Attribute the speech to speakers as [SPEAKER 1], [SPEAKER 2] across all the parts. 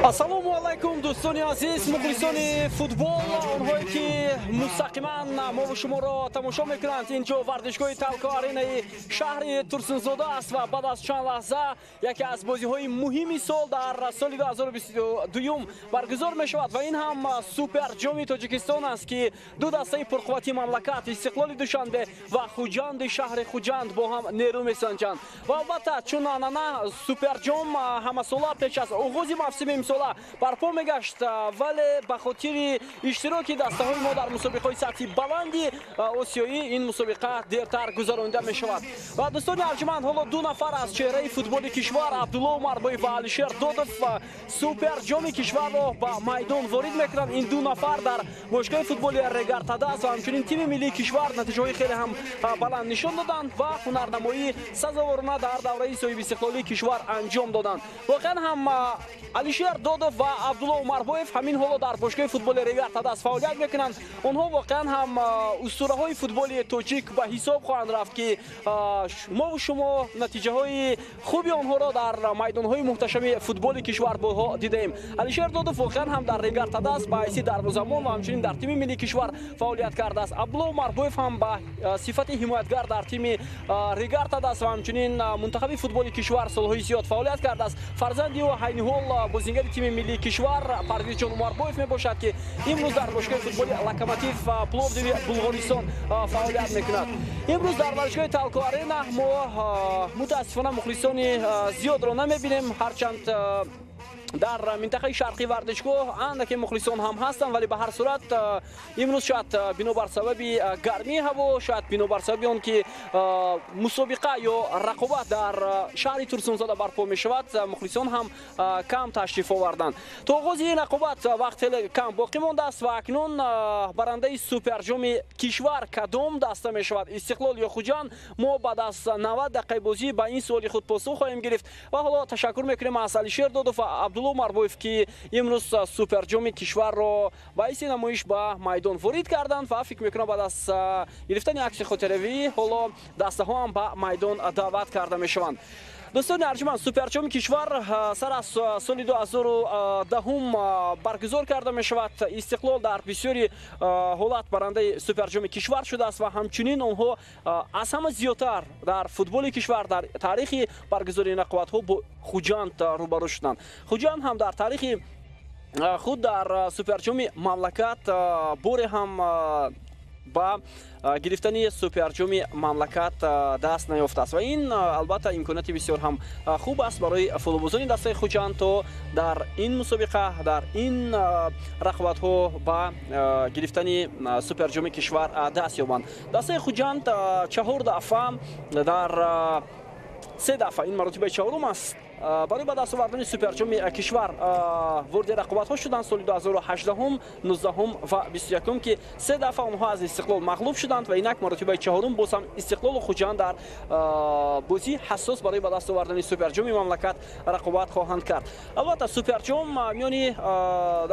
[SPEAKER 1] Ассалому алайкум дӯстони азиз, мухлисони футбол, онҳое ки мустақиман мо ва шуморо тамошо мекунанд. Инҷо варзишгоҳи Талко аренаи шаҳри Турсунзода аст ва баъд аз чанд лаҳза яке аз бозиҳои муҳими сол дар соли 2022 баргузор мешавад ва ин ҳам суперҷоми Тоҷикистон аст ки ду дастаи пурқуввати мамлакат Истиқлоли Душанбе ва Хуҷанди шаҳри Хуҷанд бо ҳам нерӯ месанҷанд. Ва албатта чун анъана суперҷом ҳамасола пеш аз оғози мавсими имсола барпо мегашт, вале ба хотири иштироки дастаҳои мо дар мусобиқаҳои сатҳи баланди осиёӣ ин мусобиқа дертар гузаронида мешавад. Ва дӯстони арҷуманд, ҳоло ду нафар аз чеҳраи футболи кишвар Абдулло Умарбоев ва Алишер Додов суперҷоми кишварро ба майдон ворид мекунанд. Ин ду нафар дар бошгоҳи футболи Регартадаст ва ҳамчунин тими миллии кишвар натиҷаҳои хеле ҳам баланд нишон доданд ва ҳунарнамоии сазоворона дар давраи соҳиби истиқлолии кишвар анҷом доданд. Воқеан ҳам Алишер Додов ва Абдулло Умарбоев ҳамин ҳоло дар бошгоҳи футболи Регартадаст фаъолият мекунанд. Онҳо воқеан ҳам устураҳои футболи тоҷик ба ҳисоб хоҳанд рафт ки мо ва шумо натиҷаҳои хуби онҳоро дар майдонҳои муҳташами футболи кишвар боҳо дидаем. Алишер Додов воқеан ҳам дар Регартадаст ба ҳайси дарвозабон ва ҳамчунин дар тими миллии кишвар фаъолият кардааст. Абдулло Умарбоев ҳам ба сифати ҳимоятгар дар тими Регартадаст ва ҳамчунин мунтахаби футболи кишвар солҳои зиёд фаъолият кардааст. Фарзанди ӯ ҳайни ҳол бозингари тими миллии кишвар Парвизҷон Умарбоев мебошад ки имрӯз дар бошгоҳи футболи Локомотив Пловдиви Булғористон фаъолият мекунад. Имрӯз дар варзишгоҳи Талко арена мо мутаассифона мухлисони зиёдро намебинем, ҳарчанд дар минтақаи шарқи вардишгоҳ андаке мухлисон ҳам ҳастанд, вале ба ҳар сурат имрӯз шояд бинобар сабаби гармии ҳаво, шояд бинобар сабаби он ки мусобиқа ё рақобат дар шаҳри Турсунзода барпо мешавад, мухлисон ҳам кам ташриф оварданд. То оғози ин рақобат вақт хеле кам боқӣ мондааст ва акнун барандаи суперҷоми кишвар кадом даста мешавад, Истиқлол ё Хуҷанд? Мо баъд аз 90 дақиқаи бозӣ ба ин суоли худ посух хоҳем гирифт. Ва ҳоло ташаккур мекунем аз Алишер Додов ва Абдулло Умарбоев ки имрӯз суперҷоми кишварро ба ҳайси намоиш ба майдон ворид карданд ва фикр мекунам баъд аз гирифтани акси хотиравӣ ҳоло дастаҳо ҳам ба майдон даъват карда мешаванд. дӯстони арҷуманд, суперҷоми кишвар сар аз соли 2010 баргузор карда мешавад. Истиқлол дар бисёри ҳолат барандаи суперҷоми кишвар шудааст ва ҳамчунин онҳо аз ҳама зиёдтар дар футболи кишвар дар таърихи баргузории рақобатҳо бо Хуҷанд рӯбарӯ шуданд. Хуҷанд ҳам дар таърихи худ дар суперҷоми мамлакат боре ҳам ба гирифтани суперҷоми мамлакат даст наёфтааст ва ин албатта имконияти бисёр ҳам хуб аст барои футболбозони дастаи Хуҷанд то дар ин мусобиқа, дар ин рақобатҳо ба гирифтани суперҷоми кишвар даст ёбанд. Дастаи Хуҷанд 4 дафъа дар 3 дафъа, ин маротибаи чаҳорум аст, барои ба даст овардани суперҷоми кишвар ворди рақобатҳо шуданд соли 2018, 19 ва 21 ки 3 дафъа онҳо аз Истиқлол мағлуб шуданд ва инак маротибаи чаҳорум боз ҳам Истиқлолу Хуҷанд дар бозии ҳассос барои ба даст овардани суперҷоми мамлакат рақобат хоҳанд кард. Албатта суперҷом миёни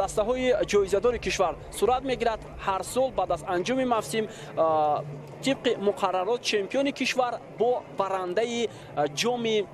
[SPEAKER 1] дастаҳои ҷоизадори кишвар сурат мегирад. Ҳар сол баъд аз анҷоми мавсим тибқи муқаррарот чемпиони кишвар бо барандаи ҷоми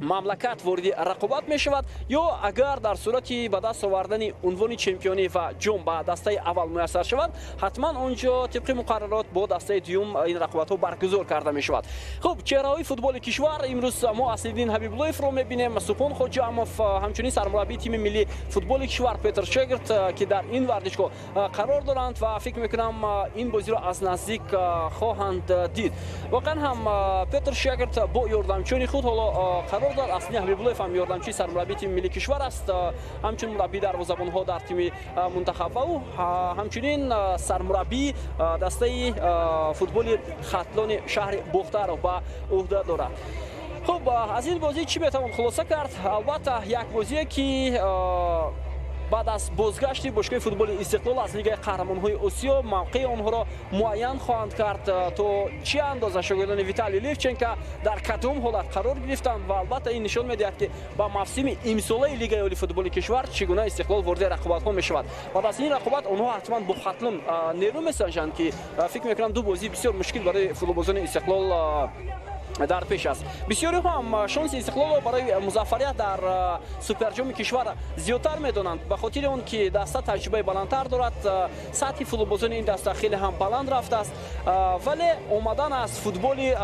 [SPEAKER 1] мамлакат вориди рақобат мешавад ё агар дар сурати ба даст овардани унвони чемпионӣ ва ҷом ба дастаи аввал муяссар шавад, ҳатман он ҷо тибқи муқаррарот бо дастаи дуюм ин рақобатҳо баргузор карда мешавад. Хуб, чеҳраҳои футболи кишвар имрӯз мо Асиддин Ҳабибуллоевро мебинем, Супон Хоҷиамов, ҳамчунин сармураббии тими миллии футболи кишвар Петр Шегирт ки дар ин варзишгоҳ қарор доранд ва фикр мекунам ин бозиро аз наздик хоҳанд дид. Воқеан ҳам Петр Шегирт бо ёрдамчони худ ҳоло қарор дорад. Асиддин Ҳабибуллоев ҳам ёрдамчии сармураббии тими миллии кишвар аст, ҳамчун мураббии дарвозабонҳо дар тими мунтахаб ва ӯ ҳамчунин сармураббии дастаи футболи хатлони шаҳри Бухтаро ба уҳда дорад. Хуб, аз ин бозӣ чӣ метавон хулоса кард? Албатта як бозие ки баъд аз бозгашти бошгоҳи футболи Истиқлол аз Лигаи Қаҳрамонҳои Осиё мавқеи онҳоро муайян хоҳанд кард то чӣ андоза шогирдони Виталий Левченко дар кадом ҳолат қарор гирифтанд ва албатта ин нишон медиҳад ки ба мавсими имсолаи Лигаи олии футболи кишвар чӣ гуна Истиқлол ворди рақобатҳо мешавад. Баъд аз ин рақобат онҳо ҳатман бо Хатлон нерӯ месанҷанд ки фикр мекунам ду бозии бисёр мушкил барои футболбозони Истиқлол дар пеш аст. Бисёриҳо ҳам шонси истиқлолро барои музаффарият дар суперҷоми кишвар зиёдтар медонанд, ба хотири он ки даста таҷрибаи баландтар дорад. сатҳи футболбозони ин даста хеле ҳам баланд рафтааст, вале омадан аз футболи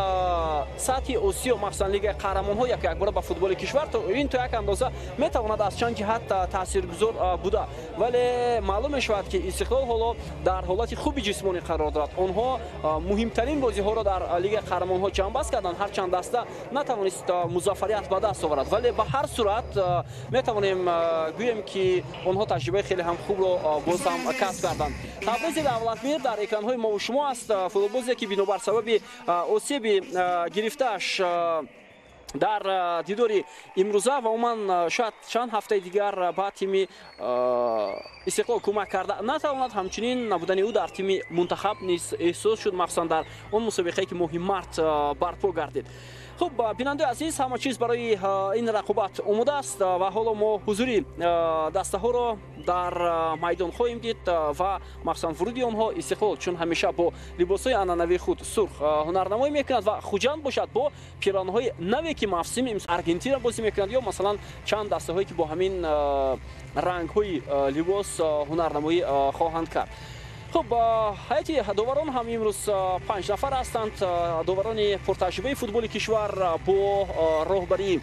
[SPEAKER 1] сатҳи осиё, махсусан лигаи қаҳрамонҳо як-якбора ба футболи кишвар, ин то як андоза метавонад аз чанд ҷиҳат таъсиргузор буда, вале маълум мешавад ки истиқлол ҳоло дар ҳолати хуби ҷисмонӣ қарор дорад. онҳо муҳимтарин бозиҳоро дар лигаи қаҳрамонҳо ҷамъбаст карданд, ҳарчанд даста натавонист музаффарият ба даст оварад, вале ба ҳар сурат метавонем гӯем ки онҳо таҷрибаи хеле ҳам хубро боз ҳам касб карданд. Табризи Давлатмир дар экранҳои мову шумо аст, футболбозе ки бинобар сабаби осеби гирифтааш дар дидори имрӯза ва умуман шояд чанд ҳафтаи дигар ба тими истиқлол кӯмак карда натавонад, ҳамчунин набудани ӯ дар тими мунтахаб низ эҳсос шуд, махсусан дар он мусобиқае ки моҳи март барпо гардид. хуб, бинандаи азиз, ҳама чиз барои ин рақобат омода аст ва ҳоло мо ҳузури дастаҳоро дар майдон хоҳем дид ва махсусан вуруди онҳо. Истиқлол чун ҳамеша бо либосҳои анъанавии худ сурх ҳунарнамоӣ мекунад ва хуҷанд бошад бо пиранҳои наве ки мавсими Аргентина бозӣ мекунад, ё масалан чанд дастаҳое ки бо ҳамин рангҳои либос ҳунарнамоӣ хоҳанд кард. хуб, ҳайати доварон ҳам имрӯз 5 нафар ҳастанд. доварони пуртаҷрибаи футболи кишвар бо роҳбарии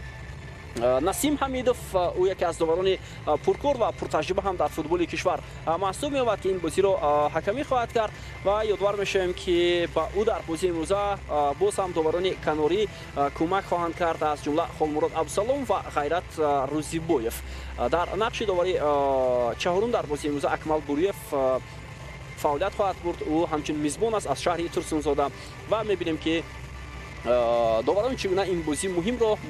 [SPEAKER 1] Насим Ҳамидов, ӯ яке аз доварони пуркор ва пуртаҷриба ҳам дар футболи кишвар маҳсуб меёбад ки ин бозиро ҳакамӣ хоҳад кард ва ёдовар мешавем ки ба ӯ дар бозии имрӯза боз ҳам доварони канорӣ кӯмак хоҳанд кард, аз ҷумла Холмурод Абдусалом ва Ғайрат Рӯзибоев. дар нақши доварӣ чаҳорум дар бозии имрӯза Акмал Буриев фаъолият хоҳад бурд. ӯ ҳамчун мизбон аст аз шаҳри Турсунзода ва мебинем ки доварони чӣ гуна ин бозии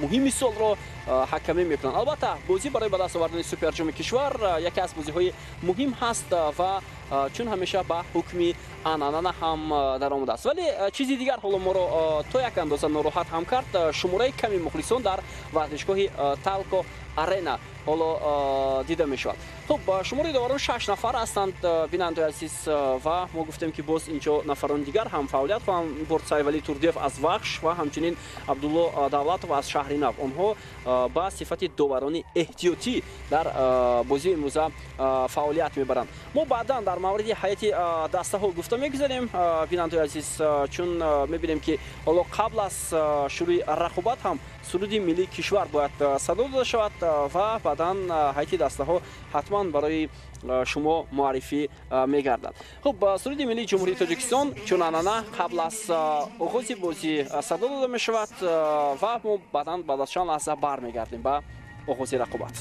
[SPEAKER 1] муҳими солро ҳакамӣ мекунанд. албатта бозӣ барои ба даст овардани суперҷоми кишвар яке аз бозиҳои муҳим ҳаст ва чун ҳамеша ба ҳукми анъанана ҳам даромада аст. Вале чизи дигар ҳоло моро то як андоза нороҳат ҳам кард. шумораи ками мухлисон дар варзишгоҳи Талко Арена ҳоло дида мешавад. хуб, шумораи доварон 6 нафар ҳастанд, бинандаи азиз, ва мо гуфтем ки боз инҷо нафарони дигар ҳам фаъолият хоҳанд бурд. Сайвалӣ Турдиев аз Вахш ва ҳамчунин Абдулло Давлатов аз Шаҳри Нав. онҳо ба сифати доварони эҳтиётӣ дар бозии имрӯза фаъолият мебаранд. мо баъдан дар мавриди ҳайати дастаҳо гуфта мегузарем, бинандаи азиз, чун мебинем ки ҳоло қабл аз шурӯи рақобат ҳам суруди миллии кишвар бояд садо дода шавад ва баъдан ҳайати дастаҳо ҳатман барои шумо муаррифӣ мегардад. хуб, суруди миллии ҷумҳурии Тоҷикистон чун анъана қабл аз оғози бозӣ садо дода мешавад ва мо баъдан баъд аз чанд лаҳза бармегардем ба оғози рақобат.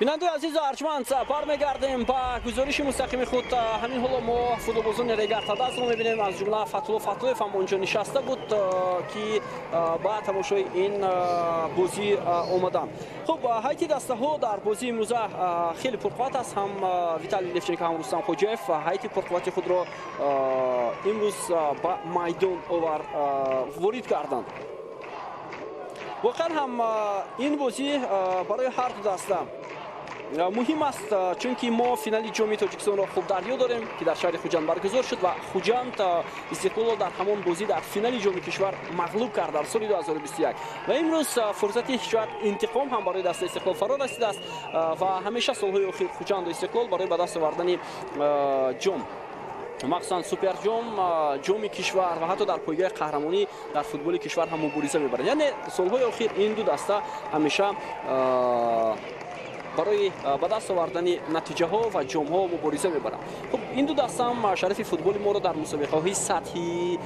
[SPEAKER 1] بیننده عزیز و ارجمند برمیگردیم با گزارش مستقیم خود. همین حالا ما فوتبالبازان رگارتاداز رو میبینیم، از جمله فتولوف هم اونجا نشسته بود که با تماشای این بازی اومدن. خب هیئت دسته ها در بازی امروز خیلی پرقوت است. هم ویتالی لفچنکو هم رستم خوجیف هیئت پرقوت خود را امروز با میدان وارد کردند. واقعا هم این بازی برای هر دو دسته مهم است چونکه ما فینال جام تاجیکستان را خوب در یاد داریم که در شهر خوجند برگزار شد و خوجند استقلال در همان بازی در فینال جام کشور مغلوب کرد در سال 2021 و امروز فرصتی شاید انتقام هم برای دست استقلال فرا رسیده است و همیشه سالهای اخیر خوجند و استقلال برای به دست آوردن جام مخصوصا سوپر جام کشور و حتی در پایگاه قهرمانی در فوتبال کشور هم مبارزه می‌برند. یعنی سالهای اخیر این دو دسته همیشه برای به دست آوردن نتیجه ها و جام ها مبارزه می‌برند. خب این دو دسته هم شرف فوتبال ما را در مسابقه های سطحی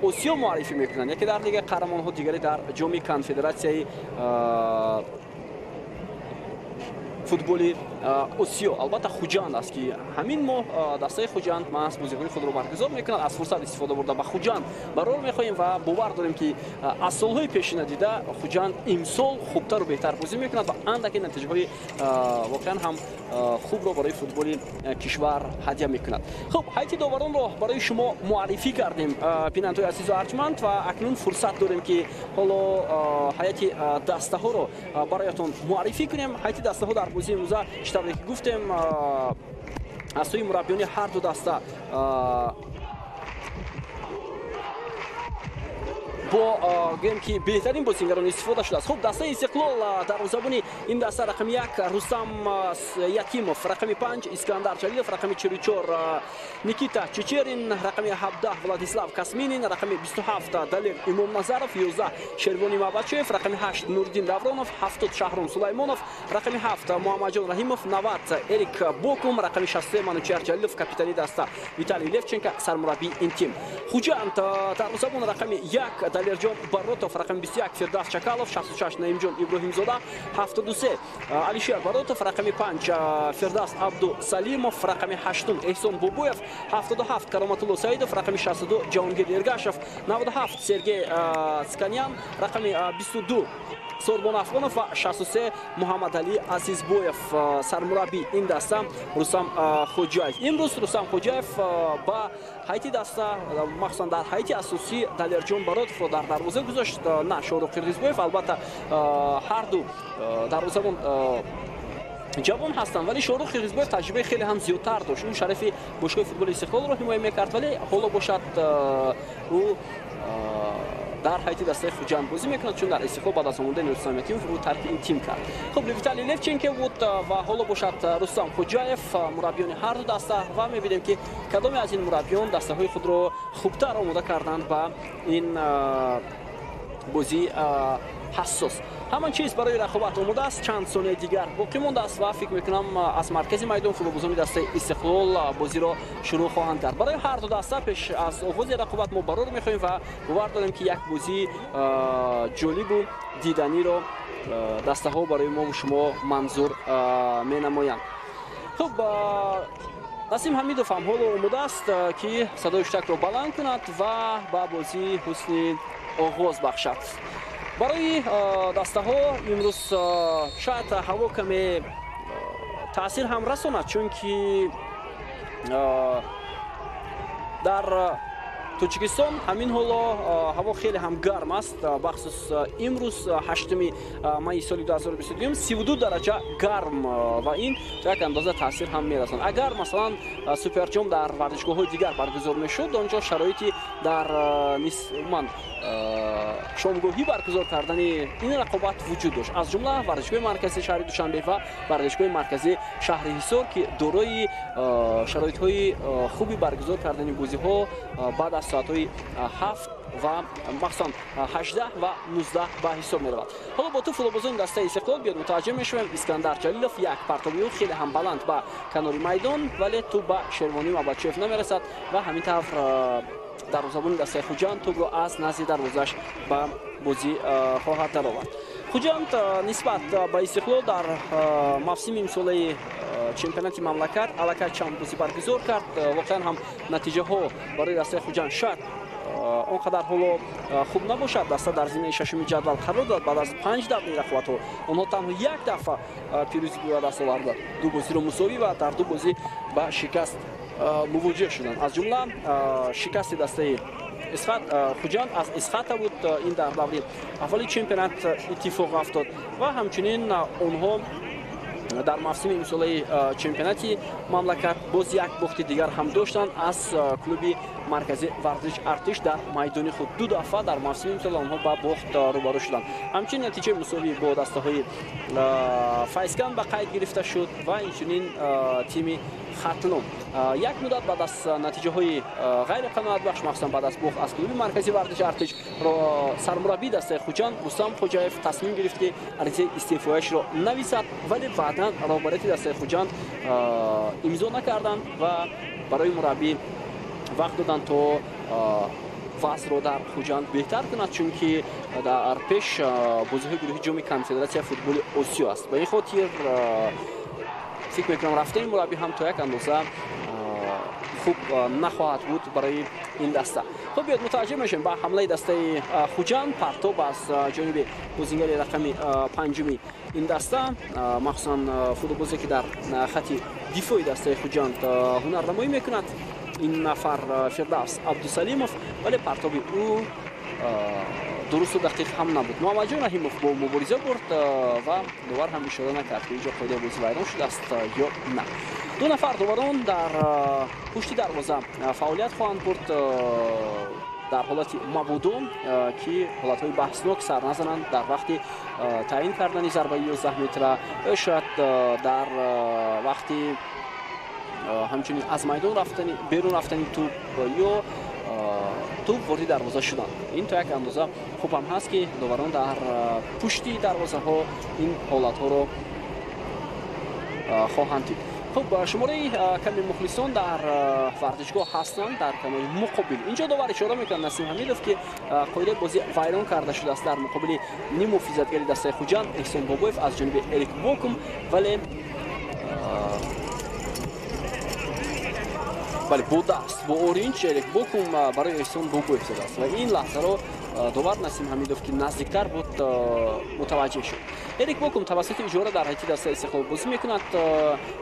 [SPEAKER 1] آسیا معرفی می‌کنند. یکی در لیگ قهرمان ها، دیگری در جام کنفدراسیون فوتبال آسیا. البته خوجند است که همین ما دسته خوجند محض بازی‌های خود را برگزار می‌کند. از فرصت استفاده برده به خوجند برار می‌خواهیم و باور داریم که از سال‌های پیش ندیده خوجند امسال خوبتر و بهتر بازی می‌کند و اندکی نتیجه‌های واقعا هم خوب را برای فوتبال کشور هدیه می‌کند. خب هیئت داوران را برای شما معرفی کردیم بینندگان عزیز و ارجمند و اکنون فرصت داریم که حالا هیئت دسته‌ها را برایتان معرفی کنیم. هیئت دسته‌ها در بازی امروز اشتباهی که گفتیم از سوی مربیان هر دو دسته با گیم که بهترین بازیگران استفاده شده است. خب دسته استقلال دروازه‌بان این دسته رقم 1 رستم یکیموف، رقم 5 اسکندر جلیلوف، رقم 44 نیکیتا چچرین، رقم 17 ولادیسلاو کاسمینین، رقم 27 دلیر امام نظرов، 11 شروانی مابачев، رقم 8 نوردین давронов، 70 شهرام سلیمانов، رقم 7 محمدجان رحیمов، 90 اریک بوکوم، رقم 63 منوچهر جلیلوف، کاپیتانی دسته ویتالی لевченко، سرمربی این تیم. خوجند دروازه‌بان رقم 1 دلیرجان баротов، رقم 21 فردوس چکالوف، 66 наимҷон иброҳимзода، 73 алишер баротов، рақами 5 фирдавс абдусалимов, рақами 8 эҳсон бобоев, 77 кароматулло саидов, рақами 62 ҷаҳонгир эргашев, 97 сергей цканян, рақами 22 сорбон афғонов ва 63 муҳаммадалӣ азизбоев. сармураббии ин даста рустам хоҷаев. имрӯз рустам хоҷаев ба ҳайти даста махсусан дар ҳайти асосӣ далерҷон баротовро дар дарвоза гузошт, на шорух қирғизбоев. албатта ҳар ду дарвозабон ҷавон ҳастанд, вале шорух қирғизбоев таҷрибаи хеле ҳам зиёдтар дошт. ӯ шарафи бошгоҳи футболи истиқлолро ҳимоя мекард, вале ҳоло бошад ӯ дар ҳайти дастаи хуҷанд бозӣ мекунад, чун дар истиқлол баъд аз омодаи рустам якимов ӯ тарки ин тим кард. хуб виталий левченко буд ва ҳоло бошад рустам хоҷаев, мураббиёни ҳар ду даста ва мебинем ки кадоме аз ин мураббиён дастаҳои худро хубтар омода карданд ба ин бозии ҳассос. ҳамон чиз барои рақобат омода аст. чанд сонияи дигар боқӣ мондааст ва фикр мекунам аз маркази майдон футболбозони дастаи истиқлол бозиро шурӯъ хоҳанд кард. барои ҳар ду даста пеш аз оғози рақобат мо барор мехоҳем ва бовар дорем ки як бозии ҷолибу диданиро дастаҳо барои мову шумо манзур менамоянд. хуб насим ҳамидов ҳам ҳоло омодааст ки садои хуштакро баланд кунад ва ба бозӣ ҳусни оғоз бахшад. барои дастаҳо имрӯз шояд ҳаво каме таъсир ҳам расонад, чунки дар тоҷикистон ҳамин ҳоло ҳаво хеле ҳам гарм аст. бахусус имрӯз 8 майи соли 2022 32 дараҷа гарм ва ин як андоза таъсир ҳам мерасонад. агар масалан суперҷом дар варзишгоҳҳои дигар баргузор мешуд, онҷо шароити дар умуман шомгоҳӣ баргузор кардани ин рақобат вуҷуд дошт. аз ҷумла варзишгоҳи марказии шаҳри душанбе ва варзишгоҳи марказии шаҳри ҳисор ки дорои шароитҳои хуби баргузор кардани бозиҳо баъд аз соатҳои 7 ва махсусан 18 ва 19 ба ҳисоб меравад. ҳоло бо ту футболбозони дастаи истиқлол биёд мутаваҷҷеҳ мешавем. искандар ҷалилов як партобиҳо хеле ҳам баланд ба канори майдон, вале ту ба шервонӣ мабачев намерасад ва ҳамин тавр дарвозабони дастаи хуҷанд тубро аз назди дарвозааш ба бозӣ хоҳад даровард. хуҷанд нисбат ба истиқлол дар мавсими имсолаи чемпионати мамлакат аллакай чанд бозӣ баргузор кард. воқеан ҳам натиҷаҳо барои дастаи хуҷанд шояд он қадар ҳоло хуб набошад. даста дар зимини шашуми ҷадвал қарор дорад. баъд аз 5 давраи рақобатҳо онҳо танҳо як дафъа пирӯзӣ ба даст оварда ду бозиро мусовӣ ва дар ду бозӣ ба шикаст мувоҷеҳ шуданд. аз ҷумла шикасти дастаи хуҷанд аз исхата буд. ин дар даври аввали чемпионат иттифоқ афтод ва ҳамчунин онҳо дар мавсими имсолаи чемпионати мамлакат боз як бохти дигар ҳам доштанд аз клуби маркази варзиш артиш дар майдони худ 2 дафъа дар мавсими имсола онҳо ба бохт рӯбарӯ шуданд. ҳамчунин натиҷаи мусови бо дастаҳои файскан ба қайд гирифта шуд ва инчунин тими хатлон як муддат баъд аз натиҷаҳои ғайриқаноатбахш махсусан баъд аз бохт аз клуби маркази варзиш артиш сармураббии дастаи хуҷанд Рустам Хоҷаев тасмим гирифт ки аризаи истеъфояшро нависад, вале баъдан роҳбарияти дастаи хуҷанд имзо накарданд ва барои мураббӣ вақт доданд то вазъро дар хуҷанд беҳтар кунад, чунки дар пеш бозиҳои гурӯҳи ҷоми конфедератсияи футболи осиё аст. Ба ин хотир фикр мекунам рафтани мураббӣ ҳам то як андоза хуб нахоҳад буд барои ин даста. Хуб биёд мутаваҷҷеҳ мешавем ба ҳамлаи дастаи хуҷанд. Партоб аз ҷониби бозингари рақами 5-уми ин даста, махсусан футболбозе ки дар хати дифои дастаи хуҷанд ҳунарнамоӣ мекунад, ин нафар Фирдавс Абдусалимов, вале партоби ӯ дурусту дақиқ ҳам набуд. Муҳаммаҷон Раҳимов бо мубориза бурд ва довар ҳам ишора накард ки иҷо қоидаи бозӣ вайрон шудааст ё на. 2 нафар доварон дар пушти дарвоза фаъолият хоҳанд бурд дар ҳолати мабудо ки ҳолатҳои баҳснок сар назананд дар вақти таъин кардани зарбаи 11 метра ё шояд дар вақти ҳамчунин аз майдон рафтани берун рафтани туп ё туп ворди дарвоза шуданд. Ин то як андоза хуб ҳам ҳаст ки доварон дар пушти дарвозаҳо ин ҳолатҳоро хоҳанд дид. خب شماره کمی مخلصان در ورزشگاه هستند در کنار مقابل. اینجا داور اشاره میکنه نسیم حمیدوف که قاعده بازی ویران کرده شده است در مقابل نیم محافظتگری دسته خوجند احسان بابویف از جانب اریک بوکم، ولی با دست با اورینج اریک بوکم برای احسان بابویف زده است و این لحظه رو داور نسیم حمیدوف که نزدیکتر بود متوجه شد. اریک بوکم توسط اجاره در حیطی دسته استقلال بازی میکند.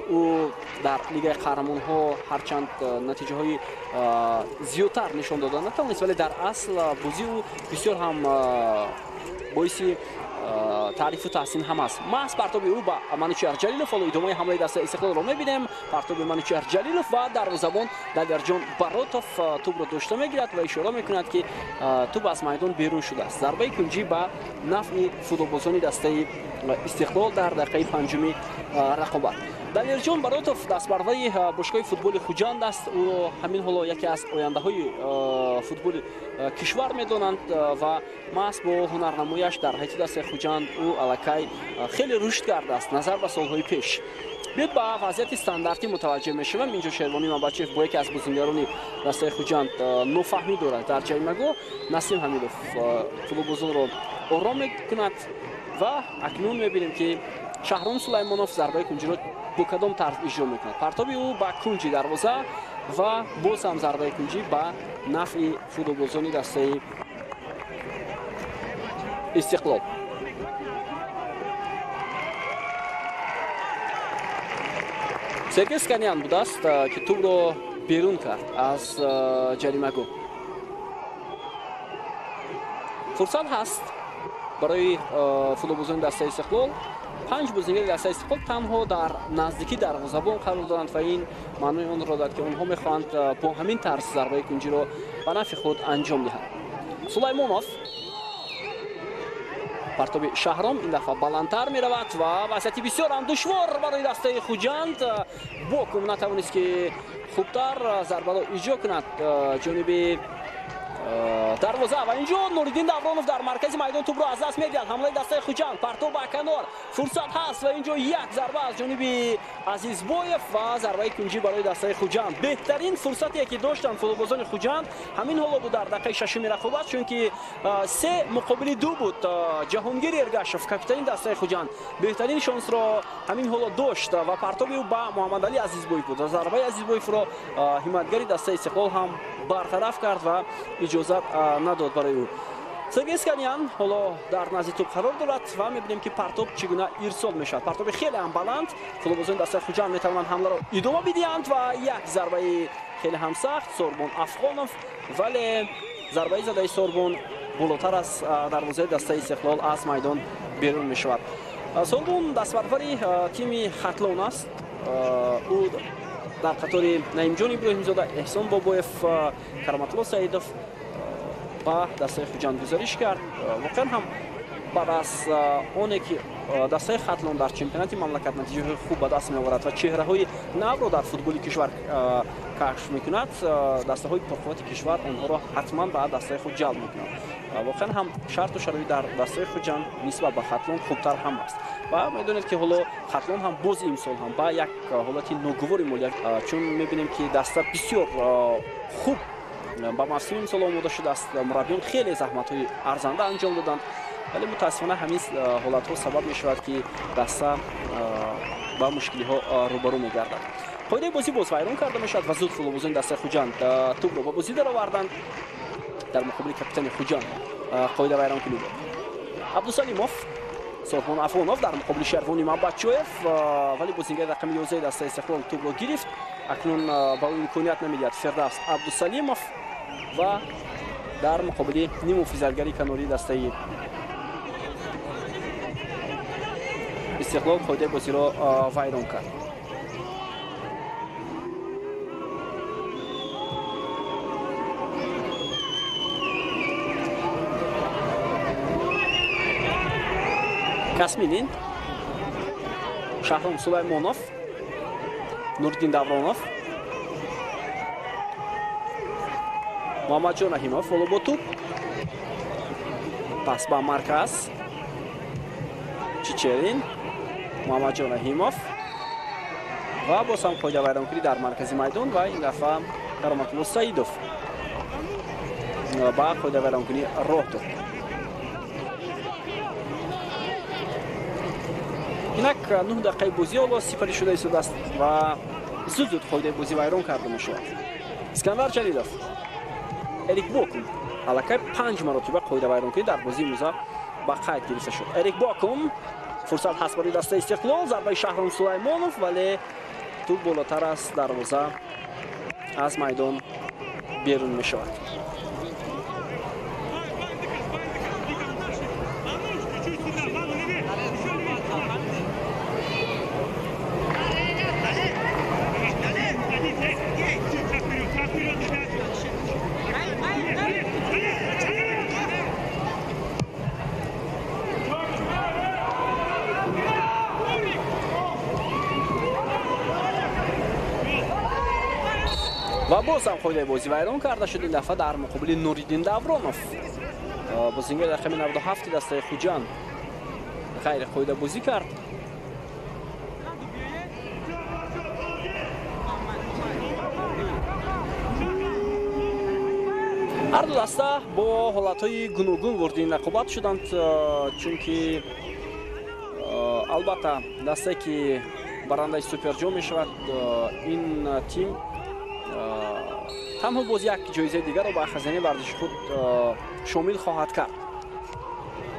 [SPEAKER 1] او در لیگ قهرمان‌ها هرچند نتیجه های زیادتر نشان داده نتوانست، ولی در اصل بازی او بسیار هم باعث تعریف و تحسین هم است. ما از پرتاب او با منوچهر جلیلوف ادامه حمله دست استقلال را می‌بینیم. پرتاب منوچهر جلیلوف و دروازه‌بان دلیرجان براتوف توپ را داشته می‌گیرد و اشاره می‌کند که توپ از میدان بیرون شده است. ضربه کنجی با نفع فوتبالبازان دسته استقلال در دقیقه 5 رقابت. دلیرجان براتوف دستبروی باشگاه فوتبال خوجند است. او همین حالا یکی از آینده‌های فوتبال کشور می‌دانند و ما با هنرنماییش در حیطی دست خوجند او الکی خیلی رشد کرده است نظر به سال‌های پیش. بیاید با وضعیت استانداردی متوجه میشویم. اینجا شیروانی مباچف با یکی از بازیگران دسته خوجند نوفهمی دارد. در جای مگو نسیم حمیدوف فوتبالبازان را آرام می‌کند و اکنون می‌بینیم که شهرام سلیمانوف ضربه کنجی را با کدام طرز اجرا می‌کند. پرتاب او با کنجی دروازه و باز هم ضربه کنجی با نفع فوتبالبازان دسته استقلال. سرگی اسکانیان بود است که توپ را بیرون کرد از جریمه‌گاه. فرصت هست برای فوتبالبازان دسته استقلال. 5 بازیگر دسته استقلال تنها در نزدیکی دروازه‌بان قرار دارند و این معنی آن را دارد که آنها می‌خواهند با همین طرز ضربه کنجی را به نفع خود انجام دهند. سلیمانوف پرتاب شهرام این دفعه بلندتر می رود و وضعیت بسیار هم دشوار برای دسته خوجند. بوکم نتوانست که خوبتر ضربه را اجرا کند جانب دروازه و اینجا نوریدین دورانوف در مرکز میدان توپ را از دست می‌دهد. حمله دسته خوجند پرتاب به کنار فرصت هست و اینجا یک ضربه از جانب عزیزبویف و ضربه کنجی برای دسته خوجند. بهترین فرصتی که داشتن فوتبالبازان خوجند همین حالا بود در دقیقه 6 رقابت، چون که 3 مقابل 2 بود. جهانگیر ارگاشف کاپیتان دسته خوجند بهترین شانس را همین حالا داشت و پرتاب او با محمد علی عزیزبویف بود. ضربه عزیزبویف را حمایتگری دسته استقلال هم برطرف کرد و اجازت نداد برای او. سرگی اسکانیان حالا در نزد توپ قرار دارد و می‌بینیم که پرتاب چگونه ارسال میشود. پرتاب خیلی هم بلند. فوتبالبازان دسته خوجند می‌توانند حمله را ادامه بدهند و یک ضربه خیلی هم سخت سوربون افغانوف، ولی ضربه زده سوربون بالاتر از دروازه دسته استقلال از میدان بیرون میشود. Солбун дастбарвари тими Хатлон аст. ӯ дар қатори Наимҷон Иброҳимзода, Эҳсон Бобоев, Караматулло Саидов ба дастаи Хуҷанд гузариш кард. Воқеан ҳам баъд аз оне ки дастаи Хатлон дар чемпионати мамлакат натиҷаҳои хуб ба даст меоварад ва чеҳраҳои навро дар футболи кишвар кашф мекунад, дастаҳои пурқуввати кишвар онҳоро ҳатман ба дастаи худ ҷалб мекунад. Воқеан ҳам шарту шароит дар дастаи Хуҷанд нисбат ба Хатлон хубтар ҳам аст. ва медонед ки ҳоло Хатлон ҳам боз имсол ҳам ба як ҳолати ногувори молия, чун мебинем ки даста бисёр хуб ба мавсими имсол омода шудааст. мураббиён хеле заҳматҳои арзанда анҷом доданд, вале мутаассифона ҳамин ҳолатҳо сабаб мешавад ки даста ба мушкилиҳо рӯбарӯ мегардад. қоидаи бозӣ боз вайрон карда мешавад ва зуд футболбозони дастаи Хуҷанд тӯбро ба бозӣ дароварданд. дар муқобили капитани Хуҷанд қоида вайронкунӣ буд. Абдусалимов, Сорбон Афонов дар муқобили Шервони Мамбатчоев, вале бозингари рақами 11 дастаи Истиқлол тӯбро гирифт. акнун ба ӯ имконият намедиҳад Фердавс Абдусалимов ва дар муқобили нимуфизалгари канори дастаи Истиқлол қоидаи бозиро вайрон кард. Касминин, Шаҳром Сулаймонов, Нуриддин Давронов, Муҳаммадҷон Раҳимов воло бо тӯб. Пас ба марказ Чичерин, Муҳаммадҷон Раҳимов ва боз ҳам қоида вайронкунӣ дар маркази майдон ва ин дафъа Караматулло Саидов ба қоида вайронкунӣ роҳ дод. инак 9 дақиқаи бозӣ ҳоло сифарӣ шуда истодааст ва зуд қоидаи бозӣ вайрон карда мешавад. Искандар Ҷалилов, Эрик Бокум аллакай 5 маротиба қоида вайронкунӣ дар бозии имрӯза ба қайд гирифта шуд. Эрик Бокум, фурсат ҳаст барои дастаи Истиқлол, зарбаи Шаҳром Сулаймонов, вале тӯб болотар аст, дарвоза аз майдон берун мешавад. ва боз ҳам қоидаи бозӣ вайрон карда шуд, ин дафъа дар муқобили Нуриддин Давронов, бозингари рақами 97 дастаи Хуҷанд ғайри қоида бозӣ кард. ҳар ду даста бо ҳолатҳои гуногун ворди рақобат шуданд, чунки албатта дастае ки барандаи суперҷом мешавад, ин тим танҳо боз як ҷоизаи дигарро ба хазинаи варзиши худ шомил хоҳад кард.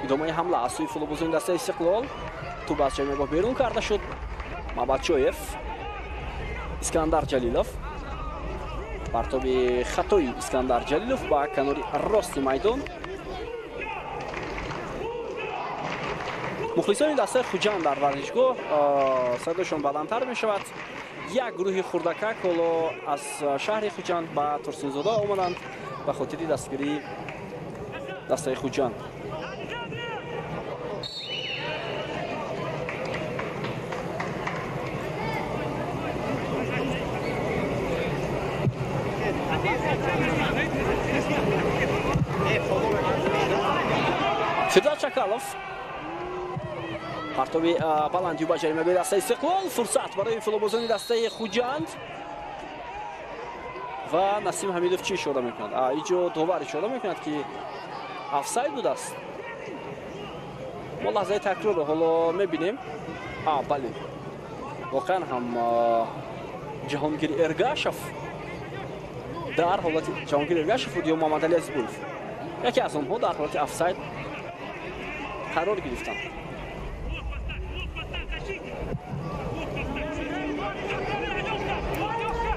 [SPEAKER 1] идомаи ҳамла аз сӯи футболбозони дастаи Истиқлол, тӯб аз ҷой мегоҳ берун карда шуд. Мамбатчоев, Искандар Ҷалилов, партоби хатои Искандар Ҷалилов ба канори рости майдон. мухлисони дастаи Хуҷанд дар варзишгоҳ садошон баландтар мешавад. як гурӯҳи хурдакак ҳоло аз шаҳри Хуҷанд ба Турсунзода омаданд ба хотири дастгирии дастаи Хуҷанд. Фирдавс Чакалов, партоби баланди ба ҷаримаи дастаи Истиқлол, фурсат барои футболбозони дастаи Хуҷанд ва Насим Ҳамидов чӣ ишора мекунад? Иҷо довар ишора мекунад ки офсайд будааст. мо лаҳзаи такрорро ҳоло мебинем. бале, воқеан ҳам Ҷаҳонгир Эргашев дар ҳолати Ҷаҳонгир Эргашев буд ё Муҳаммадали Азизбоев, яке аз онҳо дар ҳолати офсайд қарор гирифтанд.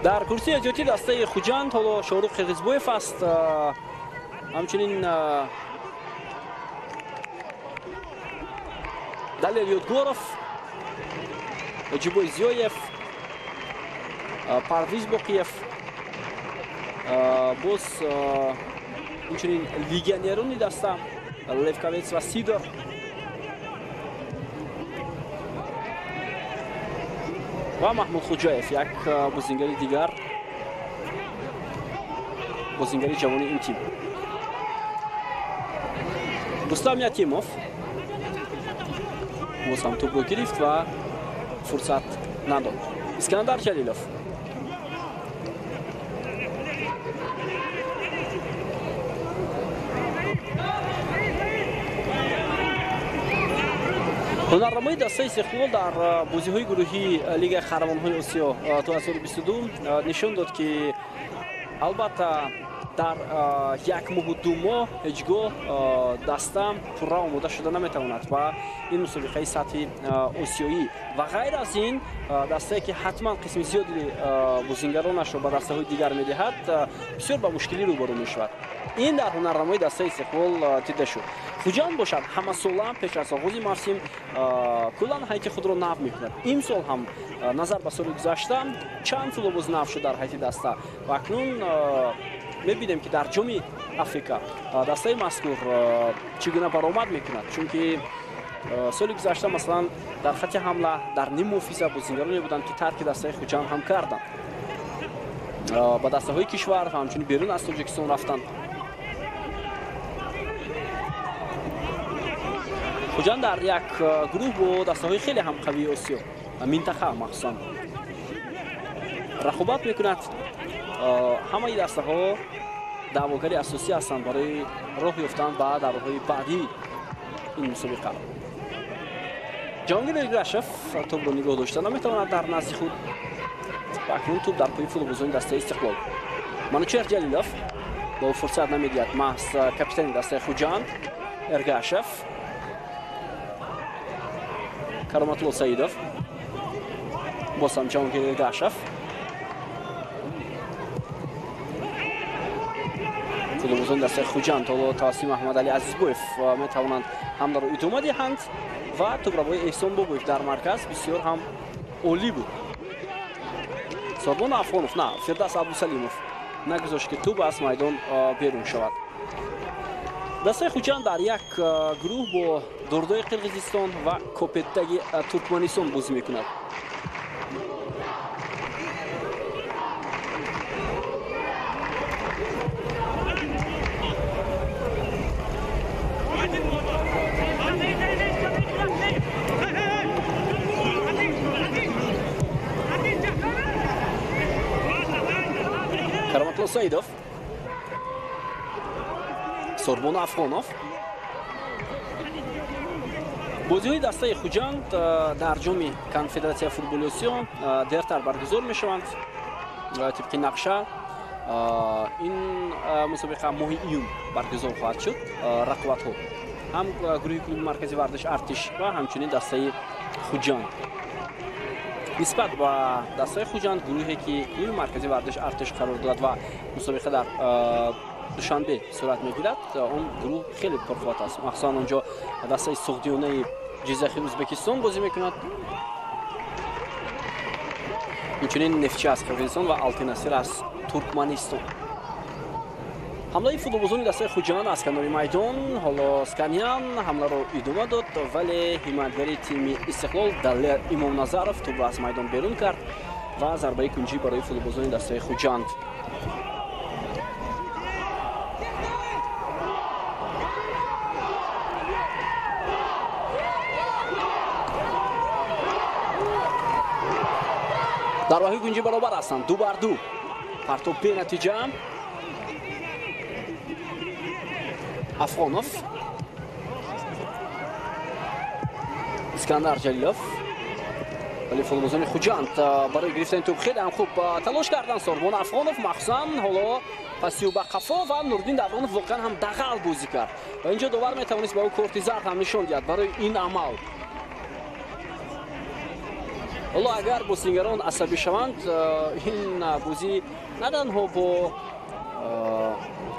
[SPEAKER 1] дар курсии эҳтиётии дастаи Хуҷанд ҳоло Шорух Қирғизбоев аст, ҳамчунин Далер Ёдгоров, Ҷибой Зиёев, Парвиз Боқиев, боз инчунин легионерони даста Левковец ва Сидор. Ва Маҳмуд Хуҷоев, як бозингари дигар, бозингари ҷавони ин тим. Рустам Якимов боз ҳам тӯбро гирифт ва фурсат надод. Искандар Ҷалилов, ҳунаррамои дастаи Истиқлол дар бозиҳои гурӯҳии Лигаи Қаҳрамонҳои Осиё 2022 нишон дод, ки албатта дар як моҳу ду моҳ ҳеҷ гоҳ даста пурра омода шуда наметавонад ва ин мусобиқаи сатҳи осиёӣ ва ғайр аз ин дастае ки ҳатман қисми зиёди бозингаронашро ба дастаҳои дигар медиҳад, бисёр ба мушкилӣ рӯбарӯ мешавад. ин дар ҳунаррамои дастаи Истиқлол дида шуд. Хуҷанд бошад ҳамасола пеш аз оғози мавсим куллан ҳайти худро нав мекунад. Имсол ҳам назар ба соли гузашта чанд фулобоз нав шуд дар ҳайти даста ва акнун мебинем ки дар ҷоми Африка дастаи мазкур чӣ гуна баромад мекунад, чунки соли гузашта масалан дар хати ҳамла дар ним муҳофиза бозингароне буданд ки тарки дастаи Хуҷанд ҳам карданд, ба дастаҳои кишвар ва ҳамчунин берун аз Тоҷикистон рафтанд. Хуҷанд дар як гурӯҳ бо дастаҳои хеле ҳам қавии Осиё минтақа махсусан рақобат мекунад. ҳамаи дастаҳо даъвогари асосӣ ҳастанд барои роҳ ёфтан ба давраҳои баъдии ин мусобиқа. Ҷаҳонгир Эргашев тӯбро нигоҳ дошта наметавонад дар назди худ ва акнун тӯб дар пои футболбозони дастаи Истиқлол. Манучер Ҷалилов ба ӯ фурсат намедиҳад. маҳз капитани дастаи Хуҷанд Эргашев, Кароматулло Саидов, боз ҳам Ҷаҳонгир Эргашев, футболбозони дастаи Хуҷанд ҳоло тавассути Маҳмадалӣ Азизбоев метавонанд ҳамларо идома диҳанд ва тӯбравои Эҳсон Бобоев дар марказ бисёр ҳам олӣ буд. Сорбон Афғонов, на, Фирдавс Абдусалимов нагузошт ки тӯб аз майдон берун шавад. дастаи Хуҷанд дар як гурӯҳ бо Дордои Қирғизистон ва Копетдаги Туркманистон бозӣ мекунад. Кароматулло Саидов, Сорбон Афғонов. бозиҳои дастаи Хуҷанд дар ҷоми Конфедератсияи футболи Осиё дертар баргузор мешаванд. тибқи нақша ин мусобиқа моҳи июн баргузор хоҳад шуд. рақобатҳо ҳам гурӯҳи клуби маркази варзиш Артиш ва ҳамчунин дастаи Хуҷанд. нисбат ба дастаи Хуҷанд гурӯҳе ки клуби маркази варзиш Артиш қарор додад ва мусобиқа дар душанбе сурат мегирад, он гурӯҳ хеле пурқувват аст. махсусан онҷо дастаи Суғдиёнаи Ҷизахи Ӯзбекистон бозӣ мекунад, инчунин Нефтчи аз Қирғизистон ва Алтинасир аз Туркманистон. ҳамлаи футболбозони дастаи Хуҷанд аз канори майдон, ҳоло Сканян ҳамларо идома дод, вале ҳимоятгари тими Истиқлол Далер Имомназаров тӯбро аз майдон берун кард ва зарбаи кунҷӣ барои футболбозони дастаи Хуҷанд. дарбаҳои кунҷӣ баробар ҳастанд, 2-2. партоб бенатиҷа. Афғонов, Искандар Ҷалилов, вале футболбозони Хуҷанд барои гирифтани тӯб хеле ҳам хуб талош карданд. Сорбон Афғонов махсусан ҳоло пасию ба қафо ва Нуриддин Давронов воқеан ҳам дағал бозӣ кард ва инҷо довар метавонист ба ӯ корти зард ҳам нишон диҳад барои ин амал. ҳоло агар бозингарон асабӣ шаванд, ин бозӣ на танҳо бо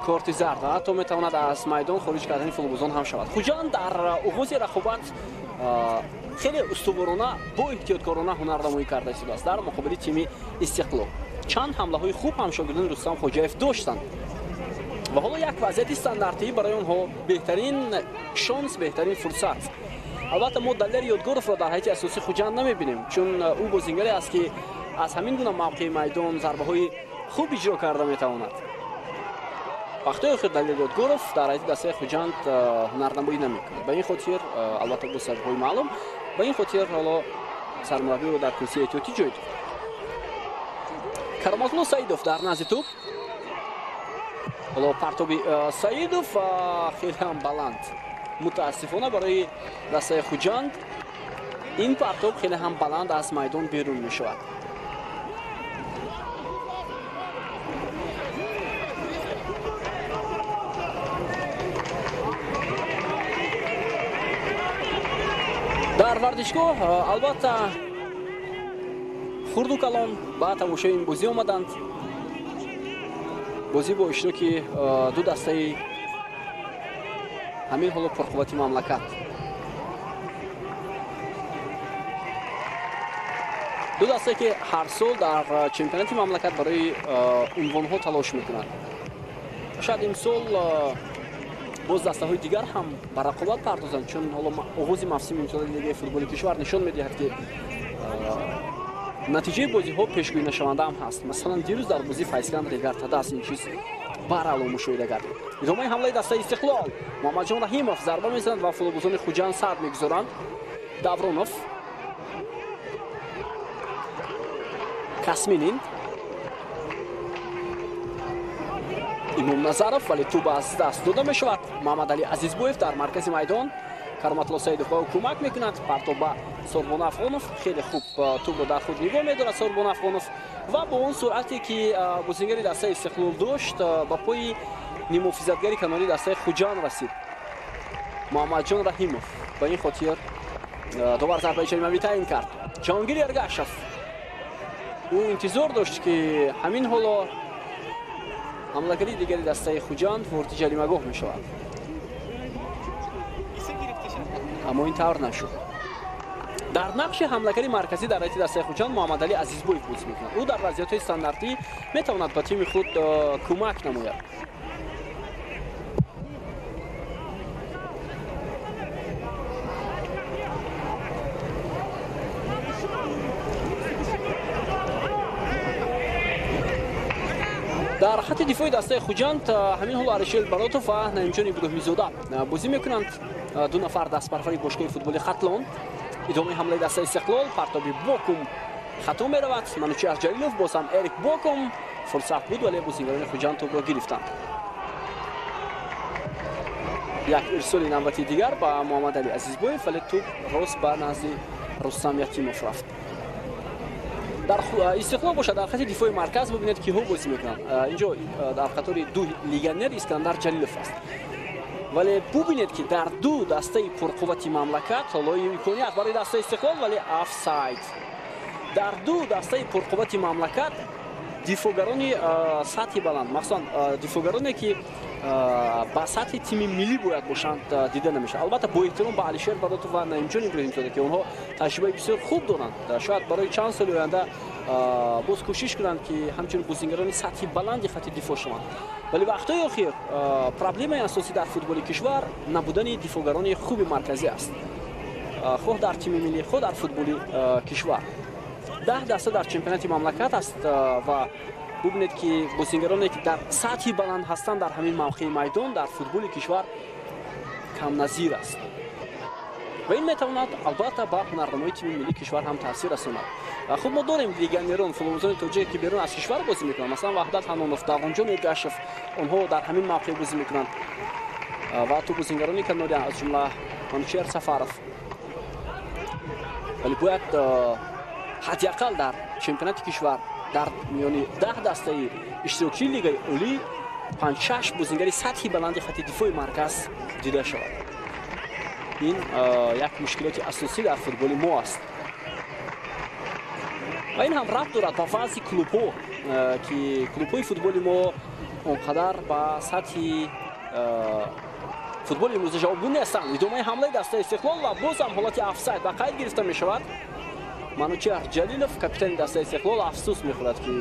[SPEAKER 1] корти зард ҳатто метавонад аз майдон хориҷ кардани футболбозон ҳам шавад. Хуҷанд дар оғози рақобат خیلی استوارانه با احتیاطکارانه هنرنمایی کرده است در مقابل تیم استقلال. چند حمله های خوب هم شاگردان رستم خواجاєв داشتند و حالا یک وضعیت استانداردی برای آنها بهترین شانس، بهترین فرصت. البته ما دلیر یادگورف را در هیئت اساسی خوجند نمیبینیم چون او بازیگری است که از همین گونه موقع میدان ضربه های خوب اجرا کرده میتواند. وقتی آخر دلیر یادگورف در هیئت دسته خوجند هنرنمایی نمیکند. به این خاطر البته با سبب های معلوم به این خاطر حالا سرمربی رو در کرسی احتیاطی جای داد. Karamazlı Saidov در نزد توپ. حالا پرتابی سعیدوف خیلی هم بلند. متاسفانه برای دسته خوجند این پرتاب خیلی هم بلند از میدان بیرون می شود. در ورزشگاه البته خرد و کلان با تماشای این بازی آمدند. بازی با اشتراک دو دسته همین حالا پرقوتی مملکت. دو دسته که هر سال در چمپیونات مملکت برای عنوان ها تلاش میکنند. شاید امسال باز دسته های دیگر هم به رقابت پردازند چون حالا آغاز موسم امسال لیگ فوتبال کشور نشان میدهد که نتیجه بازی ها پیشگویی نشونده هم هست. مثلا دیروز در بازی فیضکند رگرتاده است این چیز برعلا مشاهده گردید. ادامه حمله دسته استقلال محمد جان رحیمов ضربه میزنند و فوتبالبازان خوجند صد میگذارند. давронов کاسمینین امام نظرов ولی توپ از دست داده می شود. محمد علی عزیزبویف در مرکز میدان Караматло Саидов ба кӯмак мекунад. Партоб ба Сорбон Афғонов хеле хуб тӯбро дар худ нигоҳ медорад Сорбон Афғонов ва бо он суръате ки бозингари дастаи Истиқлол дошт ба пои нимуҳофизатгари канори дастаи Хуҷанд расид Муҳаммадҷон Раҳимов. Ба ин хотир довар зарбаи ҷаримавӣ таъин кард. Ҷаҳонгир Эргашев ӯ интизор дошт ки ҳамин ҳоло ҳамлагари дигари дастаи Хуҷанд ворди ҷаримагоҳ мешавад. اما این طور نشد. در نقش حمله‌گری مرکزی در هیئت دسته خوجند محمد علی عزیزبویف بازی می‌کند. او در وضعیت‌های استانداردی می‌تواند به تیم خود کمک نماید. در خط دفاعی دسته خوجند همین حال آرشل براتوف و نعیمجان ابراهیمی‌زاده بازی می‌کنند. دو نفر دستپروری باشگاه فوتبال خطلان. ادامه حمله دسته استقلال پرتابی باکوم خطا می‌رود. منوچهر جلیلوف باز هم اریک باکوم فرصت بود ولی بازیگران خوجند توپ را گرفتند. یک ارسال نوبتی دیگر با محمد علی عزیزبویف ولی توپ راست به نزد رستم یتیموف رفت. در استقلال باشد در خط دفاع مرکز ببینید که ها بازی میکنند. اینجا در خطر دو لیگنر اسکندر جلیلوف است. ولی ببینید که در دو دسته پرقوت مملکت حالا امکانیت برای دسته استقلال ولی آفساید. در دو دسته پرقوت مملکت دفاعگران سطح بلند مخصوصا دفاعگرانی که با سطح تیم ملی باید باشند دیده نمیشه. البته با احترام به علیشیر براتوف و نعیمجان ابراهیمی‌زاده که اونها تجربه بسیار خوب دارند. شاید برای چند سال آینده باز کوشش کنند که همچنین بازیگران سطح بلندی خط دفاع شوند. ولی وقتهای اخیر پرابلم اساسی در فوتبال کشور نبودن دفاعگران خوب مرکزی است. خود در تیم ملی خود در فوتبال کشور 10 دسته در چمپیونات مملکت است و ببینید که بازیگرانی که در سطح بلند هستند در همین موقع میدان در فوتبال کشور کم نظیر است و این میتواند البته با هنرنمایی تیم ملی کشور هم تاثیر رساند. خب ما داریم لیگنران فوتبالبازان توجیه که بیرون از کشور بازی میکنند مثلا وحدت حنانوف، داغونجان ارگاشف اونها در همین موقع بازی میکنند و تو بازیگرانی کناری از جمله منوچهر سفارов ولی باید حداقل در چمپیونات کشور در میان 10 دسته اشتراکی لیگ اولی 5-6 بازیگر سطحی بلند خط دفاع مرکز دیده شود. این یک مشکلات اساسی در فوتبال ما است. و این هم ربط دارد با وضع کلوب‌ها که کلوب‌های فوتبال ما اونقدر با سطح футболи имрӯза ҷавобгӯ нестанд. идомаи ҳамлаи дастаи Истиқлол ва боз ҳам ҳолати офсайд ба қайд гирифта мешавад. Манучар Ҷалилов, капитани дастаи Истиқлол, афсӯс мехӯрад ки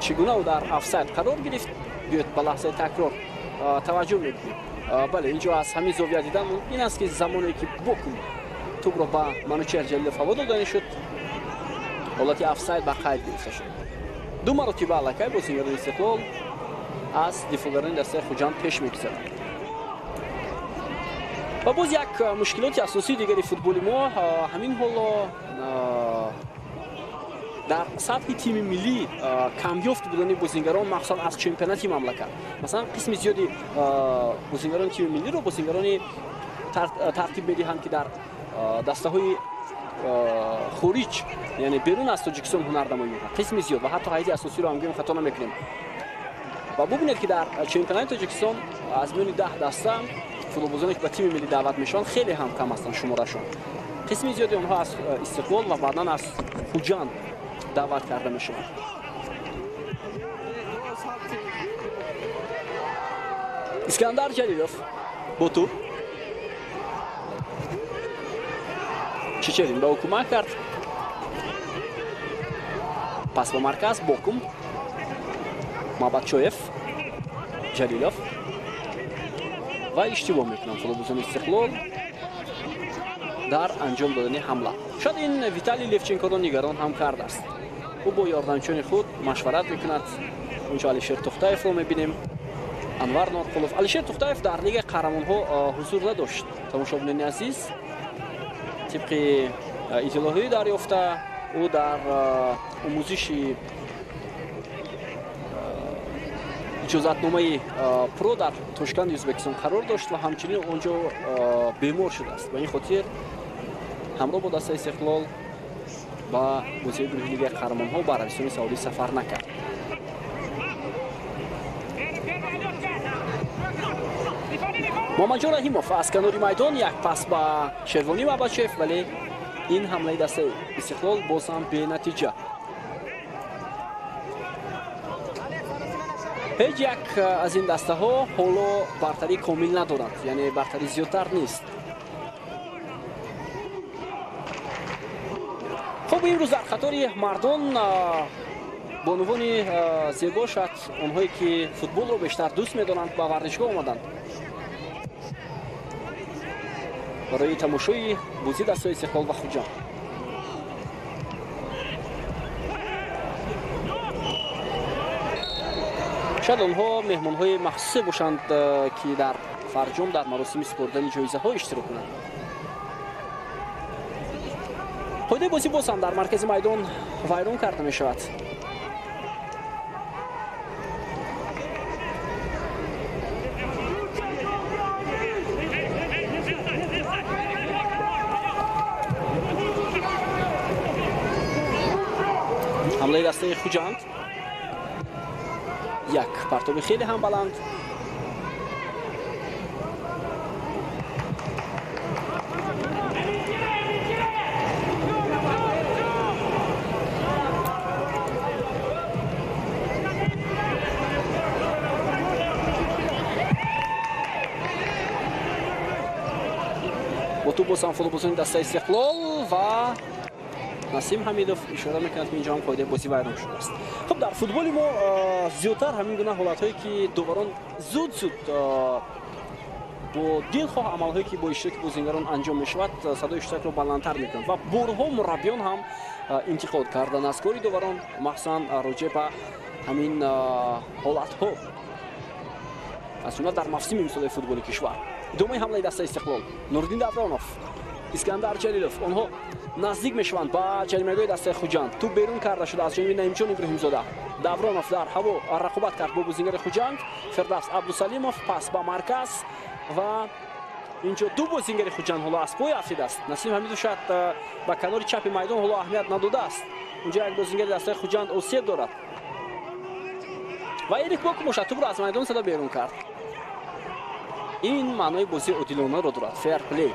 [SPEAKER 1] чӣ гуна ӯ дар офсайд қарор гирифт. биёед ба лаҳзаи такрор таваҷҷӯҳ мекунем. бале, инҷо аз ҳамин зовия дидан ин аст ки замоне ки Бокум тӯбро ба Манучар Ҷалилов ҳаво додани шуд, ҳолати офсайд ба қайд гирифта шуд. ду маротиба аллакай бозингарони Истиқлол аз дифоъгарони дастаи Хуҷанд пеш мегузаранд. ва боз як мушкилоти асосии дигари футболи мо ҳамин ҳоло дар сатҳи тими миллӣ камёфт будани бозингарон махсусан аз чемпионати мамлакат. Масалан, қисми зиёди бозингарони тими миллиро бозингарони тартиб медиҳанд ки дар дастаҳои хориҷ, яъне берун аз Тоҷикистон ҳунар намоӣ мекунанд. қисми зиёд ва ҳатто ҳайати асосиро ҳам гӯем хато намекунем. ва бубинед ки дар чемпионати Тоҷикистон аз миёни 10 даста футболбозоне ки ба тими миллӣ даъват мешаванд хеле ҳам кам ҳастанд шуморашон. қисми зиёди онҳо аз Истиқлол ва баъдан аз Хуҷанд даъват карда мешаванд. Искандар Ҷалилов бо туп. Чечерин ба ӯ кӯмак кард. Пас ба марказ Бокум. Мабадшоев. Ҷалилов. ва иштибоҳ мекунанд футболбозони Истиқлол дар анҷом додани ҳамла. шояд ин Виталий Левченкоро нигарон ҳам кардааст. ӯ бо ёрдамчони худ машварат мекунад. онҷо Алишер Тухтаевро мебинем. Анвар Норқулов. Алишер Тухтаев дар Лигаи Қаҳрамонҳо ҳузур надошт. Тамошобинони азиз, тибқи иттилоҳиё дарёфта, ӯ дар омӯзиши иҷозатномаи про дар Тошканди Ӯзбекистон қарор дошт ва ҳамчунин онҷо бемор шудааст. ба ин хотир ҳамроҳ бо дастаи Истиқлол ба бозии гурӯҳи Лигаи Қаҳрамонҳо ба Арабистони Саудӣ сафар накард. Момаҷон Раҳимов аз канори майдон як пас ба Шервонӣ Мабадшоев, вале ин ҳамлаи дастаи Истиқлол боз ҳам бенатиҷа. ҳеҷ як аз ин дастаҳо ҳоло бартарӣ комил надоранд, яъне бартарӣ зиёдтар нест. хуб, имрӯз дар қатори мардон бонувони зебо, шояд онҳое ки футболро бештар дӯст медоранд, ба варзишгоҳ омаданд барои тамошои бозии дастаи Истиқлол ва Хуҷанд. шояд онҳо меҳмонҳои махсусе бошанд ки дар фарҷом дар маросими супордани ҷоизаҳо иштирок кунанд. қоидаи бозӣ боз ҳам дар маркази майдон вайрон карда мешавад. ҳамлаи дастаи Хуҷанд, як партоби хеле ҳам баланд. бо ту боз ҳам футболбозони дастаи Истиқлол ва Насим Ҳамидов ишора мекунад ки инҷо ҳам қоидаи бозӣ вайрон шудааст. хуб, дар футболи мо зиёдтар ҳамин гуна ҳолатҳое ки доварон зуд бо дилхоҳ амалҳое ки бо иштироки бозингарон анҷом мешавад, садои иштирокро баландтар мекунанд ва борҳо мураббиён ҳам интиқод карданд аз кори доварон, махсусан роҷеъ ба ҳамин ҳолатҳо, аз ҷумла дар мавсими имсолаи футболи кишвар. идомаи ҳамлаи дастаи Истиқлол, Нуриддин Давронов, Искандар Ҷалилов, онҳо наздик мешаванд ба ҷаримагоҳи дастаи Хуҷанд. ту берун карда шуда аз ҷониби Наимҷон Иброҳимзода. Давронов дар ҳаво рақобат кард бо бозингари Хуҷанд. Фирдавс Абдусалимов, пас ба марказ ва инҷо ду бозингари Хуҷанд ҳоло аз пои афтидааст. Насим Ҳамидов шояд ба канори чапи майдон ҳоло аҳамият надодааст. унҷо як бозингари дастаи Хуҷанд осеб дорад ва Эрик Бокум бошад тӯбро аз майдон сада берун кард. ин маънои бозии одилонаро дорад, фейр плей.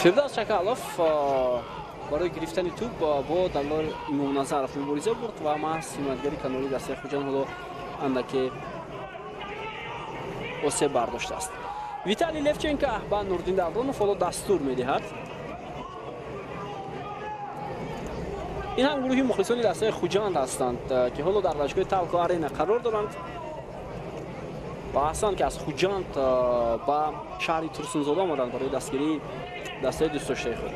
[SPEAKER 1] Firdavs Chakalov برای گرفتن توپ با دلار امام نظرов مبارزه برد و محض حمایتگری کناری دسته خوجان حالا اندکی آسیب برداشته است. ویتالی لفچنکو با نوردین davronov حالا دستور میدهد. این هم گروهی مخلصان دسته خوجان هستند که حالا در ورزشگاه تالکو آرینا قرار دارند. با احسان که از خوجان با شهر ترسنزاده آمدند برای دستگیری دسته دوست داشته خود.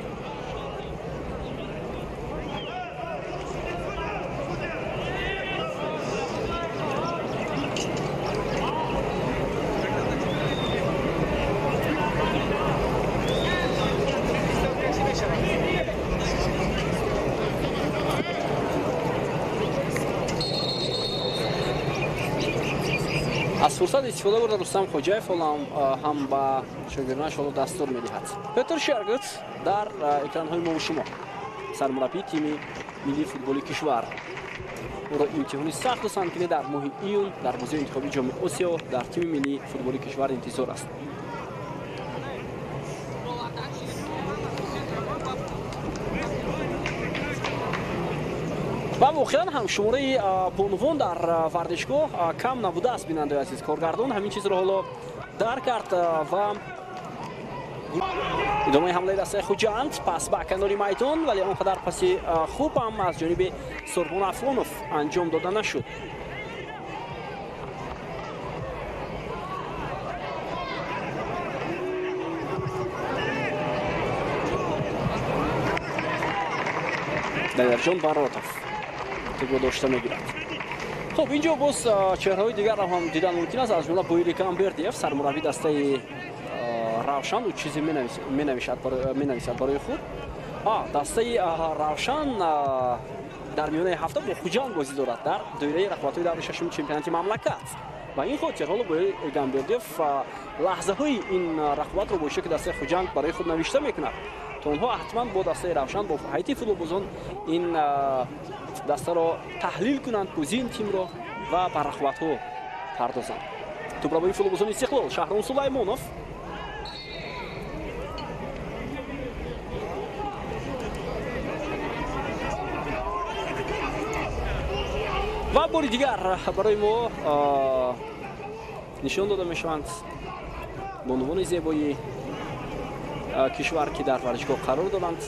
[SPEAKER 1] از فرصت استفاده برده رستم خوجایف هم با شاگردانش دستور میدهد. پتر شرگت در اکران های ما و شما سرمربی تیم ملی فوتبال کشور او را امتحانی سخت رساند که در ماه ایون در بازی انتخابی جام آسیا در تیم ملی فوتبال کشور انتظار است. و واقعا هم شماره بانوان در ورزشگاه کم نبوده است. بیننده عزیز، کارگردان همین چیز را حالا درک کرد و ادامه حمله دسته خوجند پس به کناری میدان، ولی آنقدر پسی خوب هم از جانب سوربان افغانوف انجام داده نشد. دایرجان باراتوف تو داشته میگیرد. خب اینجا باز چهره‌های دیگر را هم دیدن ممکن است، از جمله بویریک امبردیف سرمربی دسته روشن و چیزی مینویسد برای خود. دسته روشن در میانه هفته با خوجان بازی دارد در دوره رقابت‌های دور ششم چمپیونات مملکت و این خاطر حالا بویریک امبردیف لحظه‌های این رقابت رو با شکل دسته خوجان برای خود نوشته میکند. تو اونها حتما با دسته روشن با هیئت فوتبالبازان این دسته را تحلیل کنند، بازی این تیم را و بر رقابت‌ها پردازند. توپ را با فوتبالبازان استقلال شهرام سلیمانوف و باری دیگر برای ما نشان داده میشوند بانوان زیبایی کشور که در ورزشگاه قرار دارند.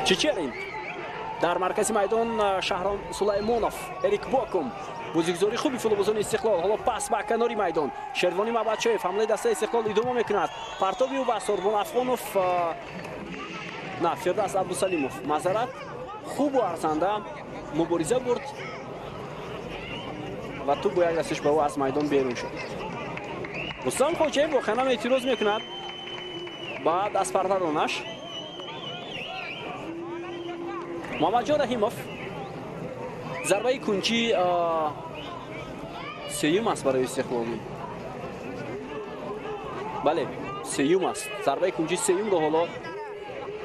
[SPEAKER 1] چیچرین در مرکز میدان شهرام سلیمانوف اریک باکوم بازیگزاری خوبی فوتبالبازان استقلال حالا پس به کناری میدان شروانی مبادچویف حمله دسته استقلال ادامه میکند. پرتابی و سوربان افغانوف نه فردوس عبدالسلیموف معذرت خوب و ارزنده مبارزه برد و تو با یک دستش به او از میدان بیرون شد. رستم خوجایف واقعا اعتراض میکند بعد از پروردانش. محمد جان رحیموف ضربه کنجی سیوم است برای استقلال. بله سیوم است، ضربه کنجی سیوم رو حالا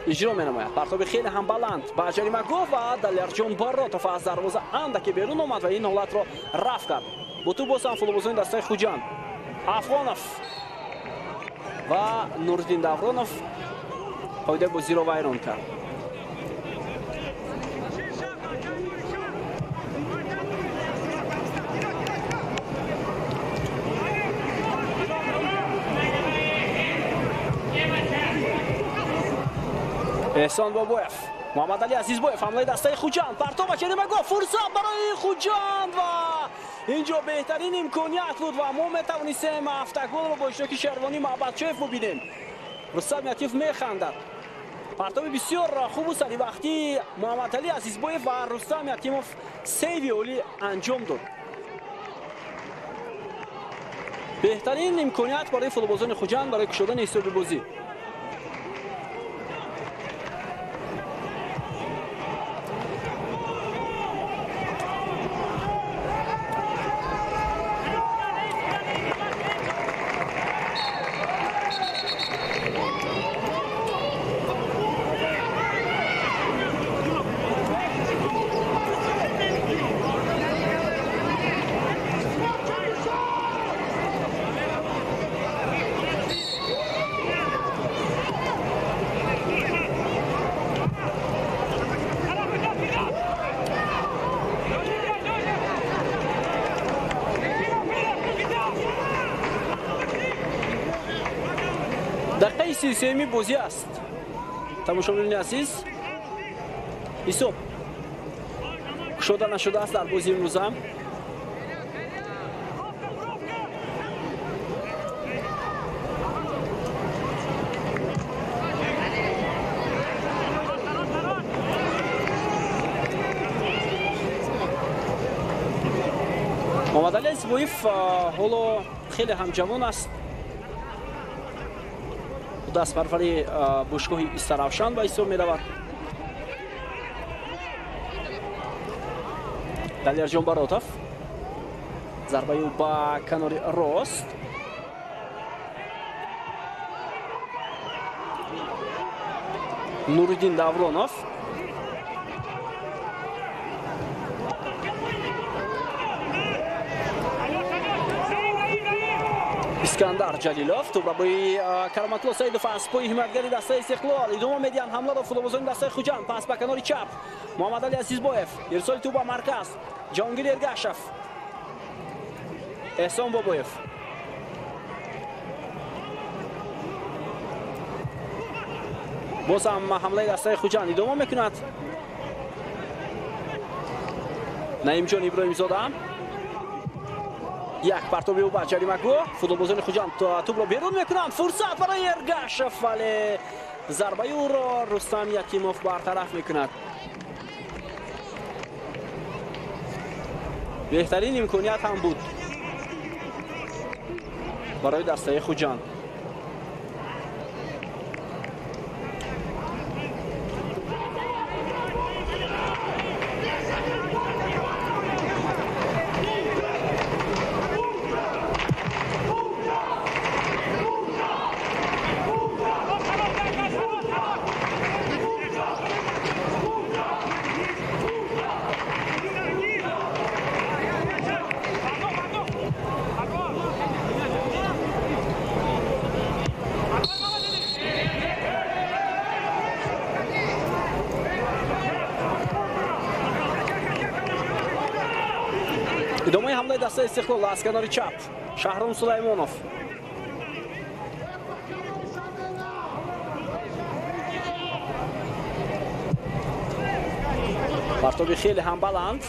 [SPEAKER 1] اجرا می‌نماید. پرتاب خیلی هم بلند با جریمه گفت و دلیرجان باراتوف از دروازه اندکی بیرون آمد و این حالت را رفع کرد. با تو بازم فوتبالبازان دسته خوجان افغانوف و نوردین davronov قاعده بازی را ویران کرد. احسان بابویف محمد علی عزیزبویف حمله دسته خوجان پرتاب جریمه گفت فرصت برای خوجان و اینجا بهترین امکانیت بود و ما میتوانستیم هفته گل رو با اشتراک شروانی مبادچویف ببینیم. رستم یتیف میخندد. پرتاب بسیار خوب و سری وقتی محمد علی عزیزبویف و رستم یتیموف سیوی اولی انجام داد. بهترین امکانیت برای فوتبالبازان خوجان برای کشیدن استوب بازی. دقیقه 33 بازی است. تماشاگران عزیز، حساب شده نشده است در بازی امروز هم. محمد علی اسبویف حالا خیلی هم جوان است. دست پروری باشگاه استرافشان به حساب می رود. دلیرجان براتف ضربه او با کنار راست. نورالدین давронов اسکندر جلیلوف توپ را به کرامتالله سیدوف از پای حمایتگری دسته استقلال ادامه میدن. حمله را فوتبالبازان دسته خوجند. پس به کنار چپ محمد علی عزیزبایف ارسال توپ به مرکز جهانگیر ارگاشف احسان بابایف باز هم حمله دسته خوجند ادامه میکند. نعیم جان ابراهیم زاده یک پرتابی او با جریمه‌گاه فوتبالبازان خوجند توپ را بیرون میکنند. فرصت برای ارگاشف ولی ضربه او را رستم یکیموف برطرف میکند. بهترین امکانیت هم بود برای دسته خوجند. ادامه حمله دسته استقلال از کنار چپ شهرام سلیمانوف پرتابی خیلی هم بلند.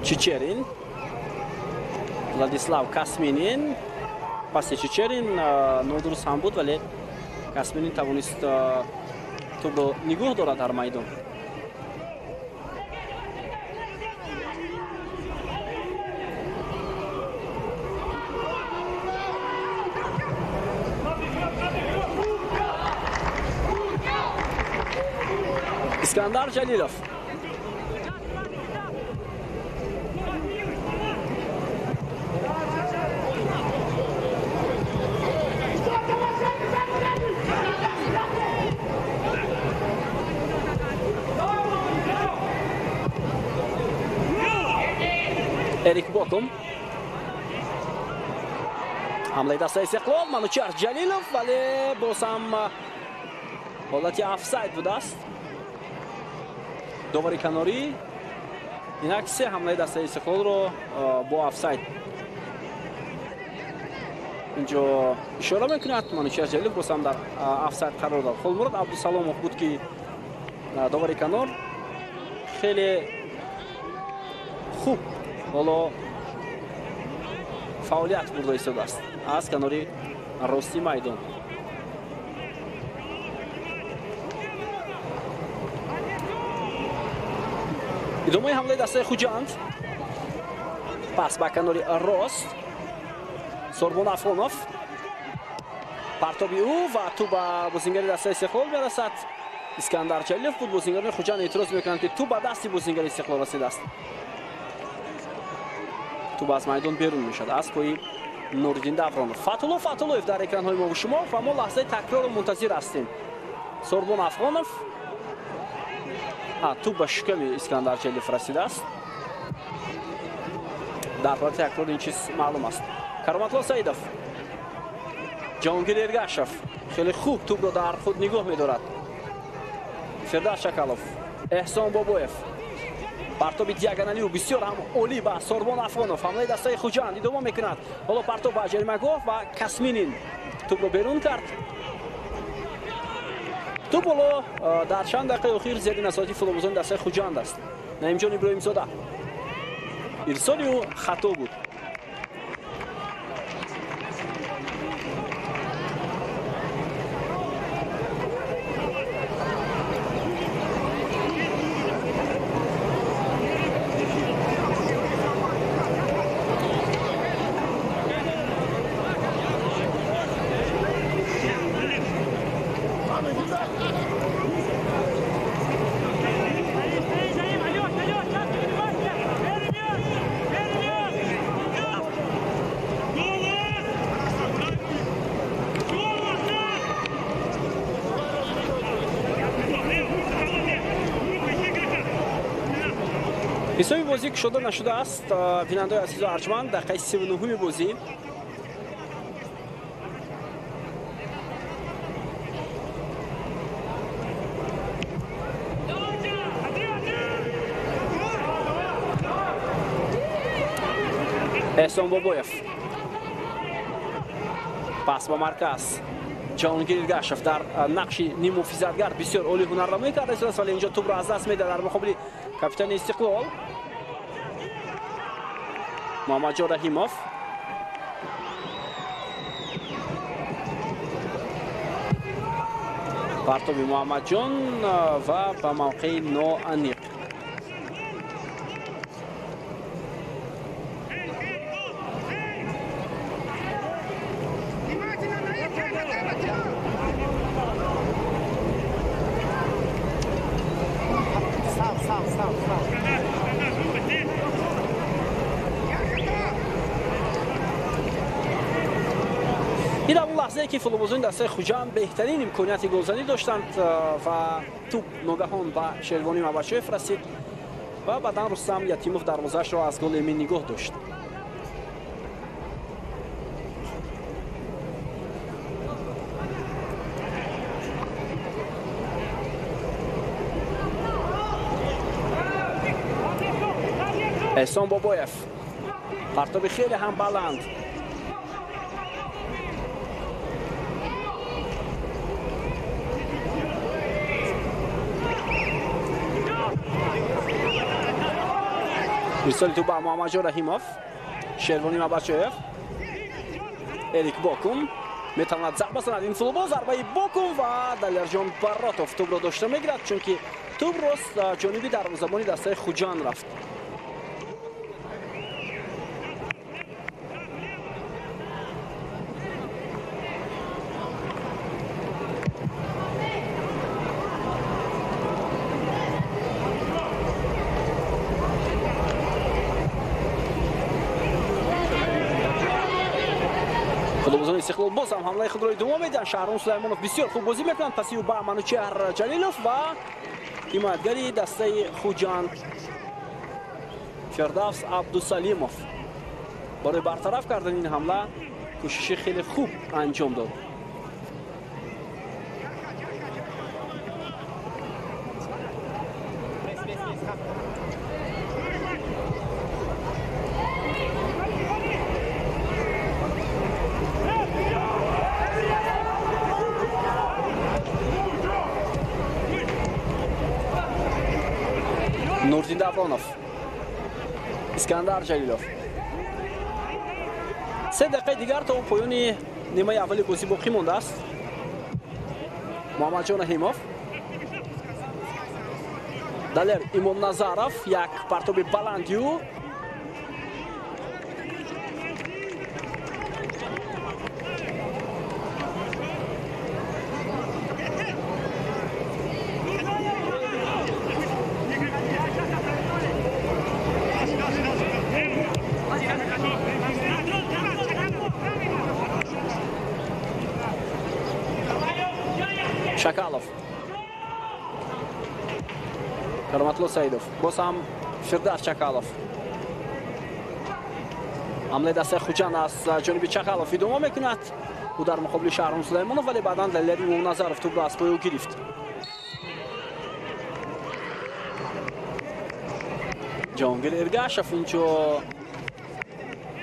[SPEAKER 1] چیچرین владислав کاسمینین پس چیچرین نادرست هم بود ولی کاسمینین توانست توپ را نگاه دارد در میدان. اسکندر جلیلوف اریک باکوم حمله دسته استقلال منوچهر جلیلوف ولی باز هم حالتی افساید بوده است. داوری کناری اینک سه حمله دسته استقلال رو با افساید اینجا اشاره میکند. منوچهر جلیلوف باز هم در افساید قرار داد. خولمراد عبدالسلاموف بود که داوری کنار خیلی خوب حالا فعالیت برده ایستاده است از کناری راستی میدان. ادامه حمله دسته خوجند پس به کناری راست سوربون افغانوف پرتابی او و تو به بازیگری دسته استقلال میرسد. اسکندر جلیلوف بود. بازیگران خوجند اعتراض میکنند که تو به دستی بازیگر استقلال رسیده است. تو از میدان بیرون میشد از پای نورالدین давронов. فتولوف در اکران های ما و شما و ما لحظه تکرار رو منتظر هستیم. سوربون افغانوف تو به شکم اسکندر جلیلوف رسیده است. در باره تکرار این چیز معلوم است. کرامتالله سیدوف جهانگیر ارگاشف خیلی خوب توپ رو در خود نگاه می‌دارد. Фирдавс Шакалов, Эҳсон Бобоев, партоби диагоналиу бисёр ҳам олӣ ба Сорбон Афғонов. Ҳамлаи дастаи Хуҷанд идома мекунад. Ҳоло партоб ба ҷаримагоҳ ва Касминин тӯбро берун кард. тӯб ҳоло дар чанд дақиқаи охир зери насоати футболбозони дастаи Хуҷанд аст. Наимҷон Иброҳимзода. Ирсоли ӯ хато буд. ҳисоби бозӣ кушода нашудааст. бинандаи азизу арҷманд, дақиқаи 39 бозӣ. Эҳсон Бобоев. Пас ба марказ. ҷаҳонгир Иргашев дар нақши нимуҳофизатгар бисёр олӣ ҳунарнамоӣ карда истодаст, вале инҷо тӯбро аз даст медиҳад дар муқобили капитани Истиқлол Муҳаммаҷон Раҳимов. партоби Муҳаммаҷон ва ба мавқеи ноаниқ. این اون لحظه که فوتبالبازان دسته خوجند بهترین امکانیت گلزنی داشتند و توپ ناگهان با شروانی مباشف رسید و بعداً رستم یتیموف دروازه‌اش را از گل امین نگاه داشت. احسان بابایف پرتاب خیلی هم بلند. ارسال تو با محمدجان رحیموف، شروانی مباشف، اریک باکوم میتواند ضربه بزند. این فوتبال ضربه باکوم و دلیرجان براتوف توپ را داشته میگیرد چون که توپ راست جانبی دروازه‌بانی دسته خوجان رفت. فوتبالبازان استقلال باز هم حمله خود را ادامه میدن. شهرام سلیمانوف بسیار خوب بازی میکنند. پسی با منوچهر جلیلوف و حمایتگری دسته خوجند فردوس عبدالسلیموف برای برطرف کردن این حمله کوشش خیلی خوب انجام داد. نوردین دافرانوف، اسکندر جلیلوف. 3 دقیقه دیگر تا پایان نیمه اولی بازی باقی مانده است. محمدجان رحیموف، دلیر امام نظرов، یک پرتاب بلندیو. Шакалов, Карматло Саидов, боз ҳам Фирдавс Шакалов. ҳамлаи дастаи Хуҷанд аз ҷониби Шакалов идома мекунад. ӯ дар муқобили Шаҳром Сулаймонов, вале баъдан далери Имомназаров тӯбро аз поё гирифт. جهانگیر ارگاشف اینجا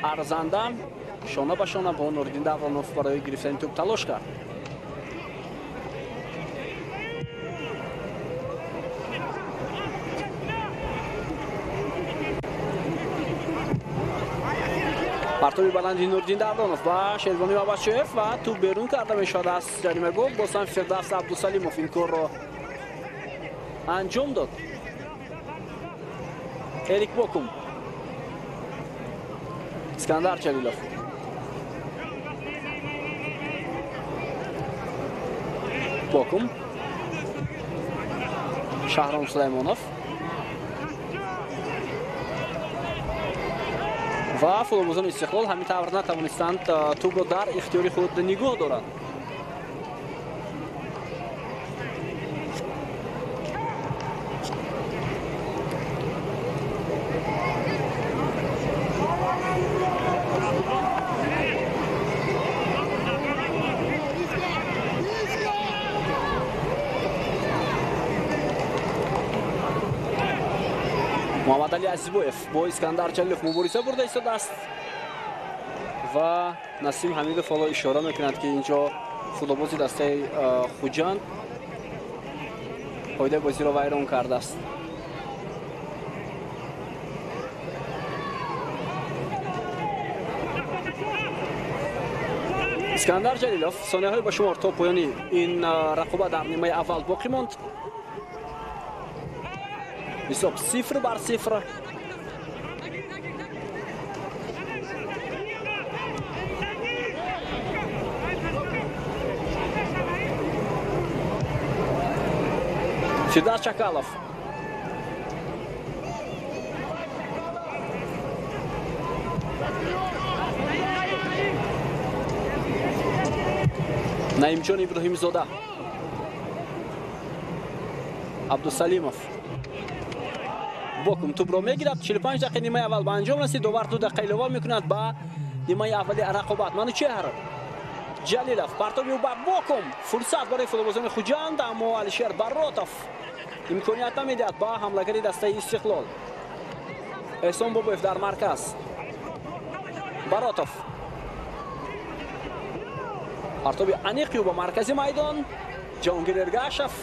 [SPEAKER 1] ارزنده شانه به شانه با نوردین دورانوف برای گرفتن توپ تلاش کرد. پرتابی بلندی نوردین دورانوف و شیروانی باباشوف و توپ بیرون کرده میشد از جریمه گل. بازم فردوس عبدالسلیموف این کار را انجام داد. اریک بوکوم، اسکندر جلیلوف، بوکوم، شهرام سلیمانوف و فوتبالبازان استقلال همین طور نتوانستند توپ را در اختیار خود نگاه دارند. محمد علی عزیزبویف با اسکندر جلیلوف مبارزه برده ایستاده است و نسیم حمیدوف حالا اشاره میکند که اینجا فوتبالباز دسته خوجند قاعده بازی را ویران کرده است. اسکندر جلیلوف ثانیه های با شمار تا پایانی این رقابت در نیمه اول باقی ماند. حساب 0-0. Федор Чакалов. Наимҷон Иброҳимзода. Абдусалимов. Бокум тӯбро мегирад. 45 дақиқа нимаи аввал ба анҷом расид. довар 2 дақиқа илова мекунад ба нимаи аввали рақобат. Манучеҳр Ҷалилов партоби ба Бокум. Фурсат барои футболбозони Хуҷанд, аммо Алишер Баротов имконият намедиҳад ба ҳамлагари дастаи Истиқлол. Эҳсон Бобоев дар марказ. Баротов. партоби аниқ ё ба маркази майдон. Ҷаҳонгир Эргашев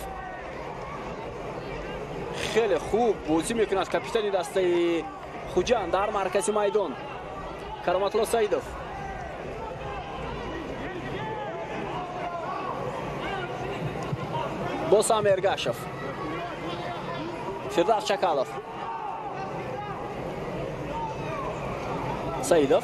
[SPEAKER 1] хеле хуб бозӣ мекунад капитани дастаи Хуҷанд дар маркази майдон. Кароматло Саидов. боз ҳам Эргашев. Фирдавс Чакалов. Саидов.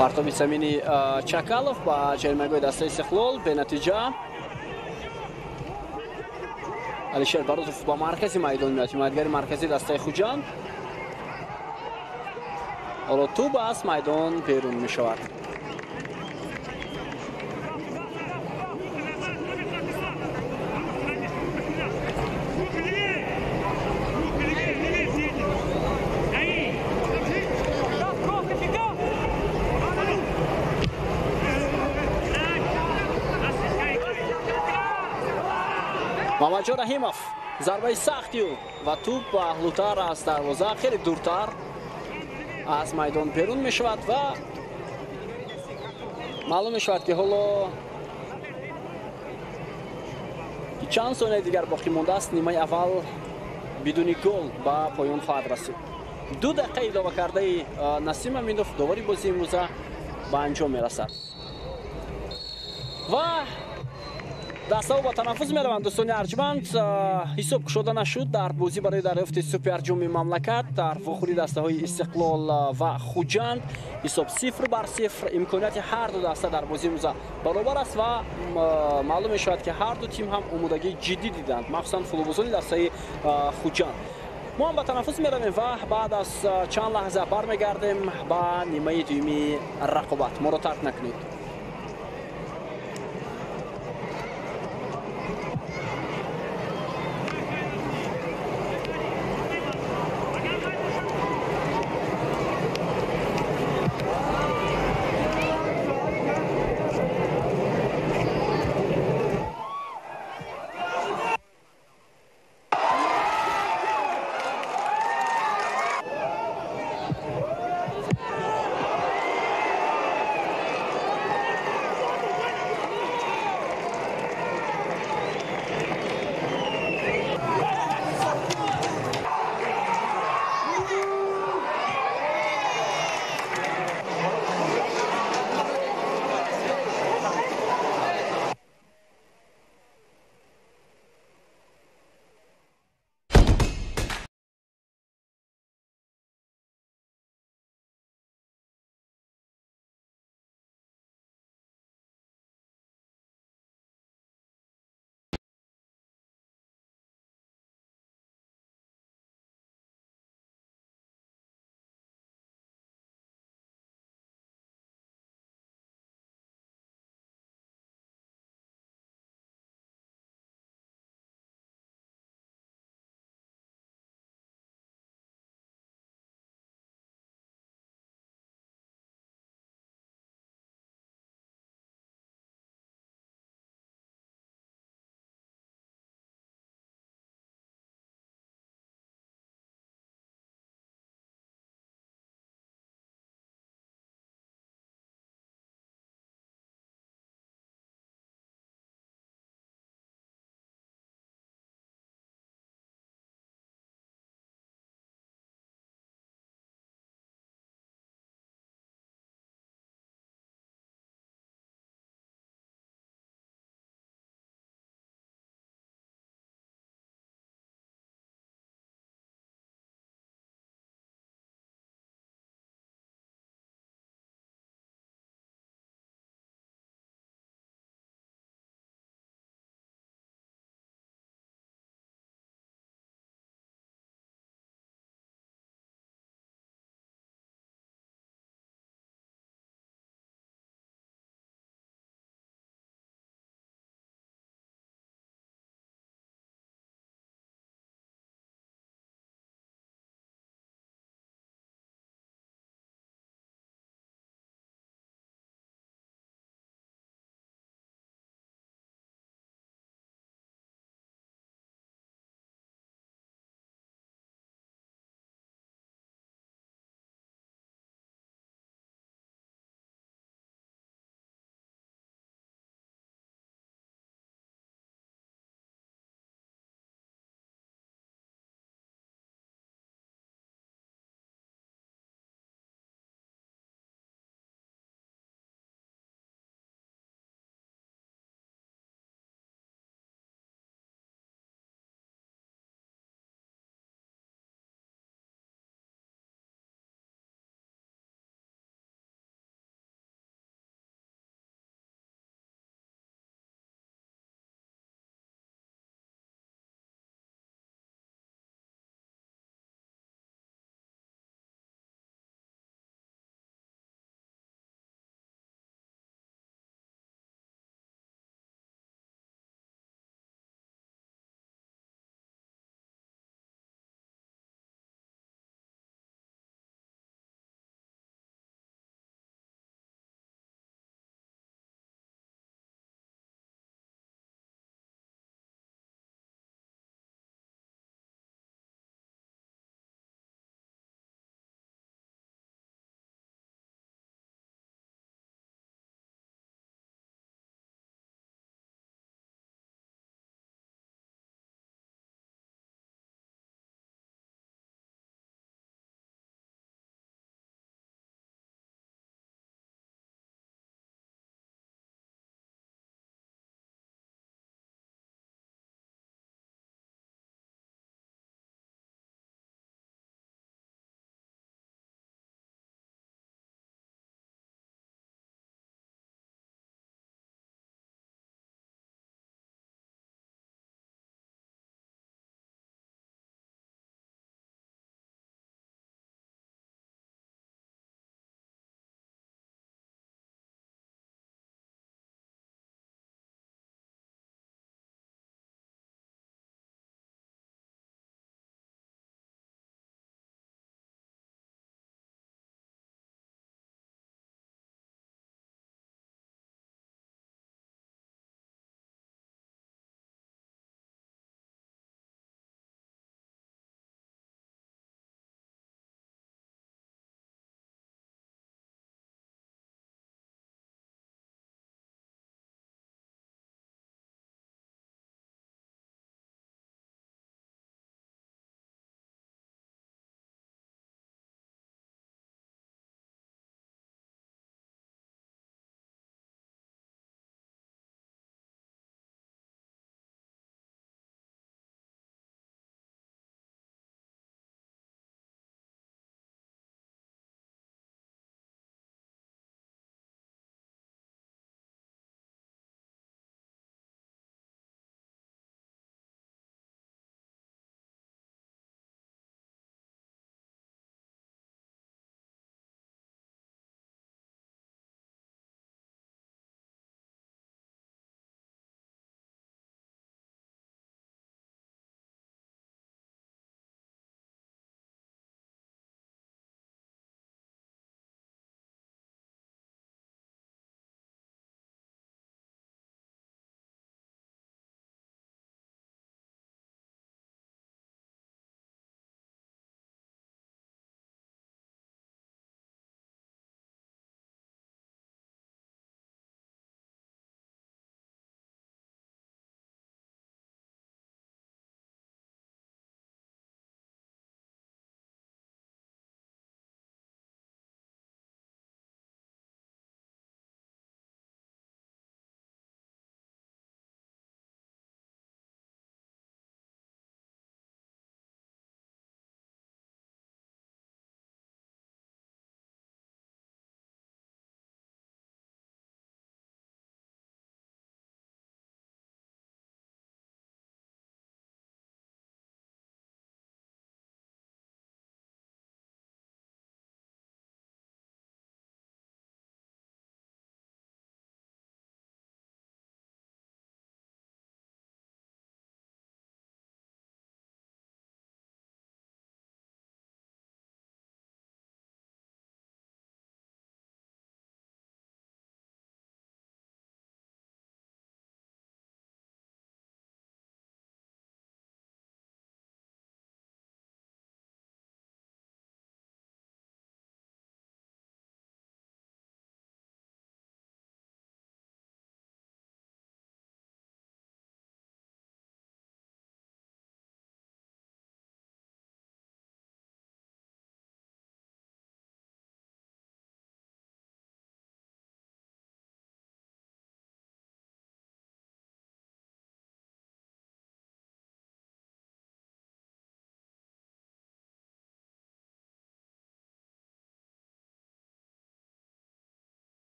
[SPEAKER 1] партоби замини Чакалов ба ҷаримагоҳи дастаи Истиқлол бенатиҷа. Алишер Баротов ба маркази майдон меояд, ҳимоятгари маркази дастаи Хуҷанд. ҳоло тӯб аз майдон берун мешавад. Мамаҷон Раҳимов зарбаи сахтию ва тӯб ба паҳлутар аз дарвоза хеле дуртар аз майдон берун мешавад ва маълум мешавад ки ҳоло чанд сония дигар боқӣ мондааст. нимаи аввал бидуни гол ба поён хоҳад расид. 2 дақиқа илова кардаи Насим Аминов довари бозии имрӯза ба анҷом мерасад ва дастаҳо ба танаффус мераванд. дӯстони арҷманд, ҳисоб кушода нашуд дар бозӣ барои дарёфти суперҷоми мамлакат дар вохӯри дастаҳои Истиқлол ва Хуҷанд. ҳисоб 0-0. имконияти ҳарду даста дар бозии имрӯза баробар аст ва маълум мешавад ки ҳарду тим ҳам омодагии ҷиддӣ диданд, махсусан футболбозони дастаи Хуҷанд. мо ҳам ба танаффус меравем ва баъд аз чанд лаҳза бармегардем ба нимаи дуюми рақобат. моро тарк накунед.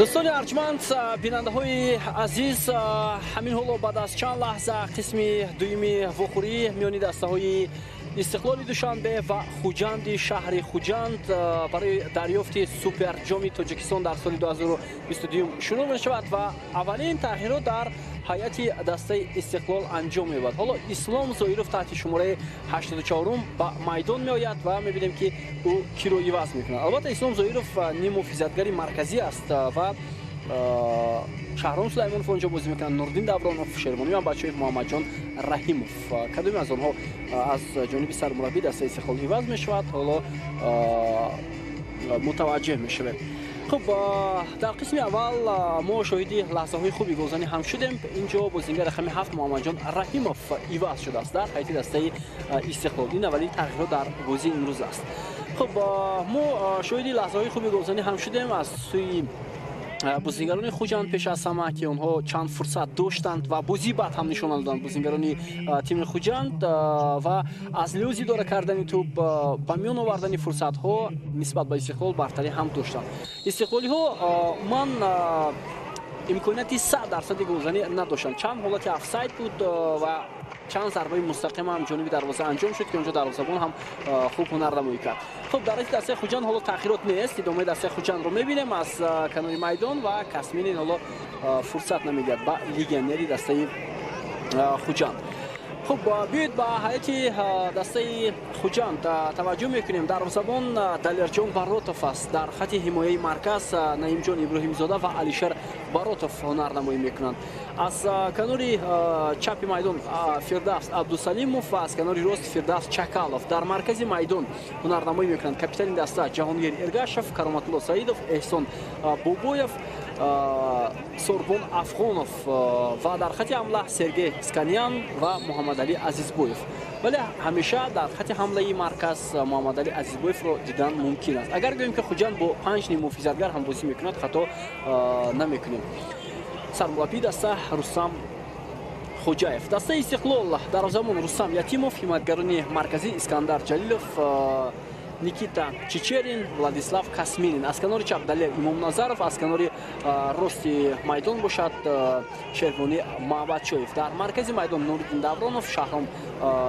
[SPEAKER 1] دوستان ارجمند بیننده‌های عزیز همین حالا بعد از چند لحظه قسم دومی وخوری میانی دسته‌های استقلال دوشنبه و خوجند شهر خوجند برای دریافت سوپر جام تاجیکستان در سال 2022 شروع می شود و اولین تغییرات در هیئت دسته استقلال انجام می شود. حالا اسلام زایروف تحت شماره 84 به میدان می آید و می بینیم که او کی رو عوض می کند. البته اسلام زایروف نیم محافظتگری مرکزی است و شهرام سلیمانوف اونجا بازی میکنن، نوردین دورانوف، شیروانی و بچه‌های محمد جان رحیموف. کدومی از آنها از جانب سرمربی دسته استقلال عوض میشود حالا متوجه میشویم. خب در قسم اول ما شاهدی لحظه های خوبی گلزنی هم شدیم. اینجا بازیگر رقم 7 محمد جان رحیموف عوض شده است در هیئت دسته استقلال. این اولین تغییرات در بازی امروز است. خب ما شاهدی لحظه های خوبی گلزنی هم شدیم از سوی بازیگران خوجند پیش از همه که اونها چند فرصت داشتند و بازی بعد هم نشان دادند. بازیگران تیم خوجند و از لحاظ اداره کردن توپ به میان آوردن فرصت ها نسبت به استقلال برتری هم داشتند. استقلالی ها من امکانیت 100% گلزنی نداشتند. چند حالت افساید بود و چند ضربه مستقیم هم جانب دروازه انجام شد که اونجا دروازه‌بان هم خوب هنرنمایی کرد. خب در دسته خوجند حالا تغییرات نیست. ادامه دسته خوجند رو می‌بینیم از کنار میدان و کسمین حالا فرصت نمیگیرد با لیگنری دسته خوجند. خب بیاید با هیئت دسته خوجند توجه میکنیم. دروازه‌بان دلیرجان باراتوف است. در خط حمایه مرکز نعیم جان ابراهیم زاده و علیشر باراتوف هنرنمایی میکنند. از کنار چپ میدان فردوس عبدالسلیموف و از کنار راست فردوس چکالوف در مرکز میدان هنرنمایی میکنند. کاپیتان دسته جهانگیر ارگاشف، کرامتالله سعیدов، احسان بوبویف، سوربون افغانوف و در خط حمله سرگی اسکانیان و محمد علی عزیزبویف. ولی همیشه در خط حمله مرکز محمد علی عزیزبویف رو دیدن ممکن است. اگر بگوییم که خوجند با 5 نیم محافظتگر هم بازی میکند خطا نمیکنیم. سرمربی دسته رستم خوجاєв. دسته استقلال دروازه‌بان رستم یتیموف، حمایتگران مرکزی اسکندر جلیلوف، نیکیتا چیچرین، وладислав کاسمینین. از کنار چپ دلیر امام نظرов، از کنار راست میدان باشد شیروانی محمدشاهیف. در مرکز میدان نوردین دورانوف، شهرام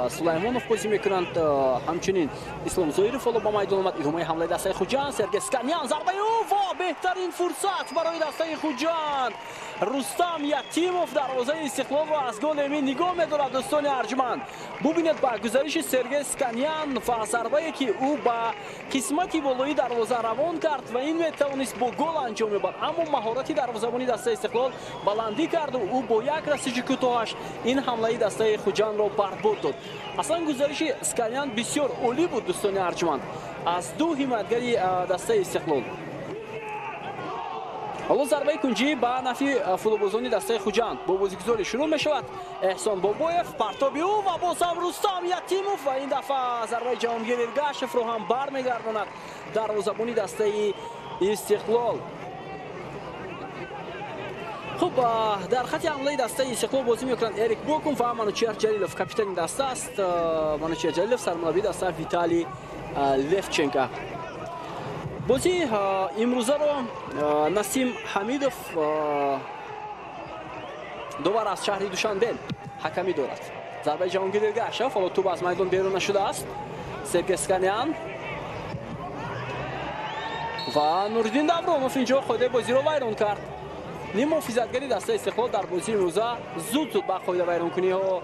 [SPEAKER 1] سلیمانوف بازی میکنند. همچنین اسلام زایروف با میدان آمد. ادامه حمله دسته خوجند سرگی اسکانیان، ضربه و بهترین فرصت برای دسته خوجند. رستم یتیموف دروازه استقلال را از گل امین نگاه می‌دارد. دوستان ارجمند ببینید با گزارش سرگی اسکانیان و ضربه‌ای که او با قسمتی بالایی دروازه روان کرد و این میتوانست با گل انجام ببرد، اما مهارت دروازه‌بانی دسته استقلال بلندی کرد و او با یک رسیدگی کوتاهش این حمله دسته خوجند را برباد داد. اصلا گزارش اسکانیان بسیار عالی بود دوستان ارجمند از دو حمایتگری دسته استقلال. حالا ضربه کنجی به نفع فوتبالبازان دسته خوجند با بازیگذاری شروع می شود. احسان بابویف، پرتابی او و بازم رستم یتیموف و این دفعه ضربه جهانگیر ارگاشف رو هم برمیگرداند دروازه‌بان دسته استقلال. خب در خط حمله دسته استقلال بازی میکنند اریک بوکوم و منوچهر جلیلوف. کاپیتان دسته است منوچهر جلیلوف. سرمربی دسته ویتالی لفچنکا. بازی امروزه رو نسیم حمیدوف دوباره از شهر دوشنبه حکمی دارد. ضربه جهانگیر ارگاشف، حالا توپ از میدان بیرون نشده است. سرگی اسکانیان و نوردین دورانوف اینجا خود بازی رو ویران کرد. نیم محافظتگری دسته استقلال در بازی امروزه زود به خود ویران کنی ها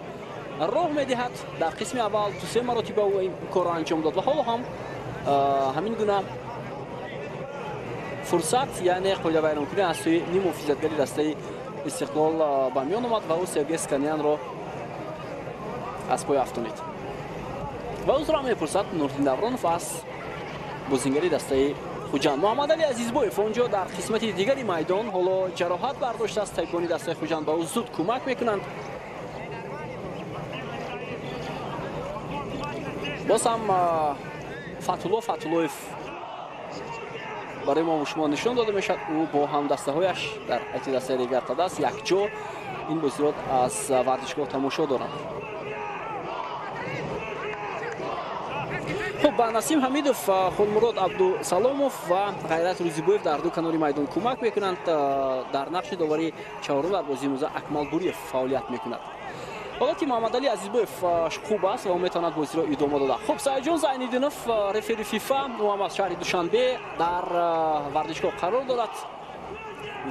[SPEAKER 1] راه میدهد. در قسم اول تو 3 مراتب او این کار را انجام داد و حالا هم همین گونه فرصت یعنی خود ویران کنی از سوی نیم محافظتگری دسته استقلال به میان آمد و او سرگی اسکانیان را از پای افتانید و او را میپرسد نوردین دورانوف از بازیگری دسته خوجند. محمد علی عزیزبویف اونجا در قسمت دیگری میدان حالا جراحت برداشته است. تایپانی دسته خوجند به او زود کمک میکنند. باز هم فتولویف برای ما و شما نشان داده میشد. او با هم دسته هایش در هیئت دسته ریگرتاده است. یک جا این بازی را از ورزشگاه تماشا دارند. خب با نسیم حمیدوف، خودمراد عبدالسلاموف و غیرت روزیبویف در دو کنار میدان کمک میکنند. در نقش داوری چهارم در بازی امروز اکمال بوریف فعالیت میکند. حالا که محمد علی عزیزبویف خوب است و میتواند بازی را ادامه داده. خب سعیدجان زین‌الدینوف رفری فیفا محمد شهری دوشنبه در ورزشگاه قرار دارد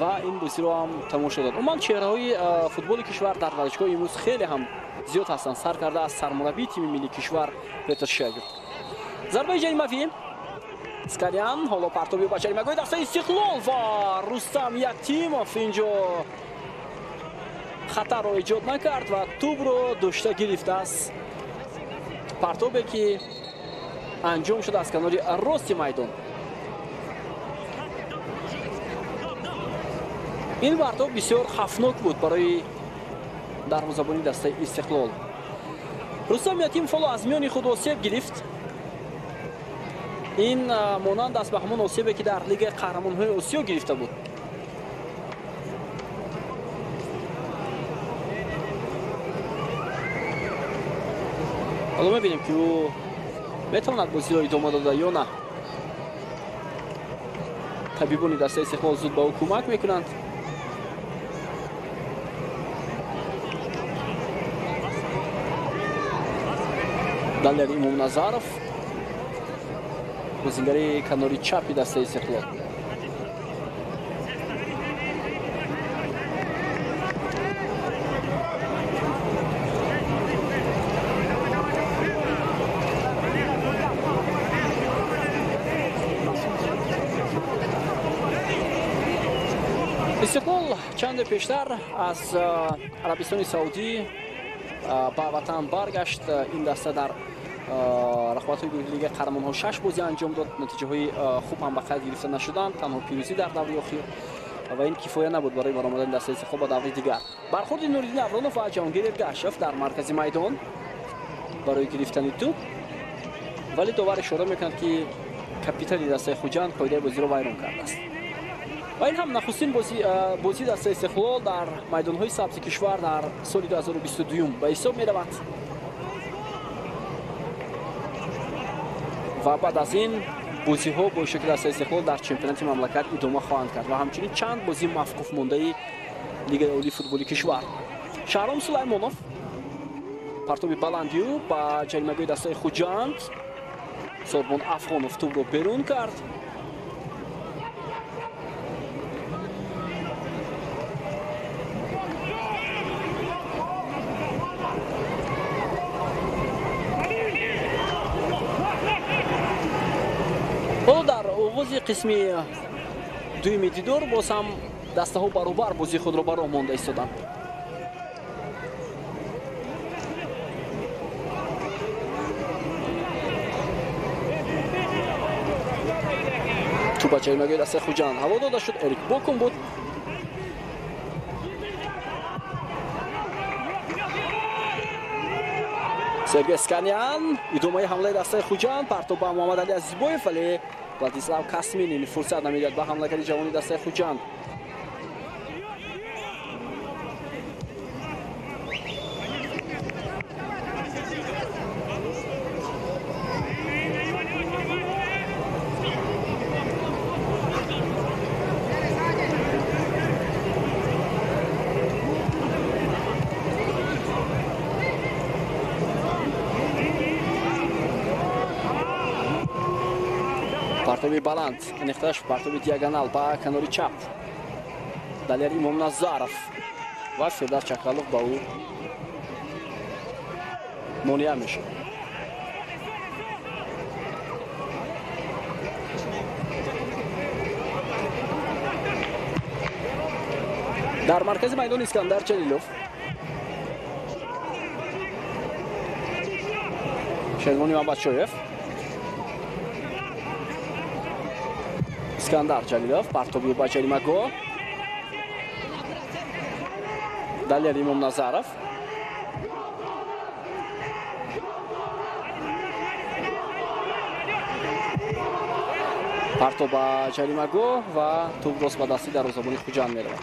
[SPEAKER 1] و این بازی را هم تماشا داد. عموما چهره‌های فوتبال کشور در ورزشگاه امروز خیلی هم زیاد هستند. سر کرده از سرمربی تیم ملی کشور پیتر شگرد. ضربه جریمه‌ای اسکاریان، حالا پرتابی با جریمه‌گوی دست استقلال و رستم یکتیموف اینجا خطر را ایجاد نکرد و توپ رو داشته گرفته است. پرتابی که انجام شده از کنار راست میدان. این پرتاب بسیار خطرناک بود برای دروازه‌بانی دسته استقلال. رستم یکتیموف از میان خود آسیب گرفت. این مانند است به همان آسیبی که در لیگ قهرمان‌های آسیا گرفته بود. حالا می‌بینیم که او میتواند بازی را ادامه داده یا نه. طبیبان دسته استقلال زود به او کمک میکنند. دلیر امام نظرов بازیگر کناری چپ دسته استقلال. استقلال چند پیشتر از عربستان سعودی به وطن برگشت. این دسته در رقابت‌های گروهی لیگ قهرمان‌ها 6 بازی انجام داد. نتیجه‌های خوب هم به خرج گرفته نشدند. تنها پیروزی در دوره اخیر و این کفایه نبود برای برآمدن دسته استقلال به دوره دیگر. برخورد نوریدین ابرانوف و جهانگیر گشف در مرکز میدان برای گرفتن توپ، ولی داور اشاره می‌کند که کاپیتان دسته خوجند قاعده بازی را ویران کرده است. و این هم نخستین بازی دسته استقلال در میدان‌های سبز کشور در سال 2022 به حساب می‌رود. و بعد از این بازی ها با شکل دسته استقلال در چمپیونات مملکت ادامه خواهند کرد و همچنین چند بازی موقوف مانده لیگ عالی فوتبال کشور. شهرام سلیمانوف پرتابی بلندیو با جریمه‌گوی دسته خوجند، سوربان افغانوف توپ را بیرون کرد. قسمی دویمی دیدار باز هم دسته ها برابر بازی خود را برا مانده ایستادند. توپ جریمه‌گوی دسته خوجند هوا داده شد. اریک بوکون بود. سرگی اسکانیان ادامه حمله دسته خوجند. پرتاب به محمد علی عزیزبویف، ولی ولادیسلاو کاسمین فرصت نمیداد به حمله‌گری جوانی دسته خوجند. پرتابی بلند انختاش، پرتابی دیاگونال با کناری چپ دلیر امام نظرов و فردوس چکالوف با او مانع میشه. در مرکز میدان اسکندر جلیلوف، شلمونی محمدشویف، اسکندر جلیلوف پرتابی با جریمه‌گاه، دلیر امام نظرов، پرتاب با جریمه‌گاه و توپ راست به دستی دروازه‌بان خوجند می‌رود.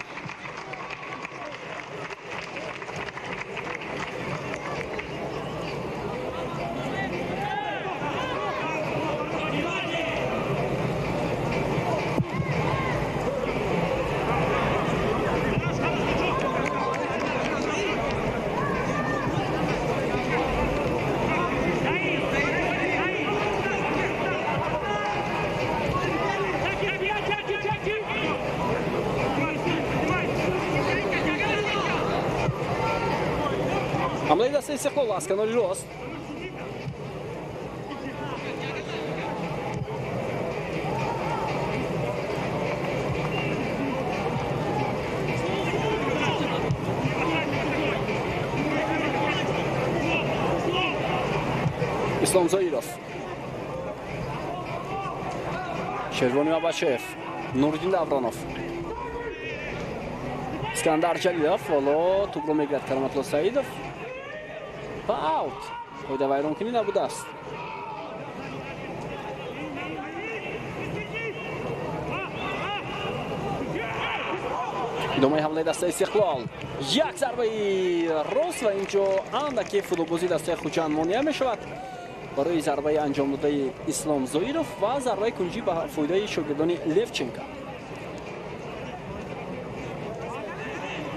[SPEAKER 1] حمله دست استقلال از کناری راست. اسلام زاییروف، شروانی مباشف، نوردین داورانوف، اسکندر جلیلوف، والا توپ رو میگیرد کرامت‌الله سعیدوف و اوت. پایده ویران کنی نبوده است. ادامه حمله دست استقلال، یک ضربه راست و اینجا اندکی فوتبالبازی دست خوجند مانع میشود برای ضربه انجام داده اسلام زاییروف و ضربه کنجی به فایده شاگردان لیفچنکا.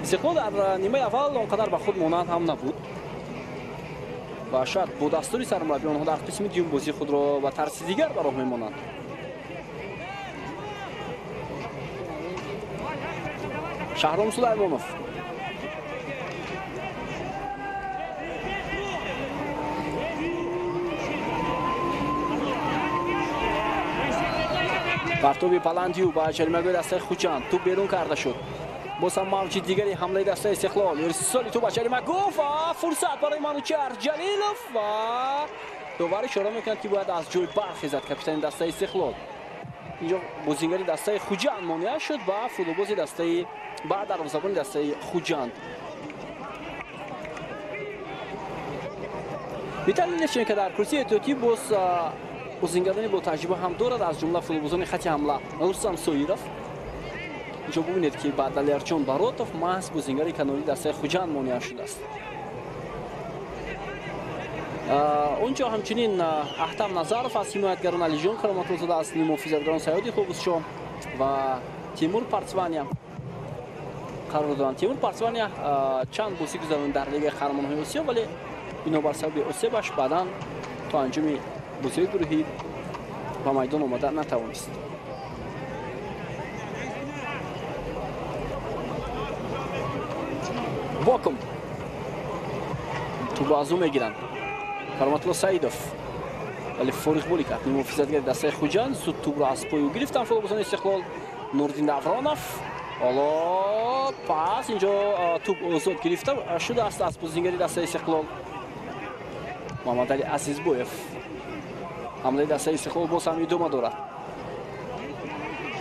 [SPEAKER 1] استقلال در نیمه اول آنقدر به خود مانند هم نبود و شاید با دستور سرمربی آنها در قسم دوم بازی خود را به طرز دیگر به راه میمانند. شهرام سلیمانوف، پرتوب پلندیو با جریمه‌گاه دسته خوجند توپ بیرون کرده شد. باز هم موج دیگری حمله دسته استقلال، ارسالی توپ به جریمه‌گاه و فرصت برای منوچهر جلیلوف و دوباره اشاره میکند که باید از جای برخیزد کاپیتان دسته استقلال. اینجا بازیگری دسته خوجند مانع شد و فوتبالباز دسته بعد دروازه‌بان دسته خوجند. ویتالی لیفچنکو در کرسی احتیاطی باز بازیگرانی با تجربه هم دارد از جمله فوتبالبازان خط حمله رستم سویروف. اینجا ببینید که بعد لرچون باراتوف محض بازیگری کناری دسته خوجند مانع شده است. اونجا همچنین احتم نظرف از حمایتگران علیجان کرامت‌الله از محافظتگران سیادی خوبوسشو و تیمور پارتسوانیا قرار دارند. تیمور پارتسوانیا چند بازی گذروند در لیگ قهرمان‌های آسیا ولی بنابر سبب اصابش بعداً تا انجام بازی گروهی به میدان آمدن نتوانست. واکم تو بازو میگیرند کرامت‌الله سعیدوف ولی فارغ بولی کرد. محافظتگر دسته خوجند زود توپ را از پای او گرفتن فوتبالبازان استقلال. نوردین داورانوف، حالا پاس اینجا توپ آزاد گرفته شده است از بازیگری دسته استقلال. محمد علی عزیزبویف، حمله دسته استقلال باز هم ادامه دارد.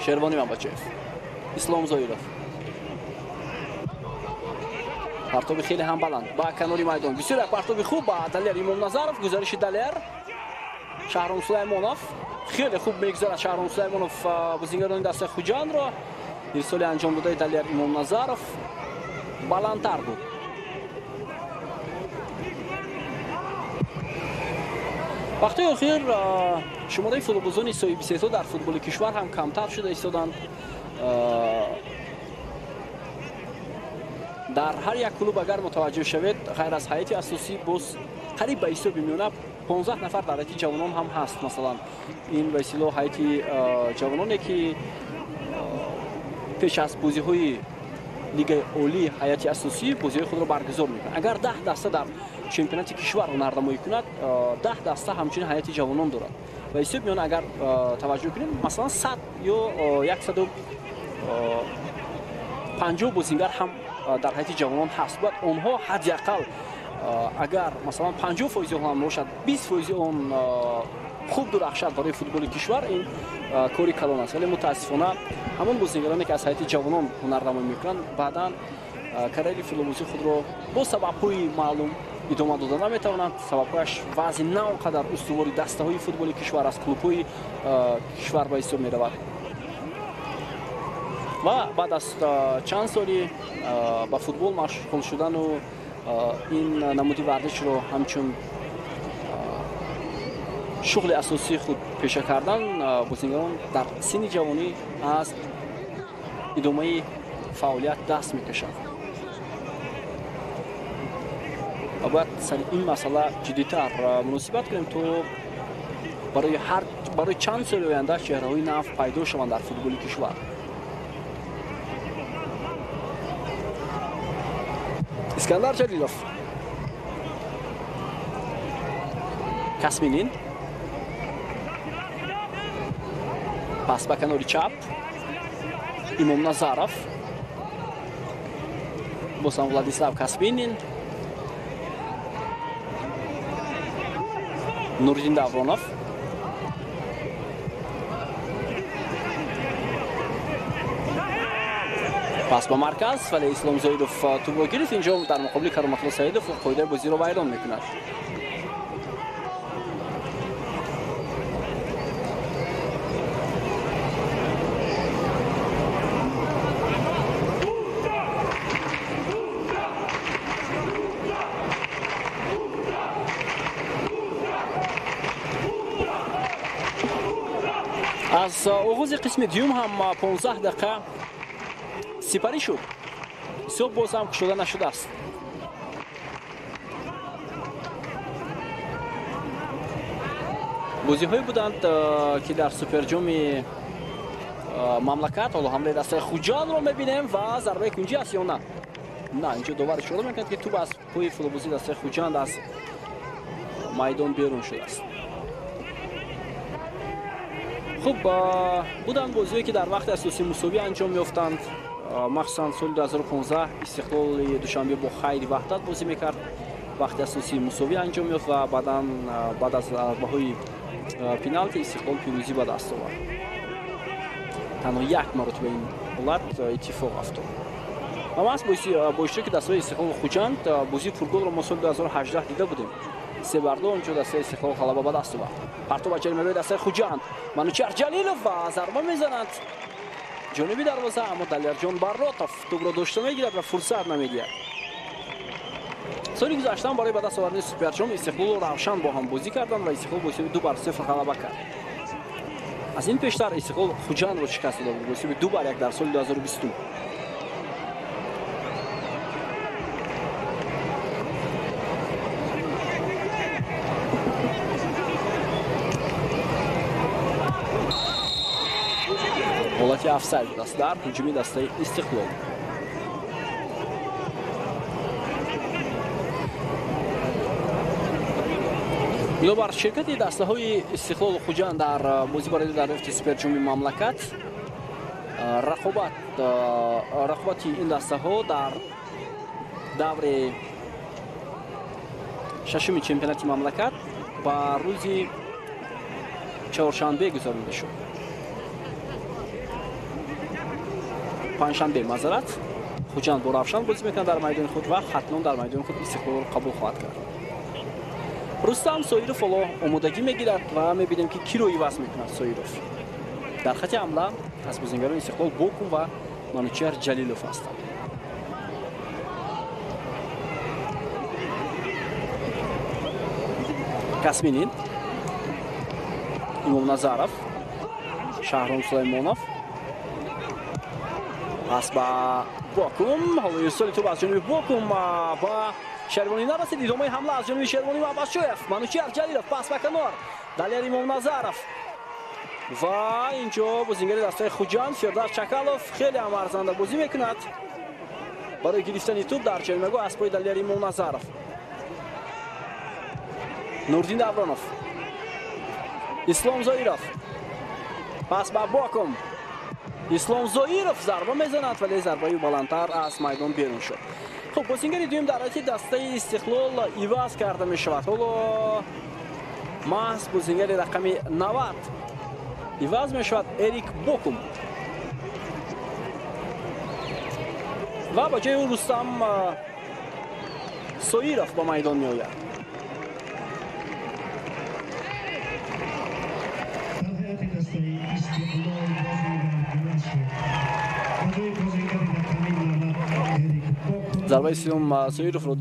[SPEAKER 1] شروانی مباشف، اسلام زاییروف، پرتاب خیلی هم بلند با کناری میدان، بسیار یک پرتاب خوب با دلیر امام نظرف، گزارش دلیر. شهرام سلیمانوف خیلی خوب میگذارد. شهرام سلیمانوف بازیگران دسته خوجند را ارسال انجام داده دلیر امام نظرف بلندتر بود. وقتی اخیر شماره فوتبالبازان صاحب صیتا در فوتبال کشور هم کمتر شده ایستادند. در هر یک کلوب اگر متوجه شوید غیر از هیئت اساسی باز قریب به حساب میمونه 15 نفر در هیئت جوانان هم هست. مثلا این وسیله هیئت جوانانی که پیش از بازی‌های لیگ اولی هیئت اساسی بازی خود را برگزار میکنه. اگر 10 دسته در چمپیونات کشور راهنمایی کند 10 دسته همچنین هیئت جوانان دارد و حساب میان اگر توجه کنیم مثلا 100 یا 150 بازیگر هم در هیئت جوانان هست. باید اونها حداقل اگر مثلا 50% هم باشد 20% اون خوب درخشد برای فوتبال کشور این کاری کلان است. ولی متاسفانه همون بازیگرانی که از هیئت جوانان راهنمایی میکنند بعداً کارهای فوتبالبازی خود را با سبب‌های معلوم ادامه دادن نمیتوانند. سببش وضع نه آنقدر استواری دسته‌های فوتبال کشور از کلوب‌های کشور به حساب می‌رود و بعد از چند سالی با فوتبال مشغول شدن و این نمودی ورزش رو همچون شغل اساسی خود پیشه کردن بازیگران در سن جوانی از ادامه فعالیت دست میکشند و باید سر این مسئله جدی‌تر مناسبت کنیم تو برای چند سال آینده چهره‌های نو پیدا شوند در فوتبال کشور. اسکندر جلیلوف Kasminin. Pas ba kanori chap. Imom Nazarov. Bosam Vladislav Kasminin. Nuriddin Davronov. Pas ba markaz vali Islom Zoirov to'pni girib, injo dar muqobil Karomatullo Saidov qo'yda bo'zi ro vayron میکنه. از آغاز قسم دیوم هم 15 دقیقه سپری شد. صبح باز هم شده نشده است. بازی‌هایی بودند که در سوپر جام مملکت حالا حمله دست خوجان رو می‌بینیم و ضربه کنجی است یا نه؟ نه، اینجا داور شده می‌کند که توپ از پای فوتبالیست دست خوجان از میدان بیرون شده است. خب بودند بازی‌هایی که در وقت اساسی مساوی انجام می‌افتند. مخصوصا سال 2015 استقلال دوشنبه با خیر وحدت بازی میکرد، وقت اساسی مساوی انجام می‌یافت و بعد از ضربه‌های پنالتی استقلال پیروزی به دست آورد. تنها یک مرتبه این حالت اتفاق افتاد. اما از با اشتراک دسته‌های استقلال خوجند بازی فوتبال را ما سال 2018 دیده بودیم. 3-2 اونجا دسته استقلال غلبه به دست آورد. پرتو جریمه روی دسته خوجند. منوچهر جلیلov و ضربه میزند جانبی دروازه، اما دلیرجان براتov توپ را داشته میگیرد و فرصت نمیگیرد. سال گذشته برای به دست آوردن سوپر جام استقلال و روشن با هم بازی کردند و استقلال با 2-0 غلبه کرد. از این پیشتر استقلال خوجند را شکست داده بود با 2-1 در سال 2020. حالت افساید است در هجومی دسته استقلال. بنابر شرکت دسته های استقلال خوجند در بازی برای دریافت سوپر جام مملکت، رقابت این دسته ها در دور ششم چمپیونات مملکت با روز چهارشنبه گذرانده شد. پنجشنبه معذرت خوجند با روشن بازی میکنند در میدان خود و حتما در میدان خود استقلال قبول خواهد کرد. رستم سویروف حالا آمادگی میگیرد و میبینیم که کی رو عوض میکند. سویروف در خط حمله از بازیکنان استقلال بوکو و منوچهر جلیلov هستند. کاسمینین، ایمام نظرov، شهرام سلیمانov. پس با باکوم حالا ارسال توپ از جانب باکوم با شروانی نرسید. ادامه حمله از جانب شروانی و عباسشویف. منوچهر جلیلov پاس به کنار دلیر ایمام نظرov و اینجا بازیگر دسته خوجند فردار چکالوف خیلی هم ارزنده بازی میکند برای گرفتن توپ در جریمه‌گاه از پای دلیر ایمام نظرov. نوردین داورونov، اسلام زویرov پاس به باکوم. اسلام زویرov ضربه میزند ولی ضربه بلندتر از میدان بیرون شد. خب بازیگر دوم در حالت دسته استقلال عوض کرده می شود. حالا محض بازیگر رقم 90 عوض می شود اریک بوکوم و با جای او رستم سویروف با میدان می آید. ضربه سوم سویروف رو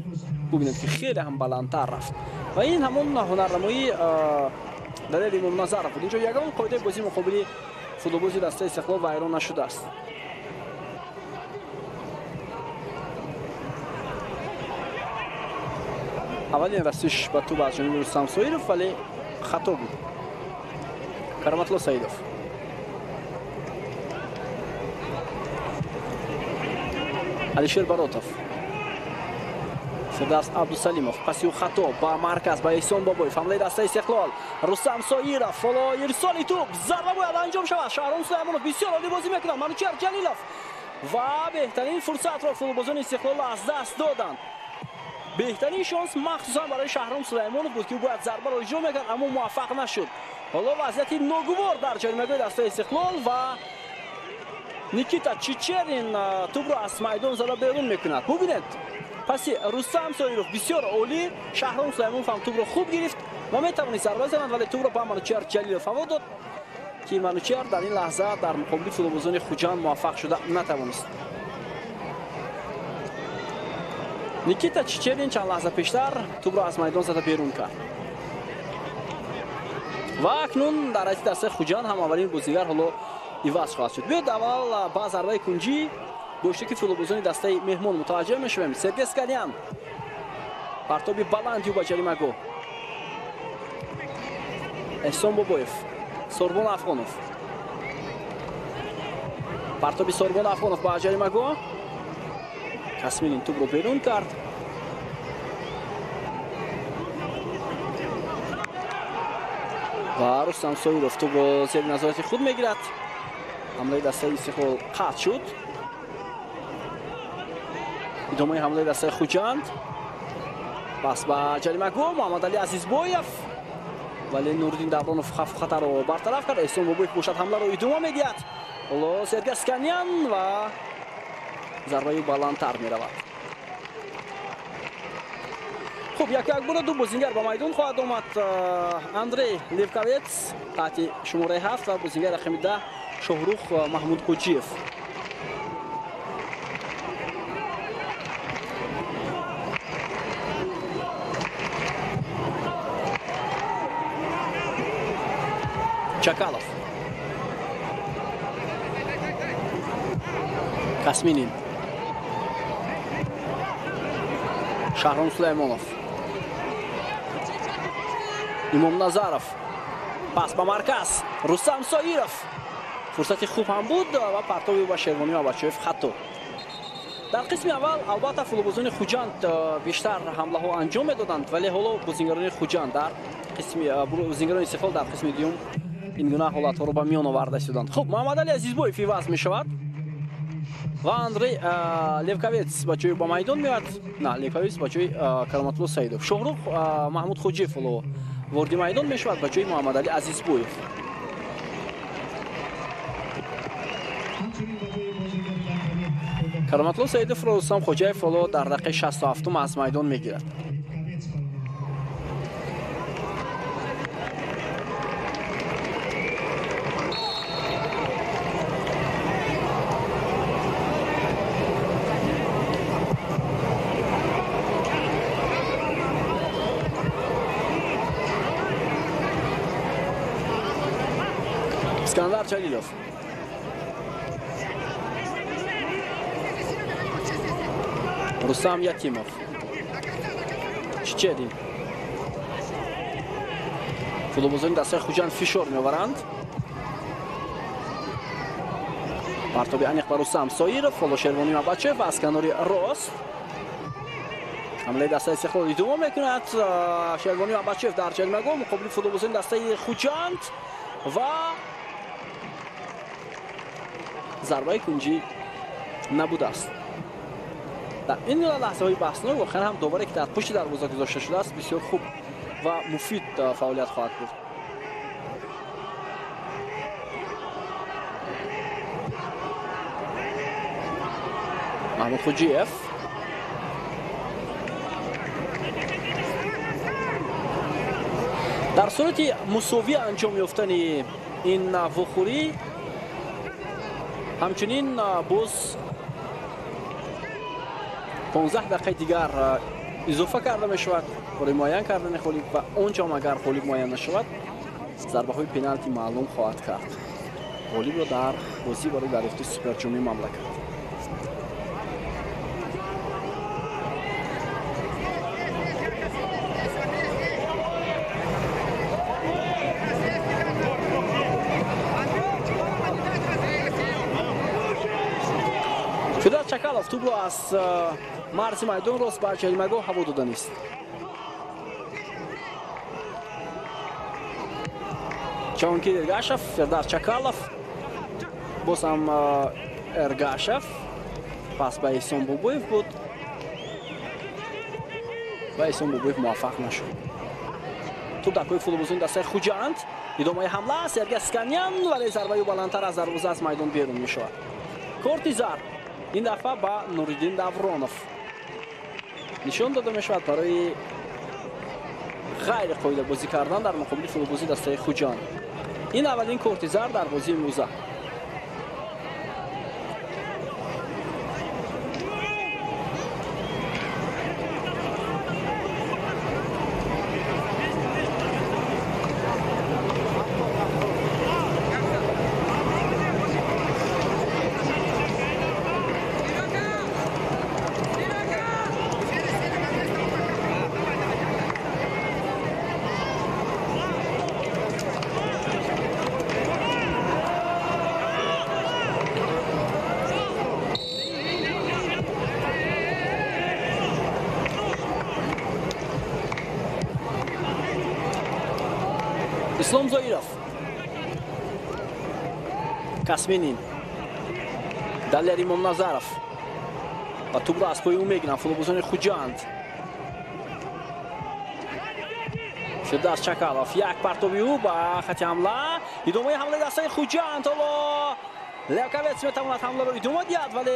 [SPEAKER 1] ببینید که خیلی هم بلندتر رفت و این همون هنرنمایی دلیل ایمام نظرov بود. اینجا یگان قاعده بازی مقابل فوتبالیست دسته استقلال ویران نشده است. اولین رسیش به توپ از جانب رستم سویروف ولی خطا بود. کرامتالله سعیدov، علیشیر براتov، Firdavs Abdusalimov pasi u xato ba markaz ba Ehson Boboyev hamle dasta Istiqlol Rustam Soirov folo irsoli to'p zarba bo'yadi anjom shavad Shahrom Sulaymonov bisyor oliy bozim ekran Manucher Jalilov va behtarin fursat ro futbolbozon Istiqlol az dast dodan behtarin shans maxsusan barای Shahrom Sulaymonov بود که باید ضربه رو اجرا میکرد اما موفق نشد حالا وضعیت ناگوار در جریمه‌گاه دسته استقلال و نیکیتا چیچرین توپ رو از میدان زده بیرون میکند ببینید پس رستم سایروف بسیار عالی شهرام سلیمانوف هم توپ رو خوب گرفت و میتوانست ضربه بزند ولی توپ رو به منوچهر جلیلوف هوا داد که منوچهر در این لحظه در مقابل فولوبازان خوجند موفق شده نتوانست نیکیتا چیچرین چند لحظه پیشتر توپ رو از میدان زده بیرون کرد و اکنون در حیث دسته خوجند هم اولین بازیگر حالا عوض خواهد شد بیاد اول با ضربه کنجی گوشته که فولوبازان دسته مهمان متوجه میشویم سرگی اسکانیان پرتابی بلندی با جریمه گو احسان بابویف سوربون افغانوف پرتابی سوربون افغانوف با جریمه گو کسمین این توپ رو بیرون کرد و رستم سایروف توپ رو زیر نظارت خود میگیرد حمله دسته استقلال قطع شد ادامه حمله دسته خوجند پس با جریمه گو محمد علی عزیزبویف ولی نوردین دورانوف خف خطر رو برطرف کرد احسان بابویف باشد حمله رو ادامه میدهد حالا سرگی اسکانیان و ضربه بلندتر میرود خب یک بار دو بازیگر با میدان خواهد آمد اندری لیوکاویتس قطع شماره 7 و بازیگر رقم 10 شاهروخ محمود خوجیف چکالوف کاسمینین شهرام سلیمانوف امام نظرов پاس با مرکز رستم سایروف فرصت خوب هم بود و پرتابی با شیروانی و بچویف خطو در قسم اول البته فولوبازان خوجند بیشتر حمله ها انجام میدادند ولی حالا بازیگران خوجند در قسم بازیگران استقلال در قسم دوم این گونه حالت ها رو به میان آورده شدند خب محمد علی عزیزبویف عوض می شود و اندری لیوکاویتس با جای با میدان میاد نه لیوکاویتس با جای کرامتلو سیدوف شاهروخ محمود خوجیف رو وارد میدان می شود با جای محمد علی عزیزبویف کرامتلو سیدوف رو رستم خوجیف رو در دقیقه 67 از میدان میگیرد اسکندر جلیلوف رستم یتیموف چیچرین فولوبازان دسته خوجند فشار میآورند پرتابی انیق بر رستم سایروف فولو شیروانی و بچه و اسکندری راست حمله دسته استقلال ادامه میکند شیروانی و بچه در جریمه گل مقابل فولوبازان دسته خوجند و ضربه کنجی نبوده است در این لحظه های بحثناک واقعا هم دوباره که در پشت دروازه گذاشته شده است بسیار خوب و مفید فعالیت خواهد بود محمود خوجیف در صورت مساوی انجام یافتن این وخوری همچنین باز 15 دقیقه دیگر اضافه کرده می شود برای معین کردن خالیب و اونجا هم اگر خالیب معین نشود ضربه های پنالتی معلوم خواهد کرد خالیب را در بازی برای دریافت سوپر جام مملکت Fidel Çakalov Чакалов тубро аз марзи майдон рост ба ҷаримагоҳ ҳаво доданист. Ҷоҳонгир Эргашев, Фердар Чакалов, боз ҳам Эргашев, пас ба Эҳсон Бобоев буд. Ва Эҳсон Бобоев муваффақ нашуд. Туп дар пӯи футболбозони дастаи Хуҷанд. идомаи ҳамла Сергей Сканян, вале зарбаи баландтар аз дарвоза аз майдон берун мешавад. Корти зарб ин дафъа ба Нуриддин Давронов нишон дода мешавад барои ғайриқоидабозӣ кардан дар муқобили футболбозии дастаи Хуҷанд. ин аввалин корти зарб дар бозии имрӯза. Ислом Зоиров, Касминин, Далер Имомназаров ва тубро аз пӯи ӯ мегиранд футболбозони Хуҷанд. Фердар Чакалов, як партоби ӯ ба хати ҳамла, идомаи ҳамлаи дастаи Хуҷанд. ҳоло Левковец метавонад ҳамларо идома диҳад, вале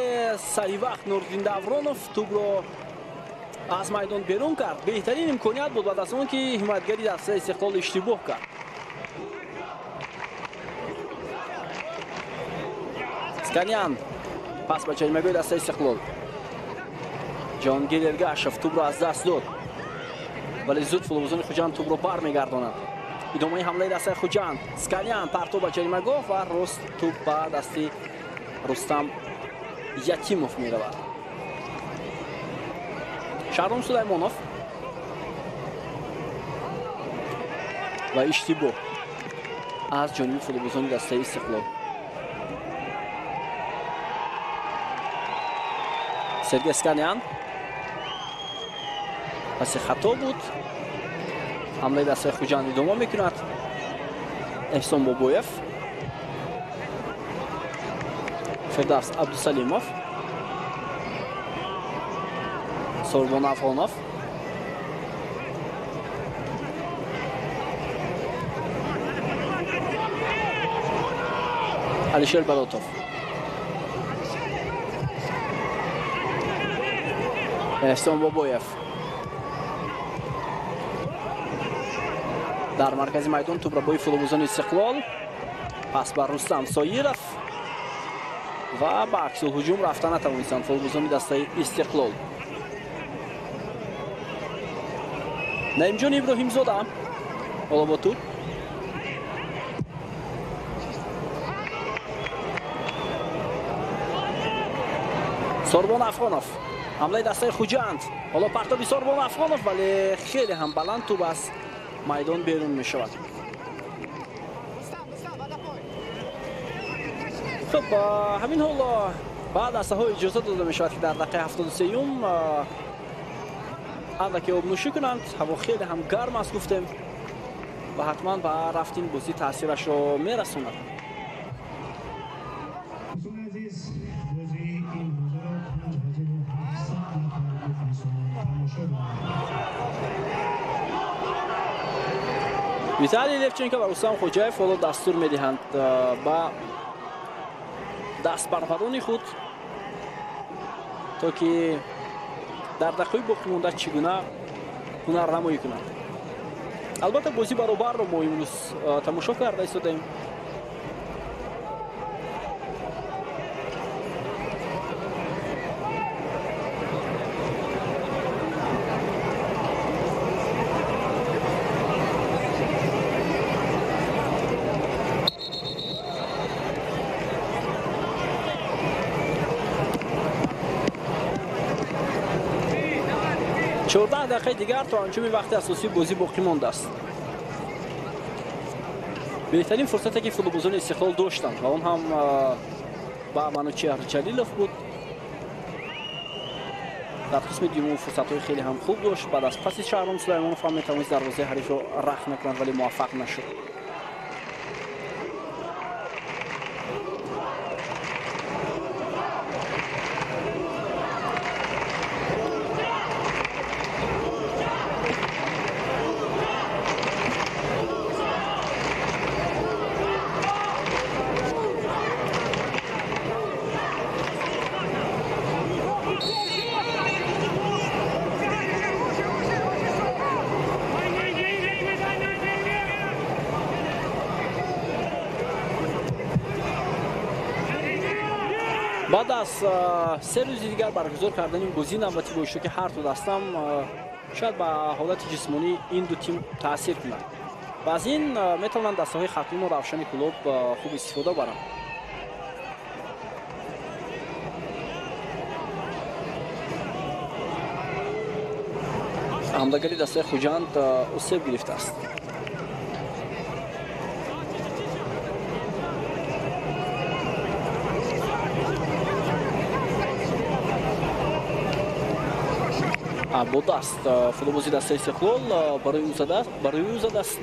[SPEAKER 1] сари вақт Нуриддин Давронов тубро аз майдон берун кард. беҳтарин имконият буд баъд аз он ки ҳимоятгари дастаи Истиқлол иштибоҳ кард. Сканян пас ба ҷаримагоҳи дастаи Истиқлол. Ҷоҳонгир Эргашев тубро аз даст дод, вале зуд футболбозони Хуҷанд тубро бармегардонад. идомаи ҳамлаи дастаи Хуҷанд. Сканян партоб ба ҷаримагоҳ ва рост туп ба дасти Рустам Якимов меравад. Шаҳром Сулаймонов ва иштибоҳ аз ҷониби футболбозони дастаи Истиқлол. Сергей Сканян паси хато буд. ҳамлаи дастаи Хуҷанд идома мекунад. Эҳсон Бобоев, Фердавс Абдусалимов, Сорбон Афғонов, Алишер Балотов, Эҳсон Бобоев дар маркази майдон тубро бои футболбозони Истиқлол, пас ба Рустам Соиров ва ба аксулҳуҷум рафта натавонистанд футболбозони дастаи Истиқлол. Наимҷон Иброҳимзода ҳоло бо туп. Сорбон Афғонов, ҳамлаи дастаи Хуҷанд. ҳоло партоби Сорбон Афғонов, вале хеле ҳам баланд туп аз майдон берун мешавад. хуб, ҳамин ҳол баъд аз саҳо иҷоза дода мешавад ки дар дақиқаи 73-ум андаке обнӯшӣ кунанд. ҳаво хеле ҳам гарм аст гуфтем ва ҳатман ба рафтин бозӣ таъсирашро мерасонад. Виталий Левченко ва Рустам Хоҷаев ҳоло дастур медиҳанд ба дастбарварони худ то ки дар дақиқаи боқимонда чӣ гуна ҳунарнамоӣ кунанд. албатта бозӣ баробарро мо имрӯз тамошо карда истодаем. چهارده دقیقه دیگر تا انجام وقت اساسی بازی باقی مانده است. بهترین فرصتی که فوتبالبازان استقلال داشتند و اون هم با منوچهر جلیلوف بود. در قسم دوم فرصت‌های خیلی هم خوب داشت. بعد از پاس شهرام سلیمانوف هم میتونست دروازه حریف رو رخنه کند ولی موفق نشد. بعد از 3 روز دیگر برگزار کردن این بازی نوبتی باشه که هر دو دستم شاید به حالت جسمانی این دو تیم تاثیر کنند و از این میتونن دسته‌های خطون و روشن کلوب خوب استفاده برن. حمله‌گری دسته خوجند اوسیب گرفته است. بود است فوتبالی دسته استقلال برای او زده است.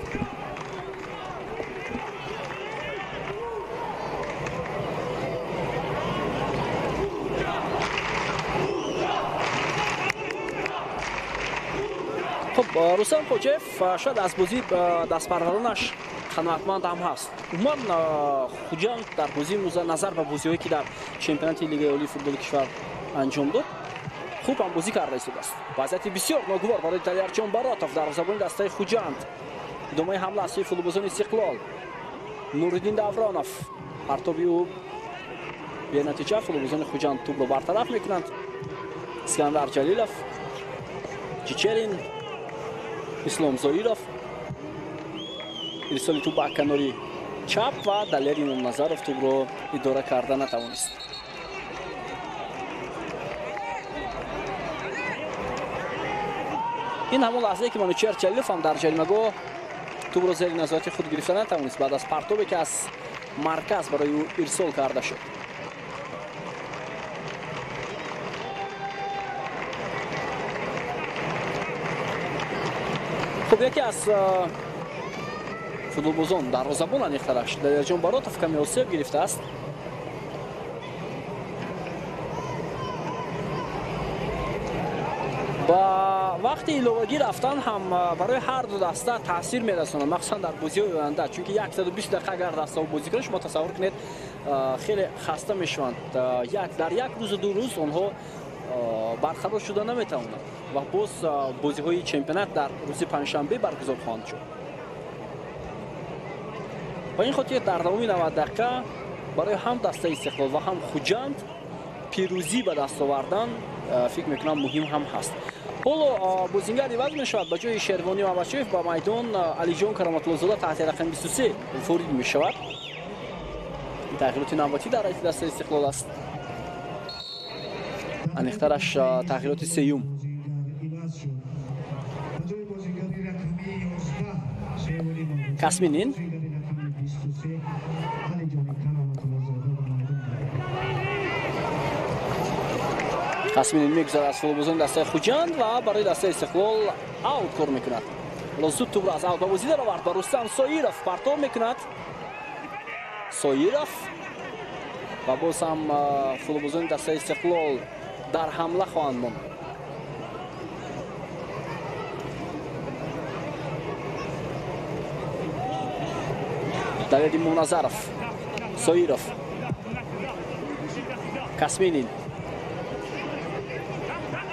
[SPEAKER 1] خب رستم خوجیف شاید از بازی دست پروردنش قناعتمند هم هست. عموما خوجند در بازی نظر به بازی‌هایی که در چمپیونات لیگ عالی فوتبال کشور انجام داد خوب هم بازی کرده است. وضعیت بسیار ناگوار برای دلیرجان براتوف در زبان دسته خوجند. ادامه حمله از فوتبالبازان استقلال. نورالدین دورانوف پرتابی او به نتیجه فوتبالبازان خوجند توپ را برطرف میکنند. اسکندر جلیلوف، چیچرین، اسلام زاییروف ارسال توپ به کناری چپ و دلیرین نظرف توپ را اداره کرده نتوانست. این همون لحظه که منوچهر چلیف هم در جریمه‌گاه توپ را زیر نظارت خود گرفته نتوانست بعد از پرتابی که از مرکز برای او ارسال کرده شد. خب یکی از فوتبالبازان دروازه‌بان انیخترش دلیرجان براتوف کمی آسیب گرفته است. با وقتی ایلوگی رفتن هم برای هر دو دسته تاثیر میرسونه مخصوصا در بازی‌های آینده چون که 120 دقیقه اگر دسته بازی کنه شما تصور کنید خیلی خسته میشوند. در یک روز و دو روز اونها برقرار شده نمیتونند و باز بازی‌های چمپیونات در روز پنجشنبه برگزار خواهند شد. با این خاطر در دوام 90 دقیقه برای هم دسته استقلال و هم خوجند پیروزی به دست آوردن فکر میکنم مهم هم هست. حالا بازیگر عوض میشود به جای شیروانی و محمدشریف با میدان علی جان کرامت‌الله زاده تحت رقم 23 وارد میشود. این تغییرات نوبتی در رأس دسته استقلال است. انیخترش تغییرات سیوم. کاسمینین کاسمینین میگذارد از فوتبالبازان دسته خوجند و برای دسته استقلال اوت کار میکند. زود توپ را از اوت به بازی در آورد. رستم ساییروف پرتاب میکند. ساییروف و باز هم فوتبالبازان دسته استقلال در حمله خواهند ماند. دلیل منظرف ساییروف کاسمینین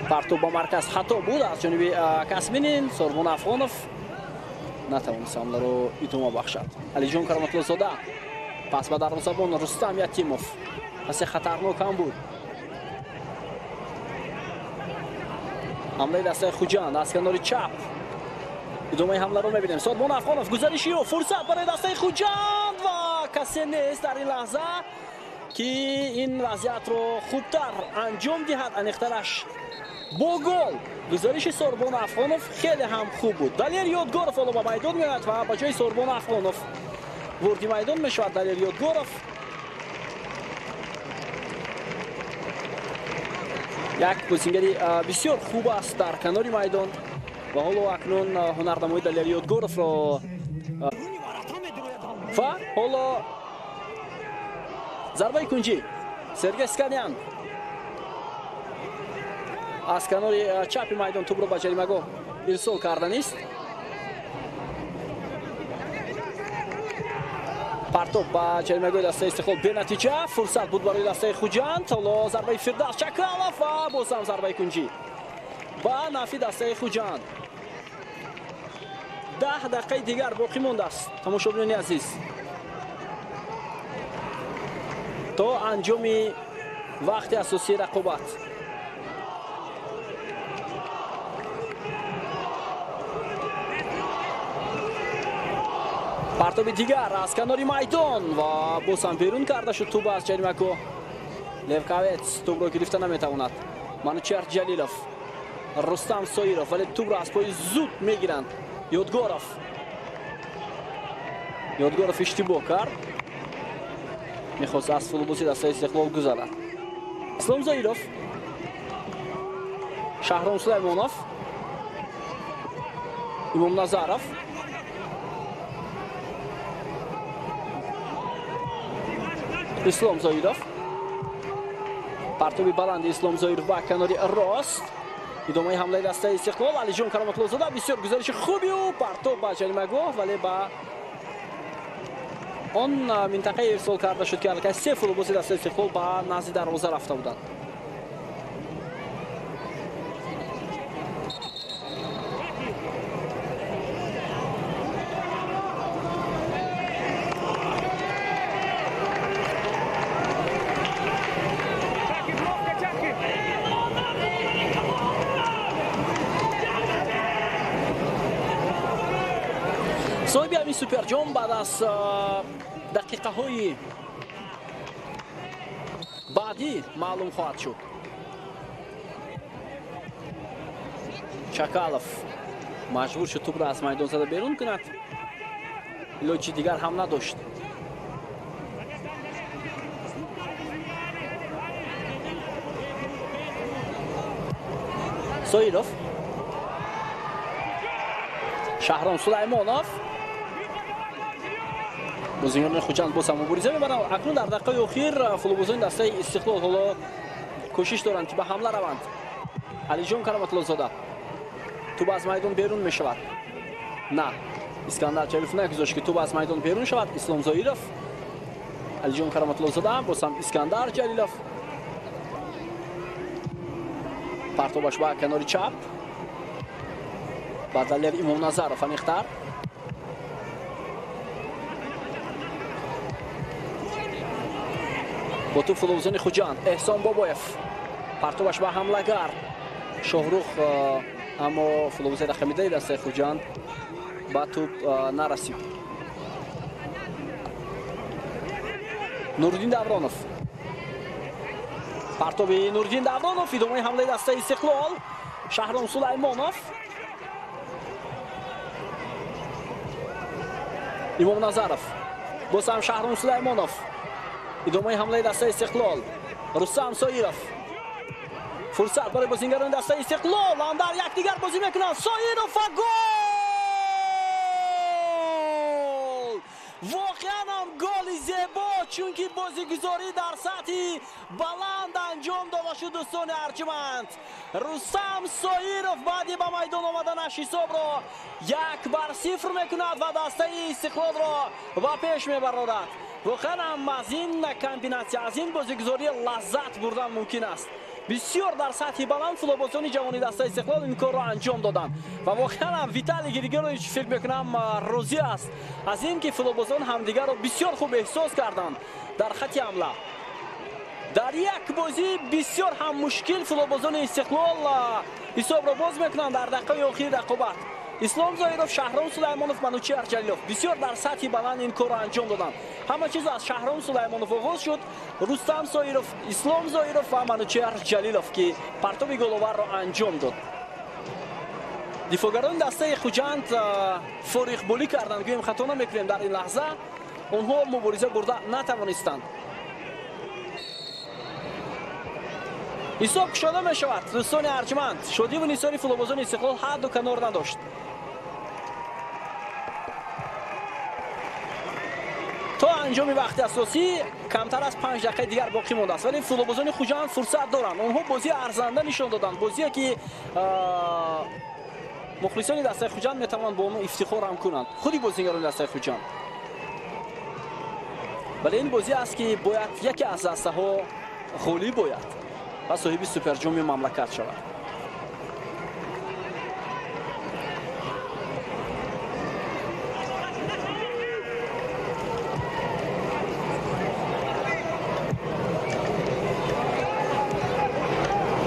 [SPEAKER 1] پرتاب با مرکز خطا بود از جانب کاسمینین. سوربون افغانوف نتوانست حمله رو ادامه بخشد. علی جان کرامت‌الله زاده پس به دروازه‌بان رستم یتیموف پس خطرناک هم بود. حمله دسته خوجند از کنار چپ ادامه حمله رو می‌بینیم. سوربون افغانوف گزارشی و فرصت برای دسته خوجند و کسی نیست در این لحظه که این وضعیت رو خوبتر انجام دهد. انیخترش با گل گزارش سوربون افغانوف خیلی هم خوب بود. دلیر یادگورف حالا با میدان میاد و با جای سوربون افغانوف وردی میدان میشود. دلیر یادگورف یک بازیگری بسیار خوب است در کنار میدان و حالا اکنون هنرنمای دلیری یادگورف را و حالا ضربه کنجی سرگی سکانیان از کنار چپ میدان توپ را به جریمه‌گاه ارسال کرده است. پرتاب با جریمه‌گاه دسته استقلال به نتیجه فرصت بود برای دسته خوجند. حالا ضربه فردوس چکالف و باز هم ضربه کنجی با نفی دسته خوجند. 10 دقیقه دیگر باقی مانده است تماشاگران عزیز تا انجام وقت اساسی رقابت. پرتاب دیگر از کنار میدان و باز هم بیرون کرده شد توپ از جریمه‌گاه. لوکاویتس توپ را گرفته نمیتواند. منوچهر جلیلوف، رستم سایروف ولی توپ را از پای زود میگیرند. یادگورف اشتباه کرد، میخواست از فولبوسی دسته استقلال گذارد. اسلام زایروف، شهرام سلیمانوف، امام نظرов، اسلام زایروف، پرتابی بلند اسلام زایروف با کناری راست ادامه حمله دسته استقلال. علیجان کرامت‌الله زاده بسیار گزارش خوبی و پرتاب با جریمه‌گاه ولی با آن منطقه ارسال کرده شد که الکی 3 فولبوسی دسته استقلال به نزد دروازه رفته بودند. صاحب همین سوپر جام بعد از دقیقه های بعدی معلوم خواهد شد. چکالف مجبور شد توپ را از میدان زده بیرون کند، لوچی دیگر هم نداشت. سایروف، شهرام سلیمانوف، بازیکنان خوجند باز هم مبارزه می‌برند. اکنون در دقیقه اخیر فولبوزان دسته استقلال حالا کوشش دارند که به حمله روند. علیجان کرامت‌الله زاده توپ از میدان بیرون میشود. نه، اسکندر جلیلوف نگذاشت که توپ از میدان بیرون شود. اسلام زایروف، علیجان کرامت‌الله زاده، باز هم اسکندر جلیلوف، پرتابش به کنار چپ با دلیر امام نظرов امیختر. با توپ فولبوزان خوجند احسان بابایف، پرتابش به حمله‌گر شاهروخ، اما فولبوز رقمیده دسته خوجند با توپ نرسید. نورالدین davronov، پرتابی نورالدین davronov ادامه حمله دسته استقلال. شهرام سلیمانوف، امام نظرов، باز هم شهرام سلیمانوف ادامه حمله دسته استقلال. رستم سایروف، فرصت برای بازیگران دسته استقلال اندر یکدیگر بازی میکنند. سایروف و گل! واقعا هم گل زیبا، چون که بازیگزاری در سطح بلند انجام داده شد. دوستان ارجمند، رستم سایروف بعدی به میدان آمدنش حساب را 1-0 میکند و دسته استقلال را به پیش میبرد. واقعا هم از این کامبیناسیون، از این بازیگزاری لذت بردن ممکن است. بسیار در سطح بلند فولبوزان جوانی دسته استقلال این کار را انجام دادند و واقعا هم ویتالی گریگورویچ فکر میکنم راضی است از اینکه فولبوزان همدیگر را بسیار خوب احساس کردند در خط حمله. در یک بازی بسیار هم مشکل فولبوزان استقلال حساب را باز میکنند در دقیقه اخیر رقابت. اسلام زایروف، شهرام سلیمانوف، منوچهر جلیلوف بسیار در سطح بلند این کار را انجام دادند. همه چیز از شهرام سلیمانوف آغاز شد. رستم سایروف، اسلام زایروف و منوچهر جلیلوف که پرتاب گل‌آور را انجام داد. دفاعگران دسته خوجند فارغ بولی کردند، گویم خطا نمیکنیم در این لحظه. آنها مبارزه برده نتوانستند. حساب کشاده می شود. دوستان ارجمند شادی و نیسانی فوتبالبازان استقلال حد و کنار نداشت. تا انجام وقت اساسی کمتر از 5 دقیقه دیگر باقی مانده است، ولی فوتبالبازان خوجند فرصت دارند. اونها بازی ارزنده نشان دادن، بازی که مخلصان دسته خوجند میتوانند با اون افتخار هم کنند، خودی بازیگران دسته خوجند. ولی این بازی است که باید یکی از دسته ها خالی باید و صاحب سوپر جام مملکت شود.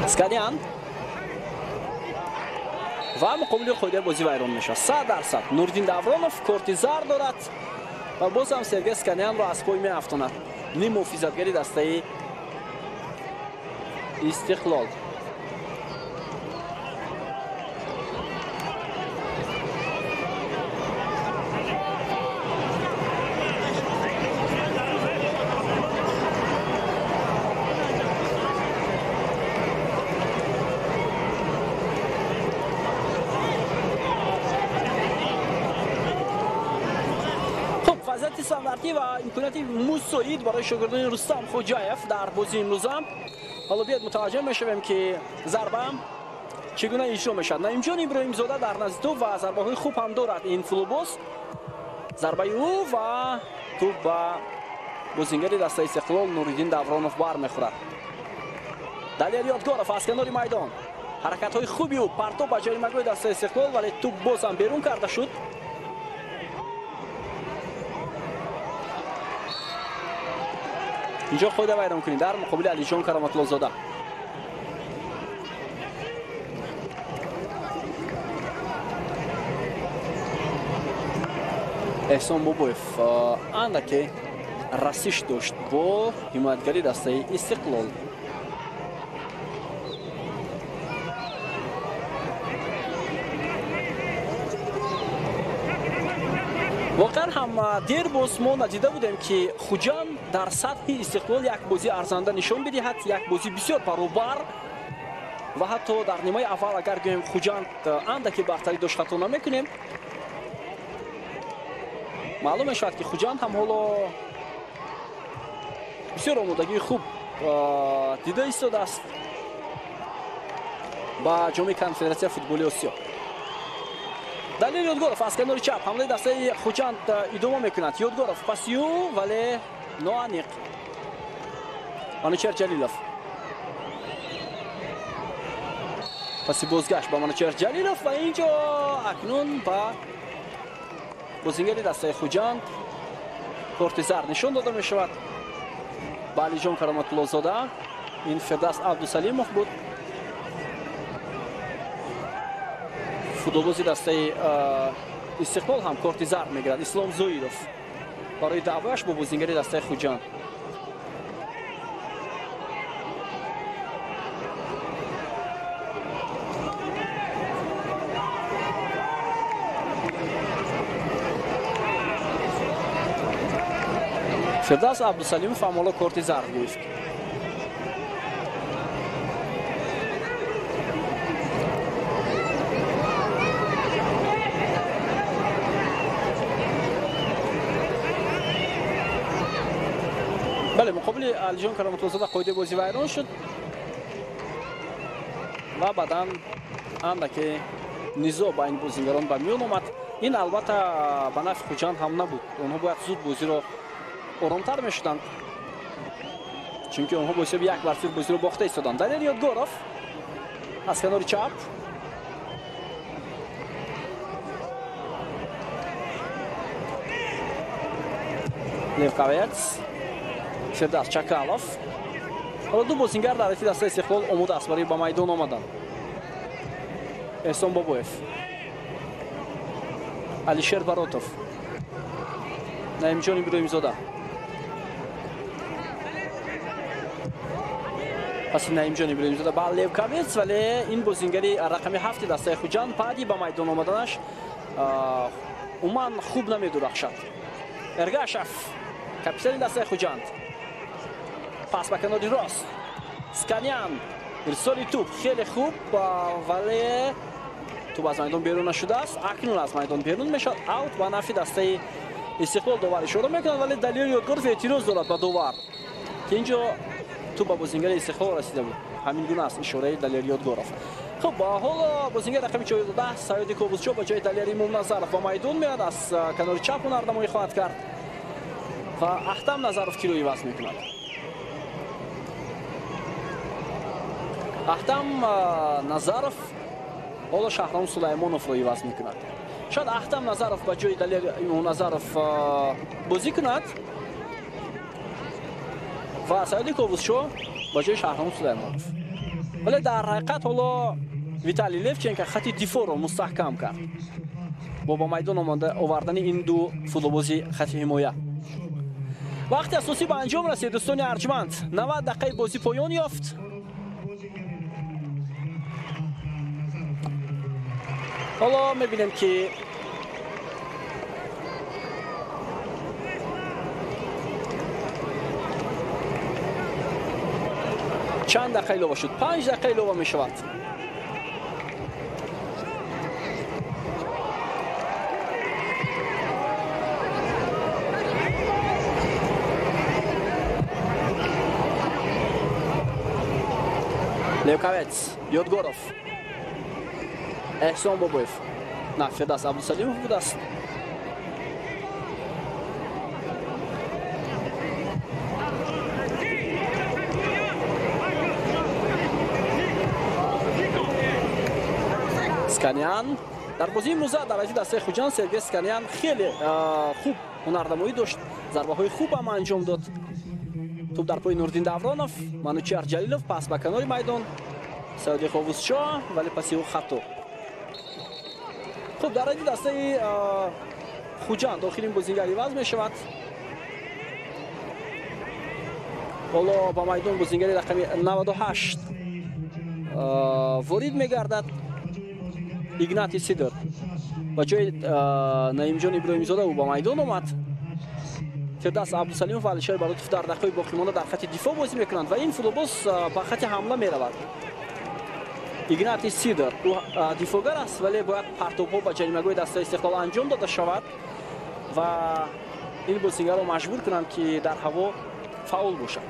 [SPEAKER 1] اسکانیان و مقابل خود بازی ویران میشه. 100% نوردین دورانوف کارت زرد دارد و باز هم سرگی اسکانیان را از پای میافتاند. نیم محافظتگری دسته استقلال. استانداردی و امکانات مساعد برای شاگردان رستم خوجایف در بازی امروز. حالا بیاد متوجه میشویم که ضربه چگونه اجرا میشد. نعیمجان ابراهیم زاده در نزد توپ و ضربه های خوب هم دارد این فوتبالباز. ضربه او و توپ به بازیگر دسته استقلال نوردین دورانوف برمیخورد. دلیل یادگارов از کنار میدان حرکت های خوبی و پرتاب به جریمه‌گاه دسته استقلال، ولی توپ باز هم بیرون کرده شد. اینجا خود ویران کنید در مقابل علی جان کرامت الله زاده. احسان بابویف اندکی رسیش داشت با حمایتگری دسته استقلال. واقعا هم دیر باز ما ندیده بودیم که خوجند در سطح استقلال یک بازی ارزنده نشان بدهد، یک بازی بسیار برابر و حتی در نیمه اول اگر گوییم خوجند اندکی برتری داشت خطا نمیکنیم. معلوم میشود که خوجند هم حالا بسیار آمادگی خوب دیده ایستاده است با جام کنفدراسیون فوتبال آسیا. دلیل یادگارов از کنار چپ حمله دسته خوجند ادامه میکند. یادگارov پاسیو ولی نوانیق. منوچهر جلیلov پاسی بازگشت با منوچهر جلیلov و اینجا اکنون با بازیگر دسته خوجند کارت زرد نشان داده می شود. با علی جان کرامت الله زاده. این فردوس عبدالسلیمov بود، فوتبالباز دسته استقلال هم کارت زرد میگیرد. اسلام زویدوف برای دعوایش با بازیگر دسته خوجند. فردوس عبدالسلیمov هم حالا کارت زرد گرفت. بله مقابل علی جان کرامت الله زاده قاعده بازی ویران شد و بعدا اندکی نزاع بین بازیگران به میان آمد. این البته به نفع خوجند هم نبود، اونها باید زود بازی را آرامتر میشدند چون اونها باعث یک بار بازی را باخته ایستادند. دلیل یادگارov از کنار چپ لیوکاویتس فردوس چکالov. حالا دو بازیگر در دسته استقلال آماده است برای به میدان آمدن. احسان بابویف، علیشیر براتوف، نعیمجان ابراهیم زاده. پس نعیمجان ابراهیم زاده با لیوکاویتس، ولی این بازیگری رقم 7 دسته خوجند بعدی به میدان آمدنش عموما خوب نمیدرخشد. ارگاشف کاپیتان دسته خوجند. پاس به کناری راست. اسکانیان ارسال توپ خیلی خوب ولی توپ از میدان بیرون نشده است. اکنون از میدان بیرون میشد اوت و نفی دسته استقلال داوری شروع میکنه ولی دلیل یادگارف اعتراض دارد به داور که اینجا توپ به بازیگر استقلال رسیده بود. همین گونه است اشاره دلیل یادگارف. خب حالا بازیگر رقم 14 سعید کوبوسچو با جای دلیل امام نظرف به میدان میاد از کنار چپ نردمایی خواهد کرد و احتم نظرف کی رو عوض میکند. احتم نظرف حالا شهرام سلیمانوف رو عوض میکند. شاید احتم نظرف با جای دلیل امام نظرف بازی کند و سعید کوبوسچو با جای شهرام سلیمانوف. ولی در حقیقت حالا ویتالی لفچنکو خط دفاع رو مستحکم کرد با میدان آوردن این دو فوتبالبازی خط حمایه. وقتی اساسی به انجام رسید دوستان ارجمند. 90 دقیقه بازی پایان یافت. حالا میبینیم که چند دقیقه ایلوه شد. 5 دقیقه ایلوه می شود. لیوکاویتس، یادگاروف، احسان بابویف، نه فرداس عبدالسلیموف بود است. اسکانیان در بازی امروز در از دسته خوجان سرگی اسکانیان خیلی خوب هنرنمایی داشت. ضربه های خوب هم انجام داد. توپ در پای نوردین دورانوف، منوچهر جلیلوف پس به کنار میدان سعید کوبوسچو ولی پسی او خطا. خب در از دسته خوجان داخل این بازیگر عوض می شود. حالا با میدان بازیگر رقم 98 وارد میگردد. ایگناتی سیدر با جای نعیم جان ابراهیمی زاده او با میدان اومد. فرداس عبدالسلیموف و علیشای بارودوف در دقیقه باقی مانده در خط دفاع بازی میکنند و این فوتبالباز به خط حمله میرود. ایگناتی سیدر او دفاعگر است ولی باید پرتوپ‌ها با جریمه‌گوی دسته استقلال انجام داده شود و این بازیگر را مجبور کنند که در هوا فاول باشد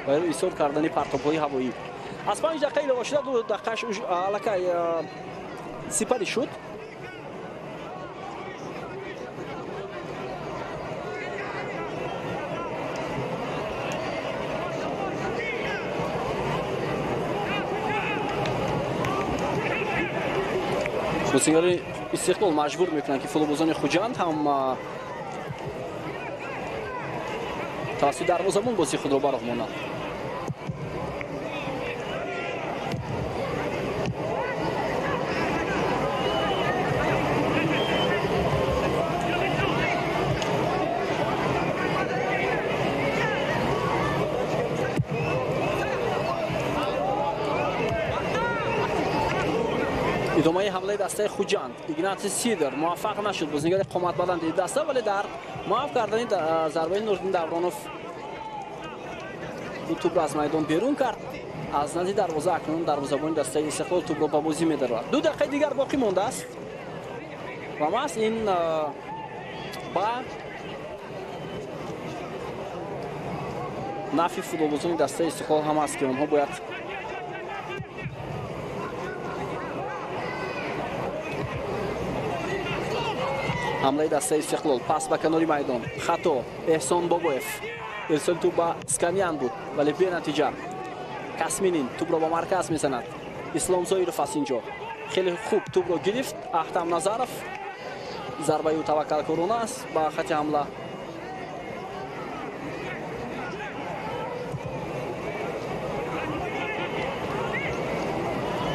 [SPEAKER 1] برای ایستاد کردن پرتوپ‌های هوایی. از 5 دقیقه ایلوه شده 2 دقیقه‌اش الکی سپری شد. بازیگر استقلال مجبور میکنند که فوتبالبازان خوجند هم توسط دروازه‌بان بازی خود را برآورند. ادامه حمله دسته خوجند. ایگناتی سیدر موفق نشد. بازیگر قامت بلند دسته ولی در معاف کردن ضربه نوردین دورانوف توپ را از میدان بیرون کرد. از نزدیک دروازه اکنون دروازه‌بان دسته استقلال توپ را به بازی می‌دارد. 2 دقیقه دیگر باقی مانده است و ماست این با نفی فوتبالبازان دسته استقلال هم است که اونها باید حمله دسته استقلال پس به کناری میدان خطا احسان بابویف ارسال توپ به اسکانیان بود ولی بی نتیجه. کاسمینین توپ را به مرکز میزند. اسلام زایروف است اینجا خیلی خوب توپ را گرفت. احتم نظرف ضربه او توکل کرونا است با خط حمله.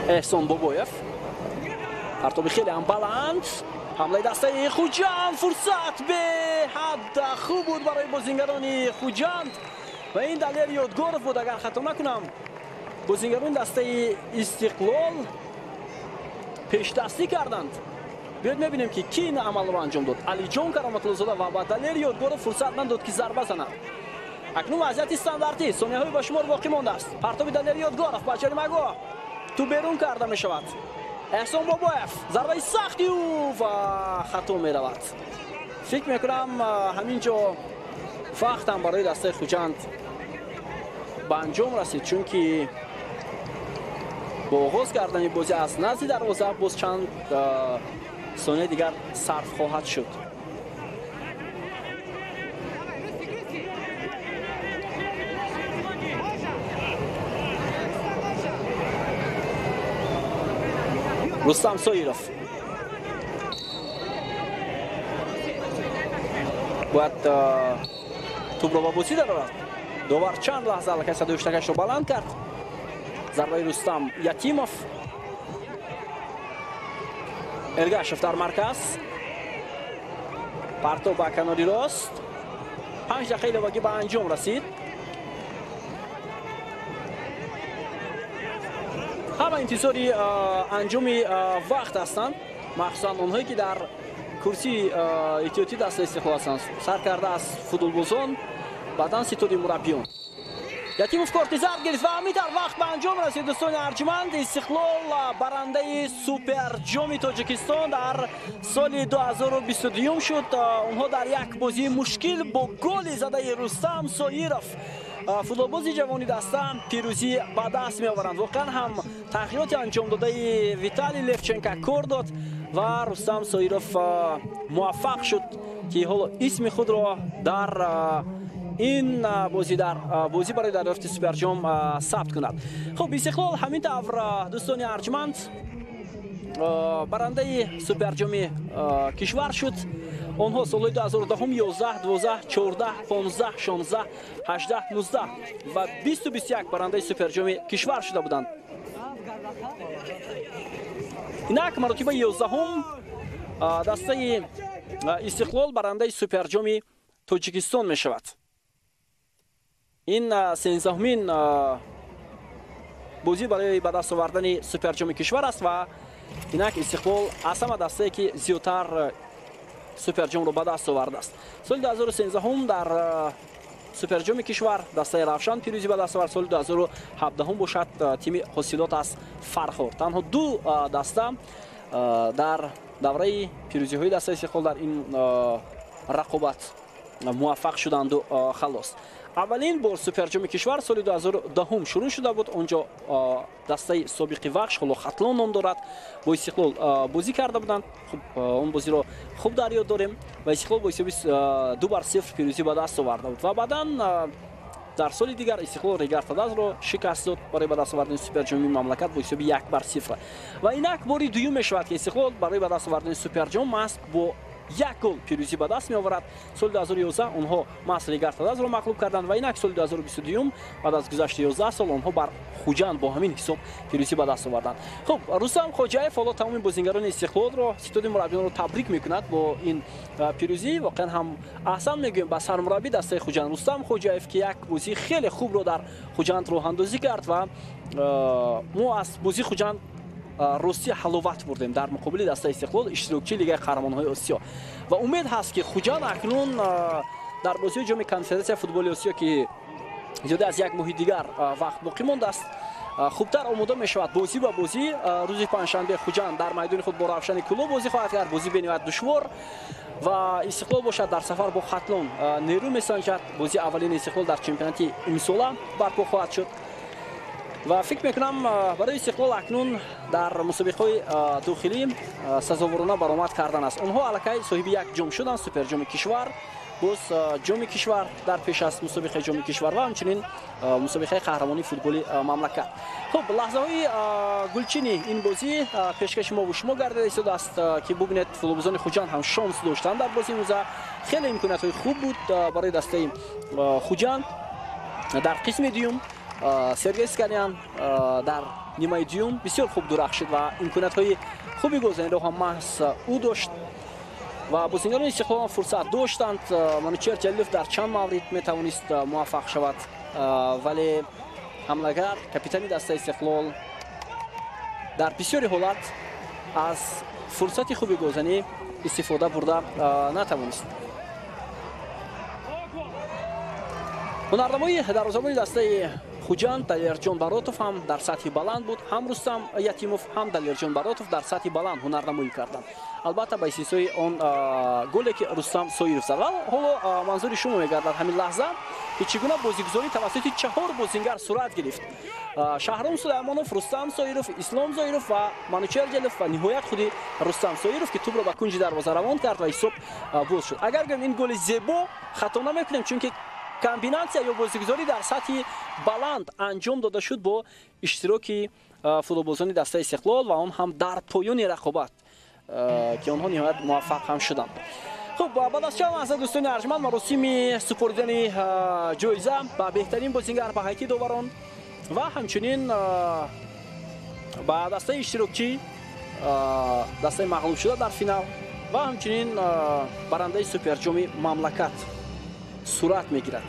[SPEAKER 1] احسان بابویف پرتاب خیلی هم بلند. حمله دسته خوجند فرصت به حد خوب بود برای بازیگران خوجند و این دلیل یادگاروف بود. اگر خطا نکنم بازیگران دسته استقلال پیش دستی کردند. بیاید میبینیم که کی این عمل را انجام داد. علی جان کرامت الله زاده و با دلیل یادگاروف فرصت نداد که ضربه زند. اکنون وضعیت استانداردی ثانیه‌های با شمار باقی مانده است. پرتاب دلیل یادگارف با جریمه‌گاه تو بیرون کرده می شود. احسان باباєв ضربه سختی و خطا می رود. فکر می کنم همینجا وقت هم برای دسته خوجند به انجام رسید، چون که با آغاز کردن بازی از نزد دروازه باز چند ثانیه دیگر صرف خواهد شد. رستم ساییروف باید توپ را با بازی دارد. داور چند لحظه الکی صدای اشتکش را بلند کرد. ضربه رستم یتیموف. ارگاشف در مرکز. پرتاب به کناری راست. 5 دقیقه ایلواگی به انجام رسید. همه انتظاری انجام وقت هستند، مخصوصا اونهایی که در کرسی احتیاطی دست استقلال هستند. سرکرده از فوتبالبازان بعدن ستاد مربیان. یتیموف کارت زرد گرفت و همین وقت به انجام رسید. دوستان ارجمند، استقلال برنده سوپر جام تاجیکستان در سال 2022 شد. اونها در یک بازی مشکل با گل زده رستم ساییروف فوتبالباز جوانی دسته پیروزی به دست می آورند. واقعا هم تغییرات انجام داده ویتالی لفچنکا کار داد و رستم ساییروف موفق شد که حالا اسم خود را در این بازی برای دریافت سوپر جام ثبت کند. خب استقلال همین طور دوستان ارجمند برنده سوپر جام کشور شد. آنها سالهای 2010 11 12 14 15 16 18 19 و 20 و 21 برنده سوپر جام کشور شده بودند. اینک مرتبه 11 دسته استقلال برنده سوپر جام تاجیکستان می شود. این 13مین بازی برای به دست آوردن سوپر جام کشور است و اینک استقلال از همه دسته که زیادتر سوپر جام رو به دست آورده است. سال 2013 در سوپر جام کشور دسته روشن پیروزی به دست آورد. سال 2017 باشد تیم حاصلات از فرخورد. تنها دو دسته در دوره پیروزی های دسته استقلال در این رقابت موفق شدند و خلاص. اولین بار سوپر جام کشور سال 2010 شروع شده بود. اونجا دسته سابق وقش خلو خطلان نام دارد با استقلال بازی کرده بودند. خب اون بازی رو خوب در یاد داریم و استقلال با حساب 2-0 پیروزی به دست آورده بود و بعداً در سال دیگر استقلال ریگارتاداز رو شکست داد برای به دست آوردن سوپر جام مملکت با حساب 1-0 و اینک باری دوم میشود که استقلال برای به دست آوردن سوپر جام ماست با یک گل پیروزی به دست می آورد. سال 2011 اونها ماست ریگارتاداز رو مغلوب کردند و اینک سال 2022 بعد از گذشت 11 سال اونها بر خوجند با همین حساب پیروزی به دست آوردند. خب رستم خوجایف حالا تمام بازیگران استقلال رو ستاد مربیان رو تبریک میکند با این پیروزی. واقعا هم احسن میگیم به سرمربی دسته خوجند رستم خوجایف که یک بازی خیلی خوب رو در خوجند راه اندازی کرد و ما از بازی خوجند روسی حلاوت بردیم در مقابل دسته استقلال اشتراکی لیگ قهرمان‌های آسیا و امید هست که خوجند اکنون در بازی جام کنفرانسیه فوتبال آسیا که زیاده از یک ماه دیگر وقت باقی مانده است خوبتر آماده می شود. بازی با بازی روز پنجشنبه خوجند در میدان خود با روشن کلوب بازی خواهد کرد. بازی بنیاد دشوار و استقلال باشد در سفر با خطلان نیرو میسنجد. بازی اولین استقلال در چمپیونات امسال برپا خواهد شد و فکر میکنم برای استقلال اکنون در مسابقه داخلی سزاوارانه برآمد کردن است. اونها الکی صاحب یک جام شدن سوپر جام کشور، باز جام کشور در پیش از مسابقه جام کشور و همچنین مسابقه قهرمانی فوتبال مملکت. خب لحظه های گلچین این بازی پیشکش ما و شما گردیده شده است که ببینید فوتبالبازان خوجند هم شانس داشتند در بازی امروز. خیلی امکانات های خوب بود برای دسته خوجند. در قسم دوم سرگی اسکریان در نیمه دوم بسیار خوب درخشید و امکانات های خوبی گزینه رو هم محض او داشت و بازیکنان استقلال فرصت داشتند. منوچهر جلیلوف در چند مورد میتوانست موفق شود ولی حملهگر کاپیتان دسته استقلال در بسیاری حالت از فرصت خوبی گزینه استفاده برده نتوانست. ҳунарнамои дарвозабони дастаи Хуҷанд Далерҷон Баротов ҳам дар сатҳи баланд буд, ҳам Рустам Ятимов, ҳам Далерҷон Баротов дар сатҳи баланд ҳунарнамоӣ карданд. Албатта ба истиснои он голе ки Рустам Соиров зад. Ҳоло манзури шумо мегардад ҳамин лаҳза ки чӣ гуна бозигузорӣ тавассути 4 бозингар сурат гирифт. Шаҳром Сулаймонов, Рустам Соиров, Ислом Зоиров ва Манучер Ҷелев ва ниҳоят худи Рустам Соиров ки тӯбро ба кунҷи дарвоза равон кард ва ҳисоб боз шуд. Агар гӯем ин голи зебо хато намекунем, чунки комбинация ё бозигузорӣ дар сатҳи баланд анҷом дода шуд бо иштироки футболбозони дастаи Истиқлол ва он ҳам дар поёни рақобат ки онҳо ниҳоят муваффақ ҳам шуданд. Хуб, баъд аз чанд лаҳза дӯстони арҷманд маросими супоридани ҷоиза ба беҳтарин бозингар ба ҳайти доварон ва ҳамчунин ба дастаи иштирокчӣ, дастаи мағлубшуда дар финал ва ҳамчунин барандаи суперҷоми мамлакат сурат мегирад.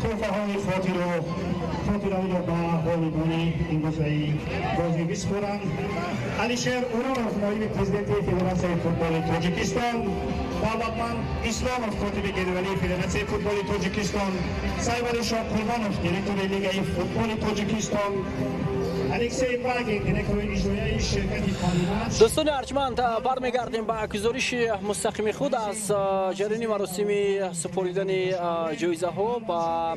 [SPEAKER 2] توفه‌های خاطره‌ای با والدانی این روزهای بازی بسپارند. علیشیر اورانوف نایب پرزیدنت فدراسیون فوتبال تاجیکستان، دولتمند اسلاموف کاتب گنرالی فدراسیون فوتبال تاجیکستان، سایبال شاه قربانوف دیرکتور لیگ فوتبال تاجیکستان، الکسی باگین دیرکتور اجرایی شرکت پارلمان.
[SPEAKER 1] دوستان ارجمند برمیگردیم به گزارش مستقیم خود از جریان مراسم سپردن جایزه ها با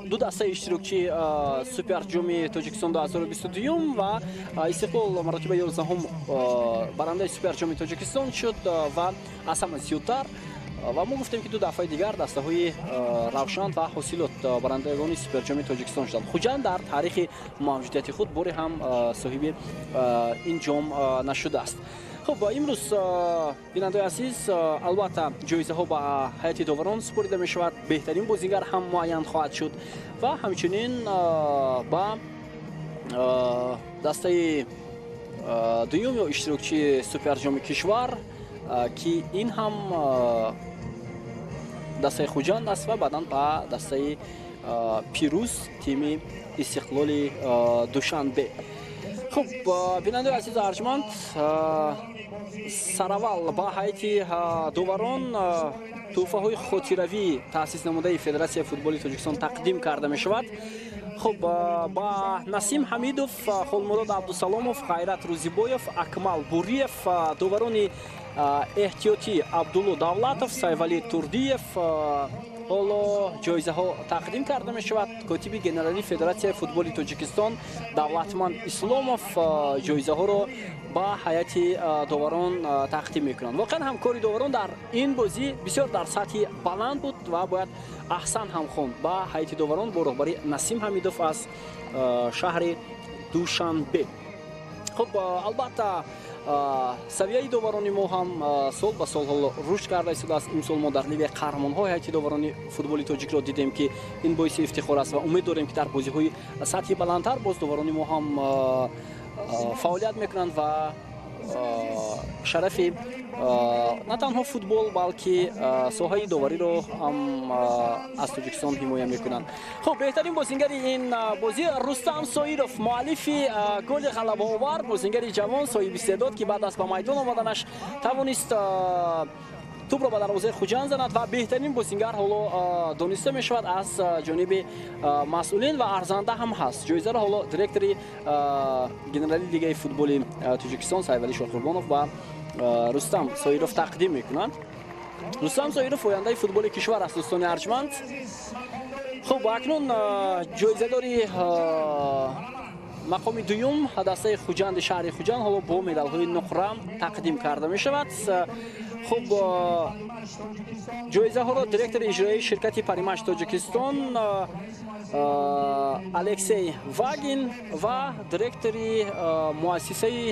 [SPEAKER 1] دو دسته اشتراکی سوپر جام تاجیکستان 2022 و استقلال مرتبه 11 برنده سوپر جام تاجیکستان شد و از همه زیادتر و ما گفتیم که دو دفعه دیگر دسته های روشن و حاصلات برندگان سوپر جام تاجیکستان شدند. خوجند در تاریخ موجودیت خود باری هم صاحب این جام نشده است. خب امروز بیننده عزیز البته جایزه ها با هیئت داوران سپرده می شود. بهترین بازیگر هم معین خواهد شد و همچنین با دسته دوم یا اشتراکچی سوپر جام کشور که این هم دسته خوجند است و بعدا با دسته پیروز تیم استقلال دوشنبه. خب بیننده عزیز ارجمند سراول با هیئت داوران توفه های خاطروی تأسیس نموده فدراسیون فوتبال تاجیکستان تقدیم کرده می شود. خب با نسیم حمیدوف، خولمراد عبدالسلاموف، خیرات روزیبویف، اکمال بوریف، داوران احتیاطی عبدالله دولتوف، سایولی تردیف حالا جایزه ها تقدیم کرده می شود. کاتب گنرالی فدراسیون فوتبال تاجیکستان دولتمند اسلاموف جایزه ها را با هیئت داوران تقدیم میکنند. واقعا همکاری داوران در این بازی بسیار در سطح بلند بود و باید احسن هم خوند با هیئت داوران با رهبری نسیم حمیدوف از شهر دوشنبه. خب البته سویه داورانی ما هم سال به سال رشد کرده شده است. امسال ما در لیگ قهرمان‌های هیئت داورانی فوتبال تاجیک را دیدیم که این باعث افتخار است و امید داریم که در بازی‌های سطح بلندتر باز داورانی ما هم فعالیت میکنند و شرف نه تنها فوتبال بلکه ساحه داوری رو هم از تاجیکستان حمایت میکنند. خب بهترین بازیگر این بازی رستم سایروف، مؤلف گل غلبه آور، بازیگر جوان صاحب استعداد که بعد از به میدان آمدنش توانست توپ را به دروازه خوجند زند و بهترین بازیگر حالا دانسته می شود از جانب مسئولین و ارزنده هم هست. جایزه را حالا دیرکتور گنرالی لیگ فوتبال تاجیکستان سایولی شاه قربانوف و رستم سایروف تقدیم میکنند. رستم سایروف آینده فوتبال کشور است دوستان ارجمند. خب اکنون جایزه داری مقام دوم دسته خوجند شهر خوجند حالا با مدال های نقره تقدیم کرده می شود. خب جایزه ها را دیرکتور اجرایی شرکت پریمش تاجیکستان الکسی واگین و دیرکتور مؤسسه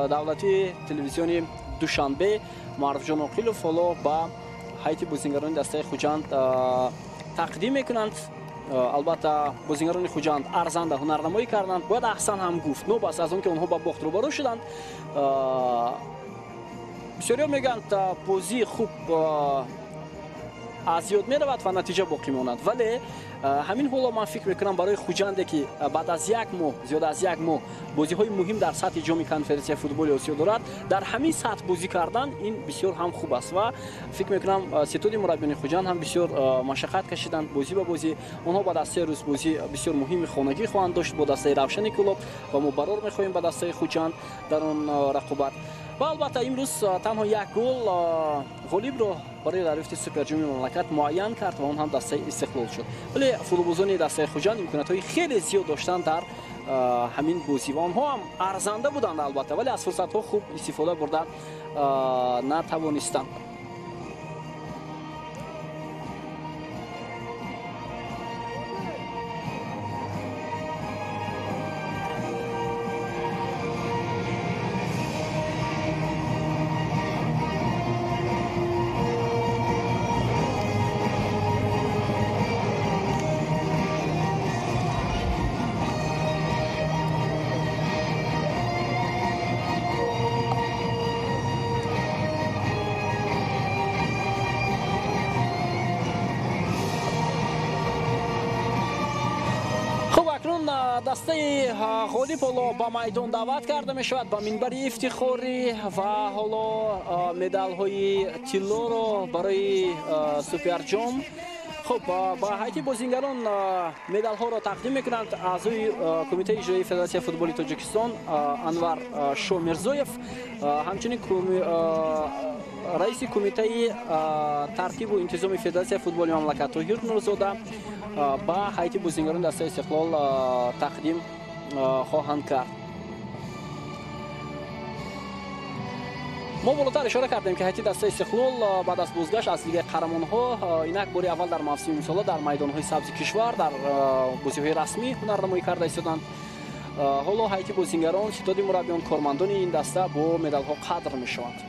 [SPEAKER 1] دولتی تلویزیون دوشنبه معروف جان عقیلوف حالا با هیئت بازیگران دسته خوجند تقدیم میکنند. البته بازیگران خوجند ارزنده هنرنمایی کردند، باید احسن هم گفت. نو بس از اون که اونها با باخت روبرو شدند. بسیاری میگن بازی خوب از یاد میرود و نتیجه باقی ماند، ولی همین حالا من فکر میکنم برای خوجنده که بعد از یک ماه زیاد از یک ماه بازی های مهم در سطح جام کنفرانسیون فوتبال آسیا دارد، در همین سطح بازی کردن این بسیار هم خوب است و فکر میکنم ستاد مربیان خوجند هم بسیار مشقت کشیدند بازی به بازی. آنها بعد از 3 روز بازی بسیار مهم خانگی خواهند داشت با دسته روشن کلوب و ما برار میخواهیم با دسته خوجند در آن رقابت. و البته امروز تنها یک گل غالب را برای دریافت سوپر جام مملکت معین کرد و اون هم دسته استقلال شد. ولی فوتبالبازان دسته خوجند امکانات‌های خیلی زیاد داشتند در همین بازی و آنها هم ارزنده بودند البته، ولی از فرصت‌ها خوب استفاده برده نتوانستند. дастаи ғолиб ҳоло ба майдон даъват карда мешавад ба минбари ифтихорӣ ва ҳоло медалҳои тиллоро барои суперҷом. خب با هیئت بازیگران مدال ها را تقدیم میکنند اعضای کمیته اجرایی فدراسیون فوتبال تاجیکستان انور شومرزویف، همچنین رئیس کمیته ترتیب و انتظام فدراسیون فوتبال مملکت طاهر نورزاده با هیئت بازیگران دسته استقلال تقدیم خواهند کرد. ما بالاتر اشاره کردیم که هیئت دسته استقلال بعد از بازگشت از لیگ قهرمان‌ها اینک باری اول در موسم امسال در میدان‌های سبز کشور در بازی‌های رسمی هنرنمایی کرده ایستادند. حالا هیئت بازیگران، ستاد مربیان، کارمندان این دسته با مدال‌ها قدر می‌شوند.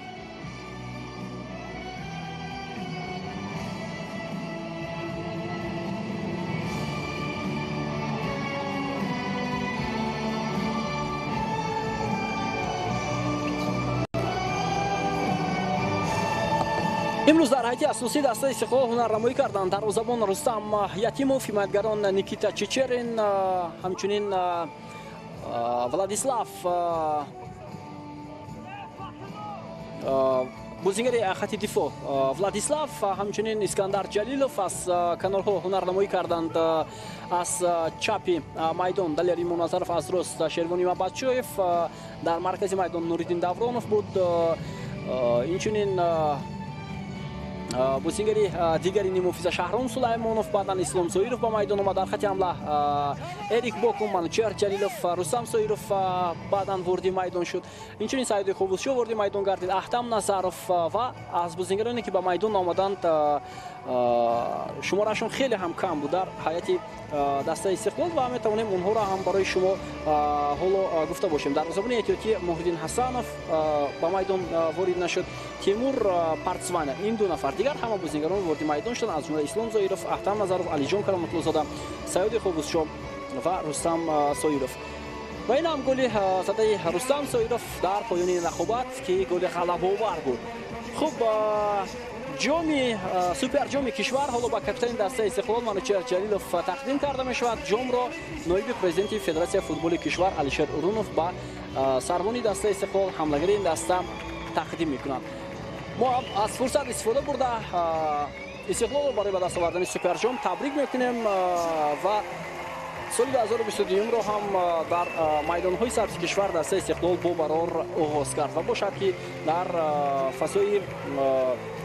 [SPEAKER 1] امروز در هیئت اساسی دسته استقلال هنرنمایی کردند دروازه‌بان رستم یتیموف، حمایتگران نیکیتا چچرین، همچنین ولادیسلاف بازیگر خط دفاع ولادیسلاف، همچنین اسکندر جلیلوف از کنارها هنرنمایی کردند. از چپی میدان دلیری مناظرف، از راست شیروانی مبادشویف، در مرکز میدان نوریدین دورانوف بود. اینچنین بازیگری دیگری نیموفیز شهرام سلیمانوف، بعدن اسلام سویروف با میدان اومد. در خط حمله اریک باکوم، منوچهر جلیلوف، رستم سویروف بعدن وارد میدان شد. اینچنین سعید خوبوسشو وارد میدان گردید. احتم نظرف و از بازیگرانی که به میدان آمدند شمارهشون خیلی هم کم بود در هیئت دسته استقلال و میتونیم اونها را هم برای شما حالا گفته باشیم. در زبان احتیاطی محمدین حسنوف با میدان وارد نشد. تیمور پارتسوان، این دو نفر دیگر همه بازیگران وارد میدان شدند، از جمله اسلام زایروف، احتم نظرف، علی جان کرامت زاده، سعید خوبوسشو و رستم سویروف. و این هم گل زده رستم سویروف در پایان نخوبت که گل غلبه آور بود. خوب جام سوپر جام کشور حالا با کاپیتان دسته استقلال منوچهر جلیلوف تقدیم کرده می شود. جام را نایب پرزیدنت فدراسیون فوتبال کشور علیشر اورونوف با سربانی دسته استقلال حمله‌گر این دسته تقدیم میکنند. ما از فرصت استفاده برده استقلال برای به دست آوردن سوپر جام تبریک میکنیم و سال 2022 را هم در میدان‌های سبز کشور دسته استقلال با برار آغاز کرد و باشد که در فضای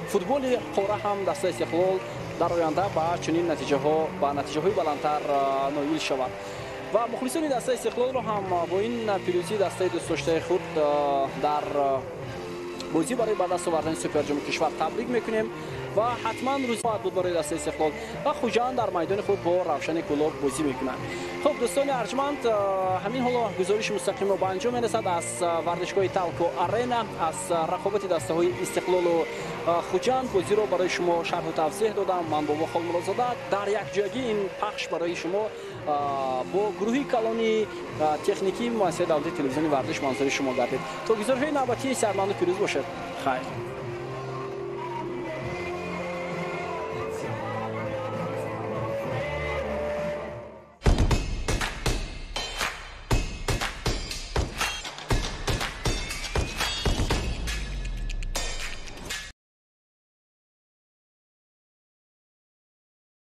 [SPEAKER 1] فوتبال قاره هم دسته استقلال در آینده با چنین نتیجه‌های بلندتر نایل شود. و مخلصان دسته استقلال را هم با این پیروزی دسته دوست داشته خود در بازی برای به دست آوردن سوپر جام کشور تبریک میکنیم و حتما روز بعد بود برای دسته استقلال و خوجان در میدان خود با روشن گلاب بازی میکنند. خب دوستان ارجمند، همین حالا گزارش مستقیم به انجام میرسد از ورزشگاه تالکو آرینا از رقابت دسته های استقلال و خوجان. بازی رو برای شما شرح و توضیح دادم. من با وفا مرزاده در یک جایی این پخش برای شما با گروهی کلانی تکنیکی مؤسسه دولتی تلویزیون ورزش منظور شما گردید. تا گزارش نوبتی سرمند پیروز باشد. خیر.